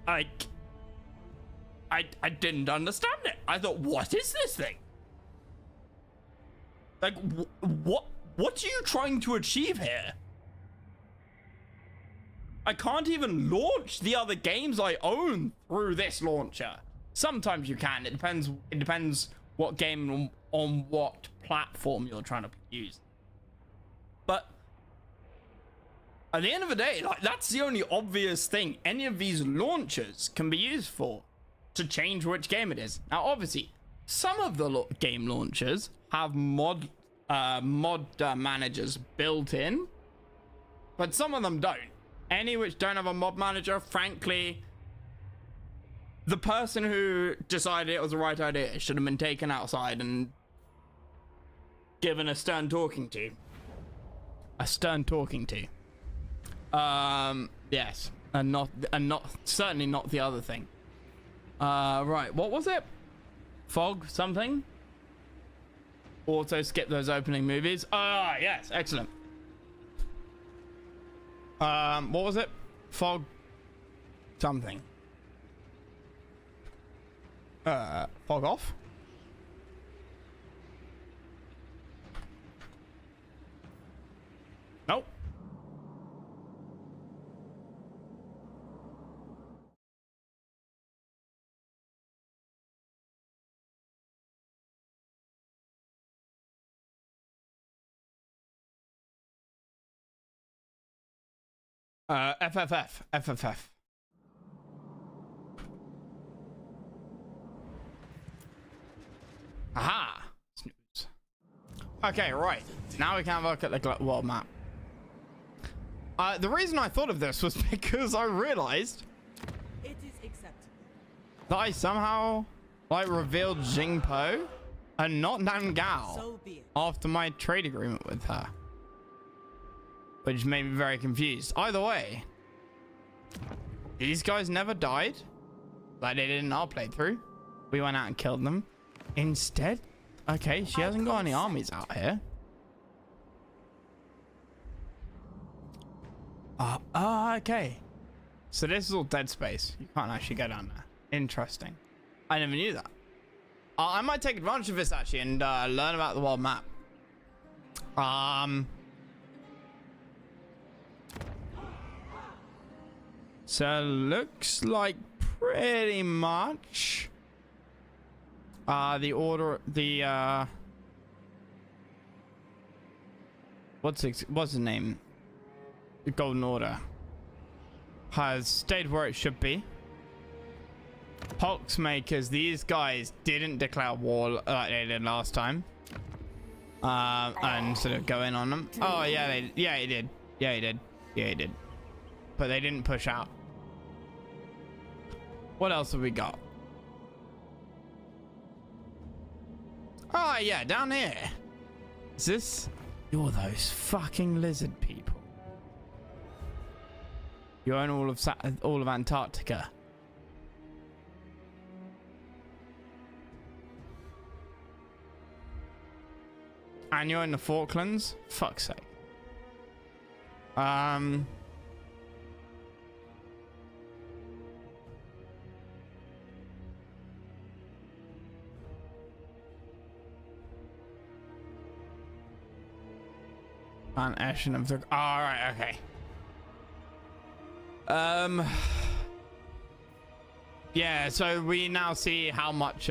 like, I didn't understand it. I thought, what is this thing? Like, what are you trying to achieve here? I can't even launch the other games I own through this launcher. Sometimes you can. It depends what game on what platform you're trying to use. But at the end of the day, like, that's the only obvious thing any of these launchers can be used for, to change which game it is. Now, obviously, some of the game launchers have mod managers built in, but some of them don't. Any which don't have a mod manager, frankly, the person who decided it was the right idea should have been taken outside and given a stern talking to. A stern talking to. Yes, and not certainly not the other thing. Right, what was it? Fog something? Auto skip those opening movies. Ah, yes, excellent. What was it? Fog something. Fog off? Nope. FFF. Aha! Snooze. Okay, right. Now we can look at the world map. The reason I thought of this was because I realized It is acceptable. that I somehow, like, revealed Jingpo and not Nangao So be it. after my trade agreement with her. Which made me very confused. Either way, these guys never died like they did in our playthrough. We went out and killed them. Instead, okay, she hasn't got any armies out here. Okay. So this is all dead space. You can't actually go down there. Interesting. I never knew that. I might take advantage of this actually and learn about the world map. So looks like pretty much the order, the what's the name? The Golden Order has stayed where it should be. Poxmakers, these guys didn't declare war like they did last time. And sort of go in on them. Oh yeah, he did. Yeah, he did. But they didn't push out. What else have we got? Oh yeah, down here. Is this? You're those fucking lizard people. You own all of Antarctica. And you're in the Falklands? Fuck's sake. An Ashen of the... Oh, right, okay. Yeah, so we now see how much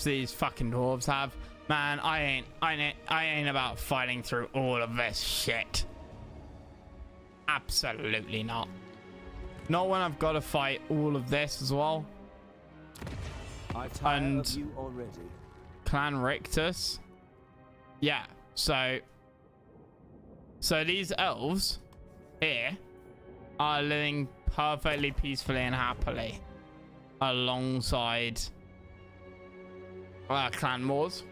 these fucking dwarves have. Man, I ain't about fighting through all of this shit. Absolutely not. Not when I've got to fight all of this as well. I tire of you already. Clan Rictus. Yeah, So these elves here are living perfectly peacefully and happily alongside clan wars.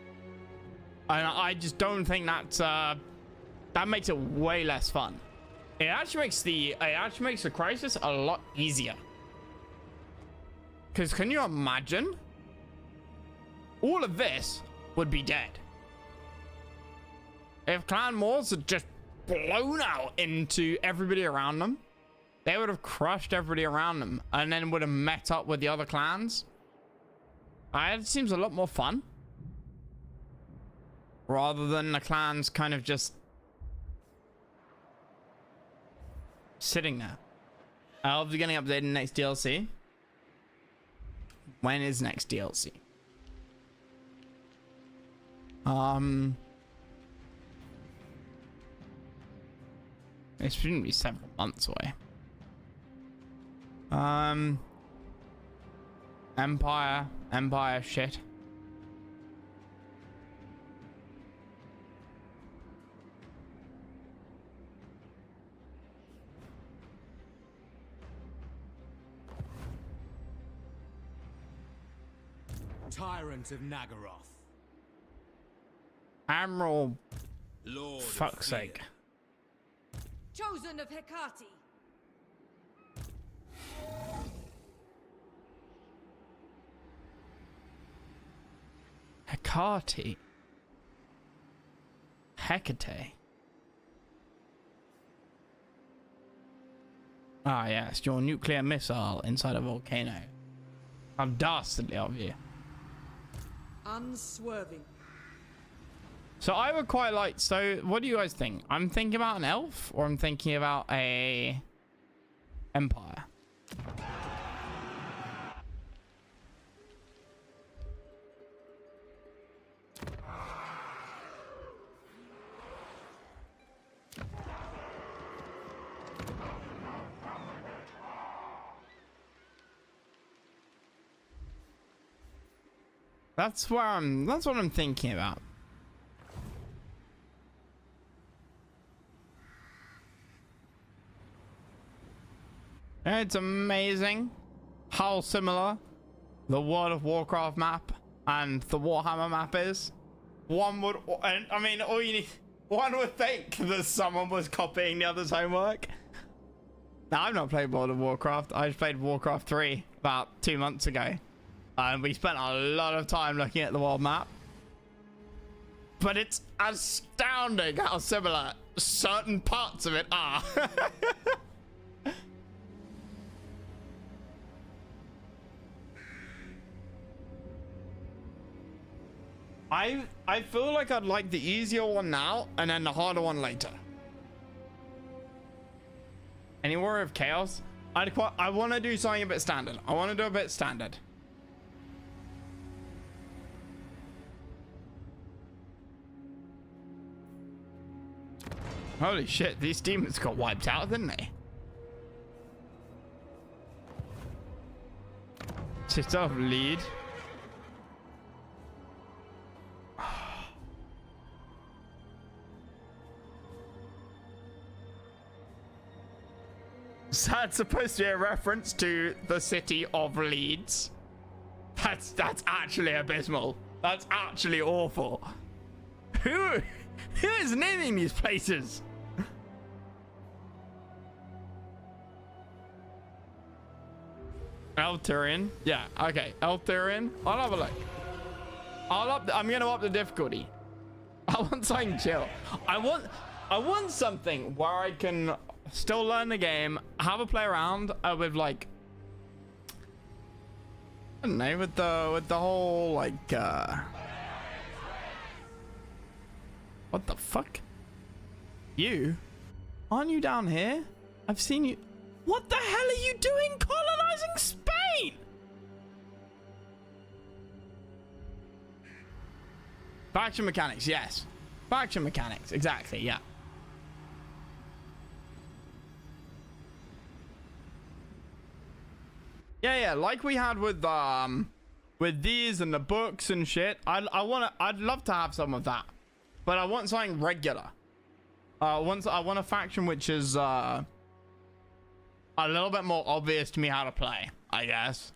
And I just don't think that's that makes it way less fun. It actually makes the crisis a lot easier. Because can you imagine? All of this would be dead. If clan wars had just blown out into everybody around them, they would have crushed everybody around them and then would have met up with the other clans. It seems a lot more fun. Rather than the clans kind of just sitting there. Elves are getting updated in next DLC. When is next DLC? It shouldn't be several months away. Empire shit. Tyrant of Nagaroth. Admiral, Lord fuck's sake. Chosen of Hecate. Hecate. Hecate. Ah, yes, your nuclear missile inside a volcano. How dastardly of you. Unswerving. So I would quite like, so what do you guys think? I'm thinking about an elf or I'm thinking about a empire. That's what I'm thinking about. It's amazing how similar the World of Warcraft map and the Warhammer map is. One would think that someone was copying the other's homework. Now, I've not played World of Warcraft. I just played Warcraft 3 about 2 months ago. And we spent a lot of time looking at the world map. But it's astounding how similar certain parts of it are. I feel like I'd like the easier one now and then the harder one later. Any Warrior of Chaos? I want to do something a bit standard. I want to do a bit standard. Holy shit, these demons got wiped out, didn't they? Sit off lead. Is that supposed to be a reference to the city of Leeds? That's actually abysmal. That's actually awful. Who is naming these places? Elturian. Yeah, okay. Elturian. I'll have a look. I'm gonna up the difficulty. I want something chill. I want something where I can still learn the game, have a play around with like, I don't know, with the whole like what the fuck? You? Aren't you down here? I've seen you. What the hell are you doing colonizing Spain? Faction mechanics, yes. Faction mechanics, exactly, yeah. Yeah, like we had with these and the books and shit. I'd love to have some of that. but I want something regular. I want a faction which is a little bit more obvious to me how to play, I guess.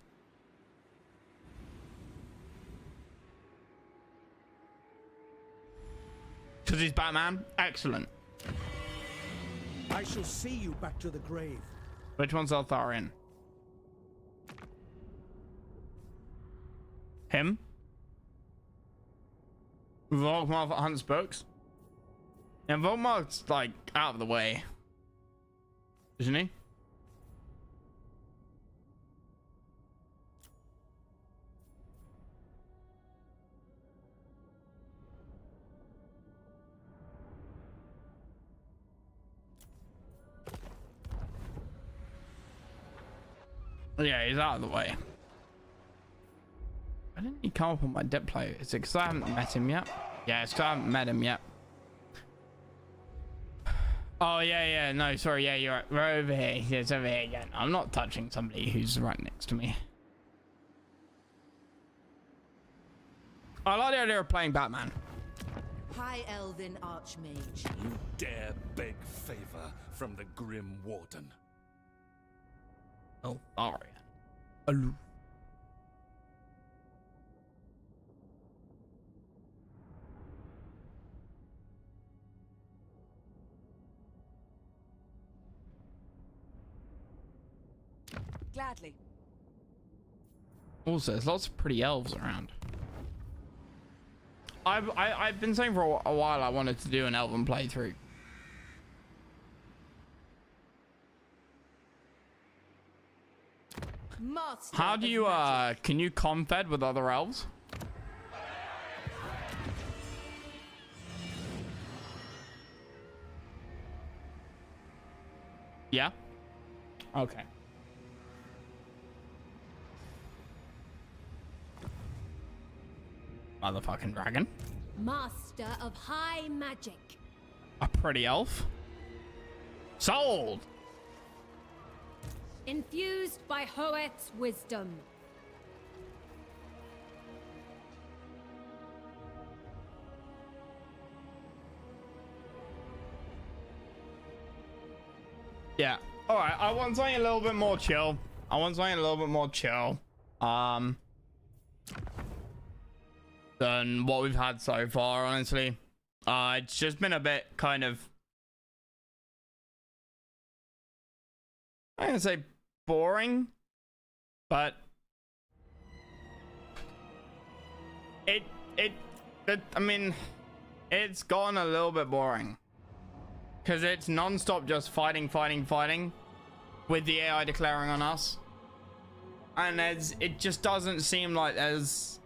Because he's Batman? Excellent. I shall see you back to the grave. Which one's Eltharion? Him? Volkmar hunts books? And Volkmar's like out of the way. Isn't he? Yeah, he's out of the way. Why didn't he come up on my dip play? Is it because I haven't met him yet? Yeah, it's because I haven't met him yet. Oh, yeah, no, sorry, yeah, you're right. We're over here. Yeah, it's over here again. I'm not touching somebody who's right next to me. I like the idea of playing Batman. High Elven Archmage. You dare beg favor from the Grim Warden. Oh, Arian. Aloof. Gladly. Also, there's lots of pretty elves around. I've been saying for a while I wanted to do an elven playthrough. Master How do of you magic. can you confed with other elves? Yeah. Okay. Motherfucking dragon. Master of high magic. A pretty elf. Sold. Infused by Hoet's wisdom. Yeah. All right. I want something a little bit more chill. Than what we've had so far, honestly. It's just been a bit kind of, I'm gonna say boring, but I mean, it's gone a little bit boring because it's non-stop just fighting with the AI declaring on us, and it just doesn't seem like there's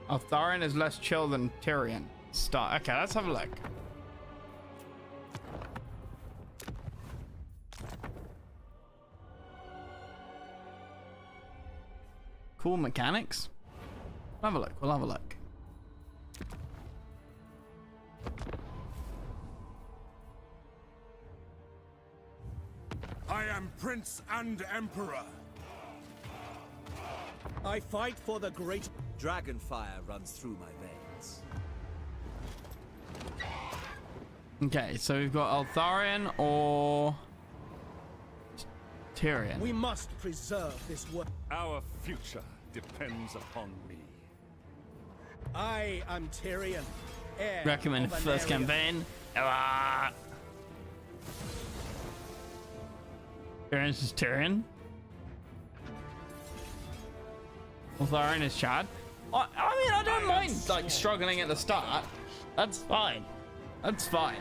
Eltharion is less chill than Tyrion. Okay, let's have a look. Cool mechanics. We'll have a look. I am Prince and Emperor. I fight for the great... Dragon fire runs through my veins. Okay, so we've got Eltharion or Tyrion. We must preserve this world. Our future depends upon me. I am Tyrion, heir Recommend of first Valeria. campaign. Tyrion's is Tyrion. Eltharion is Chad. I mean, I don't mind like struggling at the start. That's fine. That's fine.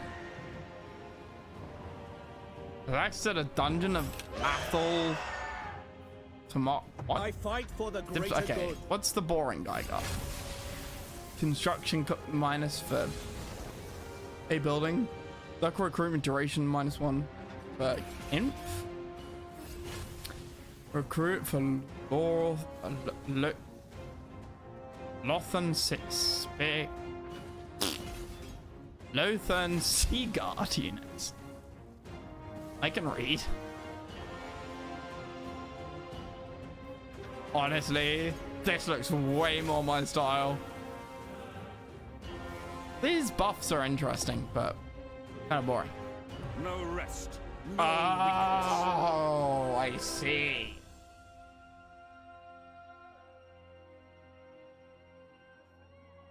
That's to the dungeon of Athol. What? I fight for the greater Okay, good. what's the boring guy got? Construction minus for a building. Duck recruitment duration -1 for imp. Recruit for Laurel. Lothern Lothern Sea Guard units. I can read. Honestly, this looks way more my style. These buffs are interesting, but kind of boring. No rest. No Oh, I see.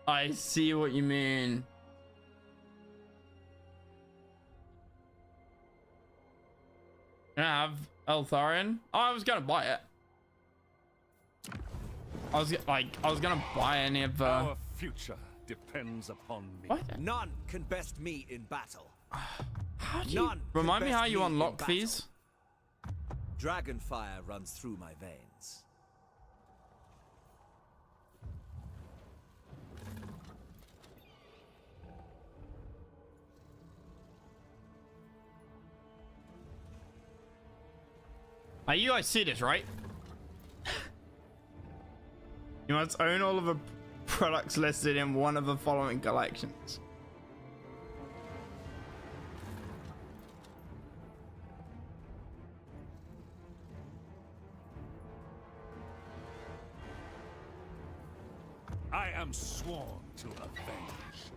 I see what you mean. Can I have Eltharion? Oh, I was gonna buy it. I was gonna buy any of Our future depends upon me. What? None can best me in battle. How do you None can remind me best how you in unlock battle. these? Dragon fire runs through my veins. You guys see this, right? You must own all of the products listed in one of the following collections. I am sworn to avenge.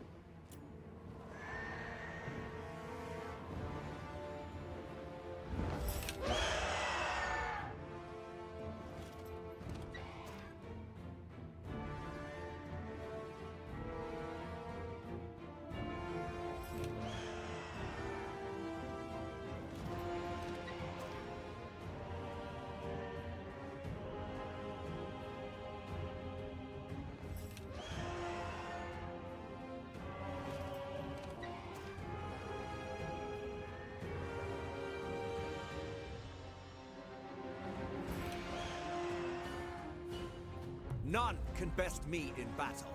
None can best me in battle.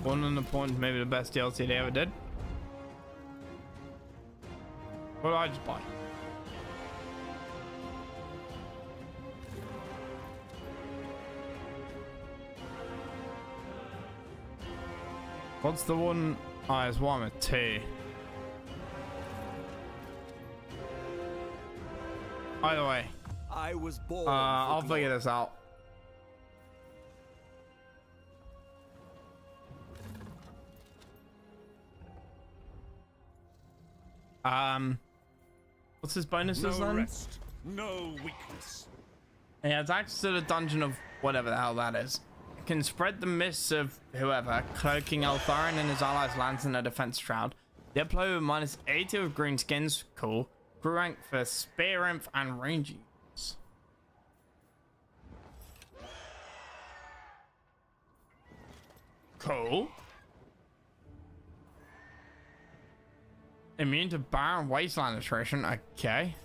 One on the point, maybe the best DLC they ever did. What did I just buy? What's the one? Oh, it's one with two. Either way, I was born. I'll figure this out. What's his bonuses No then? rest, no weakness. Yeah, it's access to the dungeon of whatever the hell that is. Can spread the mists of whoever, cloaking Eltharion and his allies lands in a defense shroud. Deploy with minus 80 with green skins. Cool. Crew rank for spear imp and range use. Cool. Immune to barren wasteland attrition. Okay.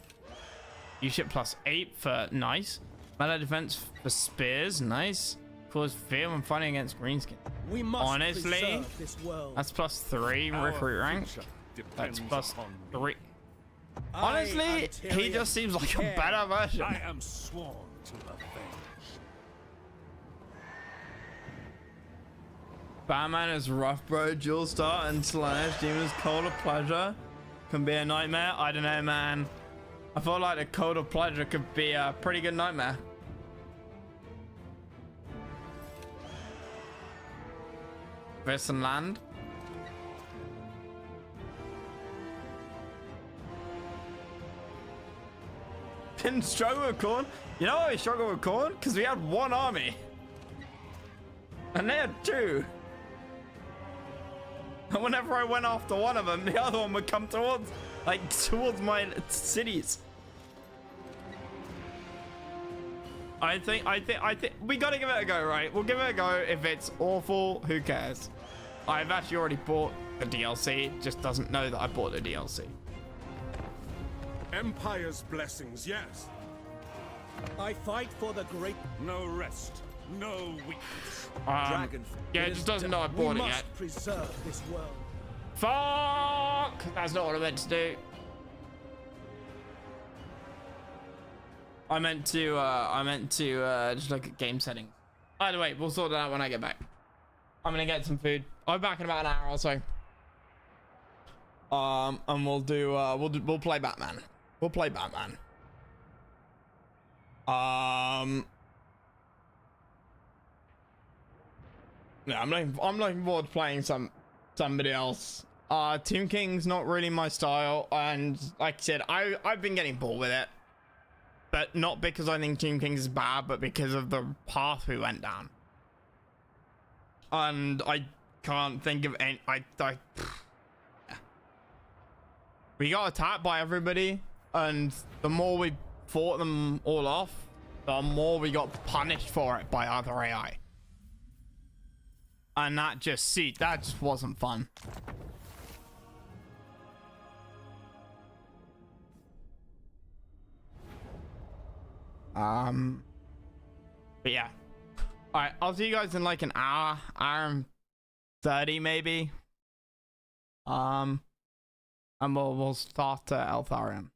Use it plus 8 for nice. Melee defense for spears. Nice. Cause fear when fighting against greenskin. We must honestly, preserve this world. that's plus 3 Our recruit rank. future That's depends plus upon me. 3. Honestly, he just seems like a better version. I am sworn to avenge. Batman is rough, bro. Dual start and slash. Demon's Code of Pleasure can be a nightmare. I don't know, man. I feel like the Code of Pleasure could be a pretty good nightmare. Vison Land. Didn't struggle with Corn. You know why we struggled with Corn? Because we had one army. And they had 2. And whenever I went after one of them, the other one would come towards my cities. I think we gotta give it a go, right? We'll give it a go. If it's awful, who cares? I've actually already bought the DLC. Just doesn't know that I bought the DLC. Empire's blessings, yes. I fight for the great. No rest, no weakness. Dragon. Yeah, it just doesn't know I bought We it must yet. preserve this world. Fuck! That's not what I meant to do. I meant to just look at game settings. Either way, we'll sort that out when I get back. I'm gonna get some food. I'll be back in about an hour or so. And we'll do we'll play Batman. We'll play Batman. Yeah, I'm looking forward to playing somebody else. Team King's not really my style, and like I said, I've been getting bored with it. But not because I think Team Kings is bad, but because of the path we went down. And I can't think of any. We got attacked by everybody, and the more we fought them all off, the more we got punished for it by other AI. And that just wasn't fun. But yeah. Alright, I'll see you guys in like an hour and 30 maybe. And we'll start Eltharion.